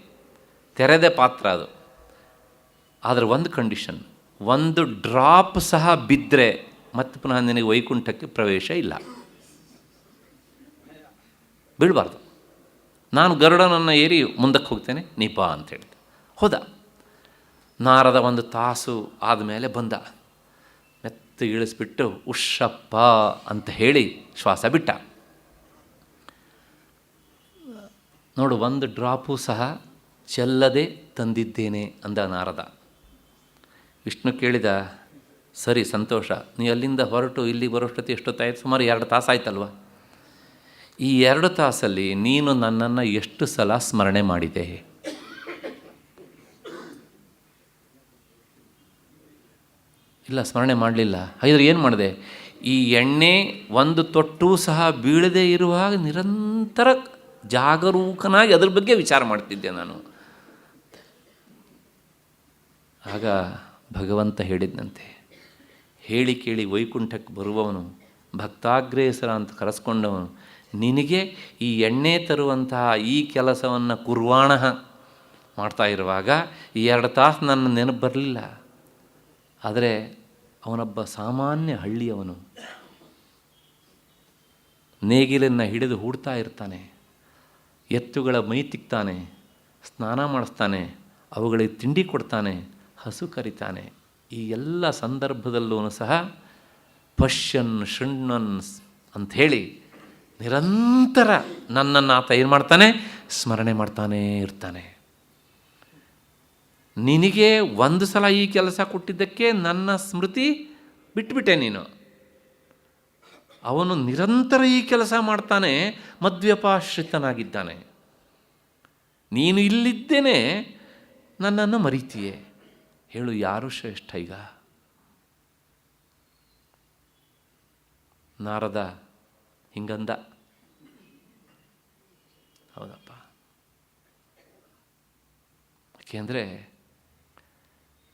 ತೆರೆದ ಪಾತ್ರ ಅದು. ಆದರೆ ಒಂದು ಕಂಡೀಷನ್, ಒಂದು ಡ್ರಾಪ್ ಸಹ ಬಿದ್ದರೆ ಮತ್ತೆ ಪುನಃ ನಿನಗೆ ವೈಕುಂಠಕ್ಕೆ ಪ್ರವೇಶ ಇಲ್ಲ, ಬೀಳಬಾರ್ದು. ನಾನು ಗರುಡನನ್ನು ಏರಿ ಮುಂದಕ್ಕೆ ಹೋಗ್ತೇನೆ, ನೀ ಬಾ ಅಂತ ಹೇಳಿದೆ. ಹೋದ. ನಾರದ ಒಂದು ತಾಸು ಆದಮೇಲೆ ಬಂದ. ಮೆತ್ತ ಇಳಿಸ್ಬಿಟ್ಟು ಉಷಪ್ಪ ಅಂತ ಹೇಳಿ ಶ್ವಾಸ ಬಿಟ್ಟ. ನೋಡು, ಒಂದು ಡ್ರಾಪು ಸಹ ಚೆಲ್ಲದೆ ತಂದಿದ್ದೇನೆ ಅಂದ ನಾರದ. ವಿಷ್ಣು ಕೇಳಿದ, ಸರಿ ಸಂತೋಷ, ನೀ ಅಲ್ಲಿಂದ ಹೊರಟು ಇಲ್ಲಿ ಬರೋಷ್ಟೊತ್ತಿ ಎಷ್ಟೊತ್ತಾಯ್ತು? ಸುಮಾರು 2 ತಾಸು ಆಯ್ತಲ್ವ. ಈ 2 ತಾಸಲ್ಲಿ ನೀನು ನನ್ನನ್ನು ಎಷ್ಟು ಸಲ ಸ್ಮರಣೆ ಮಾಡಿದೆ? ಇಲ್ಲ, ಸ್ಮರಣೆ ಮಾಡಲಿಲ್ಲ. ಹಾಗಿದ್ರೆ ಏನು ಮಾಡಿದೆ? ಈ ಎಣ್ಣೆ ಒಂದು ತೊಟ್ಟೂ ಸಹ ಬೀಳದೇ ಇರುವಾಗ ನಿರಂತರ ಜಾಗರೂಕನಾಗಿ ಅದ್ರ ಬಗ್ಗೆ ವಿಚಾರ ಮಾಡ್ತಿದ್ದೆ ನಾನು. ಆಗ ಭಗವಂತ ಹೇಳಿದ್ದಂತೆ, ಹೇಳಿ ಕೇಳಿ ವೈಕುಂಠಕ್ಕೆ ಬರುವವನು, ಭಕ್ತಾಗ್ರೇಸರ ಅಂತ ಕರೆಸ್ಕೊಂಡವನು, ನಿನಗೆ ಈ ಎಣ್ಣೆ ತರುವಂತಹ ಈ ಕೆಲಸವನ್ನು ಕುರ್ವಾಣ ಮಾಡ್ತಾ ಇರುವಾಗ ಈ 2 ತಾಸು ನನ್ನ ನೆನಪು ಬರಲಿಲ್ಲ. ಆದರೆ ಅವನೊಬ್ಬ ಸಾಮಾನ್ಯ ಹಳ್ಳಿಯವನು, ನೇಗಿಲನ್ನು ಹಿಡಿದು ಹೂಡ್ತಾ ಇರ್ತಾನೆ, ಎತ್ತುಗಳ ಮೈ ತಿಕ್ತಾನೆ, ಸ್ನಾನ ಮಾಡಿಸ್ತಾನೆ, ಅವುಗಳಿಗೆ ತಿಂಡಿ ಕೊಡ್ತಾನೆ, ಹಸು ಕರಿತಾನೆ. ಈ ಎಲ್ಲ ಸಂದರ್ಭದಲ್ಲೂ ಸಹ ಪಶ್ಯನ್ ಶೃಣ್ವನ್ ಅಂಥೇಳಿ ನಿರಂತರ ನನ್ನನ್ನು ಆತ ಏನು ಮಾಡ್ತಾನೆ? ಸ್ಮರಣೆ ಮಾಡ್ತಾನೇ ಇರ್ತಾನೆ. ನಿನಗೆ ಒಂದು ಸಲ ಈ ಕೆಲಸ ಕೊಟ್ಟಿದ್ದಕ್ಕೆ ನನ್ನ ಸ್ಮೃತಿ ಬಿಟ್ಟುಬಿಟ್ಟೆ ನೀನು. ಅವನು ನಿರಂತರ ಈ ಕೆಲಸ ಮಾಡ್ತಾನೆ, ಮದ್ವ್ಯಪಾಶ್ರಿತನಾಗಿದ್ದಾನೆ. ನೀನು ಇಲ್ಲಿದ್ದೇನೆ, ನನ್ನನ್ನು ಮರೀತೀಯೇ. ಹೇಳು, ಯಾರು ಶ್ರೇಷ್ಠ ಈಗ? ನಾರದ ಹಿಂಗಂದ. ಹೌದಪ್ಪ. ಯಾಕೆಂದರೆ,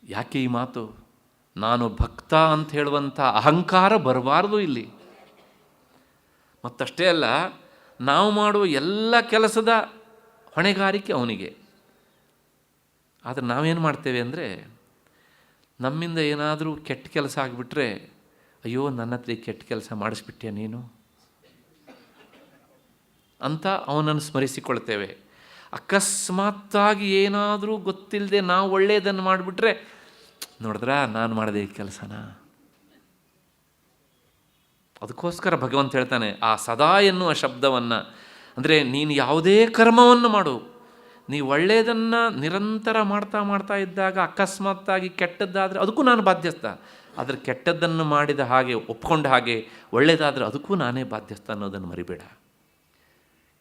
ಯಾಕೆ ಈ ಮಾತು? ನಾನು ಭಕ್ತ ಅಂತ ಹೇಳುವಂಥ ಅಹಂಕಾರ ಬರಬಾರ್ದು ಇಲ್ಲಿ. ಮತ್ತಷ್ಟೇ ಅಲ್ಲ, ನಾವು ಮಾಡುವ ಎಲ್ಲ ಕೆಲಸದ ಹೊಣೆಗಾರಿಕೆ ಅವನಿಗೆ. ಆದರೆ ನಾವೇನು ಮಾಡ್ತೇವೆ ಅಂದರೆ, ನಮ್ಮಿಂದ ಏನಾದರೂ ಕೆಟ್ಟ ಕೆಲಸ ಆಗಿಬಿಟ್ರೆ, ಅಯ್ಯೋ ನನ್ನ ಹತ್ರ ಕೆಟ್ಟ ಕೆಲಸ ಮಾಡಿಸ್ಬಿಟ್ಟೆ ನೀನು ಅಂತ ಅವನನ್ನು ಸ್ಮರಿಸಿಕೊಳ್ತೇವೆ. ಅಕಸ್ಮಾತ್ತಾಗಿ ಏನಾದರೂ ಗೊತ್ತಿಲ್ಲದೆ ನಾವು ಒಳ್ಳೆಯದನ್ನು ಮಾಡಿಬಿಟ್ರೆ, ನೋಡಿದ್ರಾ ನಾನು ಮಾಡಿದೆ ಈ ಕೆಲಸನ. ಅದಕ್ಕೋಸ್ಕರ ಭಗವಂತ ಹೇಳ್ತಾನೆ ಆ ಸದಾ ಎನ್ನುವ ಶಬ್ದವನ್ನು. ಅಂದರೆ ನೀನು ಯಾವುದೇ ಕರ್ಮವನ್ನು ಮಾಡು, ನೀವು ಒಳ್ಳೆಯದನ್ನು ನಿರಂತರ ಮಾಡ್ತಾ ಇದ್ದಾಗ ಅಕಸ್ಮಾತ್ತಾಗಿ ಕೆಟ್ಟದ್ದಾದರೆ ಅದಕ್ಕೂ ನಾನು ಬಾಧ್ಯಸ್ಥ. ಆದರೆ ಕೆಟ್ಟದ್ದನ್ನು ಮಾಡಿದ ಹಾಗೆ ಒಪ್ಕೊಂಡ ಹಾಗೆ ಒಳ್ಳೆಯದಾದರೆ ಅದಕ್ಕೂ ನಾನೇ ಬಾಧ್ಯಸ್ಥ ಅನ್ನೋದನ್ನು ಮರಿಬೇಡ.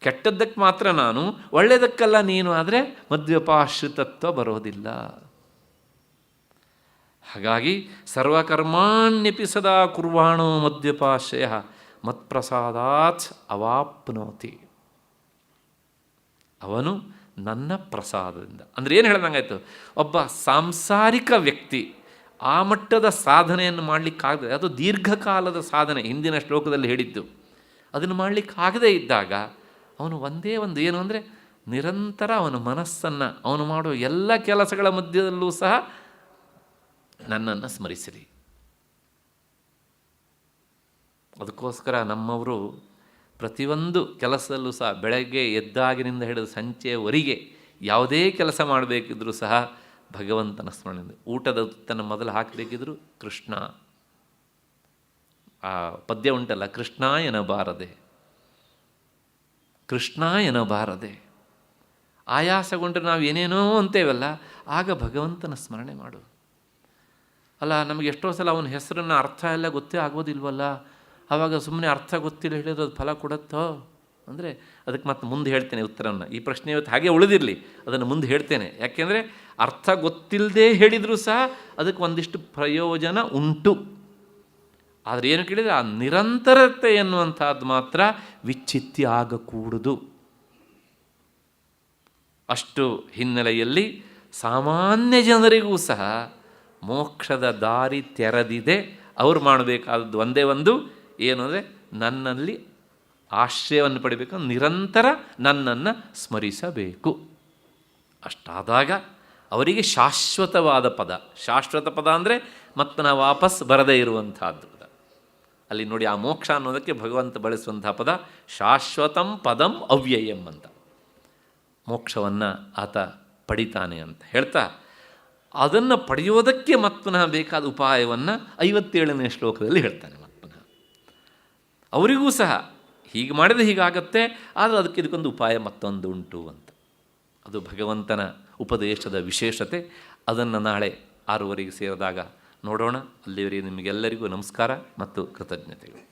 ಕೆಟ್ಟದ್ದಕ್ಕೆ ಮಾತ್ರ ನಾನು, ಒಳ್ಳೆಯದಕ್ಕೆಲ್ಲ ನೀನು ಆದರೆ ಮದ್ವ್ಯಪಾಶ್ರಿತತ್ವ ಬರೋದಿಲ್ಲ. ಹಾಗಾಗಿ ಸರ್ವಕರ್ಮಾಣ್ಯಪಿ ಸದಾ ಕುರ್ವಾಣೋ ಮದ್ವ್ಯಪಾಶ್ರಯ ಮತ್ಪ್ರಸಾದಾತ್ ಅವಾಪ್ನೋತಿ. ಅವನು ನನ್ನ ಪ್ರಸಾದದಿಂದ. ಅಂದರೆ ಏನು ಹೇಳ್ದಂಗಾಯ್ತು? ಒಬ್ಬ ಸಾಂಸಾರಿಕ ವ್ಯಕ್ತಿ ಆ ಮಟ್ಟದ ಸಾಧನೆಯನ್ನು ಮಾಡಲಿಕ್ಕಾಗದೆ, ಅದು ದೀರ್ಘಕಾಲದ ಸಾಧನೆ, ಹಿಂದಿನ ಶ್ಲೋಕದಲ್ಲಿ ಹೇಳಿದ್ದು. ಅದನ್ನು ಮಾಡಲಿಕ್ಕಾಗದೇ ಇದ್ದಾಗ ಅವನು ಒಂದೇ ಒಂದು ಏನು ಅಂದರೆ, ನಿರಂತರ ಅವನ ಮನಸ್ಸನ್ನು ಅವನು ಮಾಡುವ ಎಲ್ಲ ಕೆಲಸಗಳ ಮಧ್ಯದಲ್ಲೂ ಸಹ ನನ್ನನ್ನು ಸ್ಮರಿಸಿರಿ. ಅದಕ್ಕೋಸ್ಕರ ನಮ್ಮವರು ಪ್ರತಿಯೊಂದು ಕೆಲಸದಲ್ಲೂ ಸಹ ಬೆಳಗ್ಗೆ ಎದ್ದಾಗಿನಿಂದ ಹಿಡಿದು ಸಂಜೆಯವರೆಗೆ ಯಾವುದೇ ಕೆಲಸ ಮಾಡಬೇಕಿದ್ರೂ ಸಹ ಭಗವಂತನ ಸ್ಮರಣೆ. ಊಟದ ತನ್ನ ಮೊದಲು ಹಾಕಬೇಕಿದ್ರು ಕೃಷ್ಣ, ಆ ಪದ್ಯ ಉಂಟಲ್ಲ, ಕೃಷ್ಣ ಎನ್ನಬಾರದೆ, ಕೃಷ್ಣ ಎನ್ನಬಾರದೆ. ಆಯಾಸಗೊಂಡ್ರೆ ನಾವು ಏನೇನೋ ಅಂತೇವಲ್ಲ, ಆಗ ಭಗವಂತನ ಸ್ಮರಣೆ ಮಾಡು. ಅಲ್ಲ, ನಮಗೆ ಎಷ್ಟೋ ಸಲ ಅವನ ಹೆಸರನ್ನು ಅರ್ಥ ಎಲ್ಲ ಗೊತ್ತೇ ಆಗೋದಿಲ್ವಲ್ಲ, ಆವಾಗ ಸುಮ್ಮನೆ ಅರ್ಥ ಗೊತ್ತಿಲ್ಲ ಹೇಳಿದ್ರೆ ಅದು ಫಲ ಕೊಡುತ್ತೋ ಅಂದರೆ ಅದಕ್ಕೆ ಮತ್ತೆ ಮುಂದೆ ಹೇಳ್ತೇನೆ ಉತ್ತರವನ್ನು. ಈ ಪ್ರಶ್ನೆ ಇವತ್ತು ಹಾಗೆ ಉಳಿದಿರಲಿ, ಅದನ್ನು ಮುಂದೆ ಹೇಳ್ತೇನೆ. ಯಾಕೆಂದರೆ ಅರ್ಥ ಗೊತ್ತಿಲ್ಲದೆ ಹೇಳಿದರೂ ಸಹ ಅದಕ್ಕೆ ಒಂದಿಷ್ಟು ಪ್ರಯೋಜನ ಉಂಟು. ಆದರೆ ಏನು ಕೇಳಿದರೆ ಆ ನಿರಂತರತೆ ಎನ್ನುವಂಥದ್ದು ಮಾತ್ರ ವಿಚ್ಛಿತ್ಯ ಆಗಕೂಡದು. ಅಷ್ಟು ಹಿನ್ನೆಲೆಯಲ್ಲಿ ಸಾಮಾನ್ಯ ಜನರಿಗೂ ಸಹ ಮೋಕ್ಷದ ದಾರಿ ತೆರೆದಿದೆ. ಅವರು ಮಾಡಬೇಕಾದದ್ದು ಒಂದೇ ಒಂದು, ಏನು ಅಂದರೆ ನನ್ನಲ್ಲಿ ಆಶ್ರಯವನ್ನು ಪಡಿಬೇಕು, ನಿರಂತರ ನನ್ನನ್ನು ಸ್ಮರಿಸಬೇಕು. ಅಷ್ಟಾದಾಗ ಅವರಿಗೆ ಶಾಶ್ವತವಾದ ಪದ. ಶಾಶ್ವತ ಪದ ಅಂದರೆ ಮತ್ತೆ ನಾವು ವಾಪಸ್ ಬರದೇ ಇರುವಂಥದ್ದು ಪದ. ಅಲ್ಲಿ ನೋಡಿ, ಆ ಮೋಕ್ಷ ಅನ್ನೋದಕ್ಕೆ ಭಗವಂತ ಬಳಸುವಂಥ ಪದ ಶಾಶ್ವತಂ ಪದಂ ಅವ್ಯಯಂ ಅಂತ. ಮೋಕ್ಷವನ್ನು ಆತ ಪಡಿತಾನೆ ಅಂತ ಹೇಳ್ತಾ, ಅದನ್ನು ಪಡೆಯೋದಕ್ಕೆ ಮತ್ಪುನಃ ಬೇಕಾದ ಉಪಾಯವನ್ನು 57ನೇ ಶ್ಲೋಕದಲ್ಲಿ ಹೇಳ್ತಾನೆ. ಮತ್ಪುನಃ ಅವರಿಗೂ ಸಹ ಹೀಗೆ ಮಾಡಿದರೆ ಹೀಗಾಗತ್ತೆ, ಆದರೆ ಅದಕ್ಕೆ ಇದಕ್ಕೊಂದು ಉಪಾಯ ಮತ್ತೊಂದು ಉಂಟು ಅಂತ. ಅದು ಭಗವಂತನ ಉಪದೇಶದ ವಿಶೇಷತೆ. ಅದನ್ನು ನಾಳೆ 6:15 ಸೇರಿದಾಗ ನೋಡೋಣ. ಅಲ್ಲಿವರೆಗೆ ನಿಮಗೆಲ್ಲರಿಗೂ ನಮಸ್ಕಾರ ಮತ್ತು ಕೃತಜ್ಞತೆಗಳು.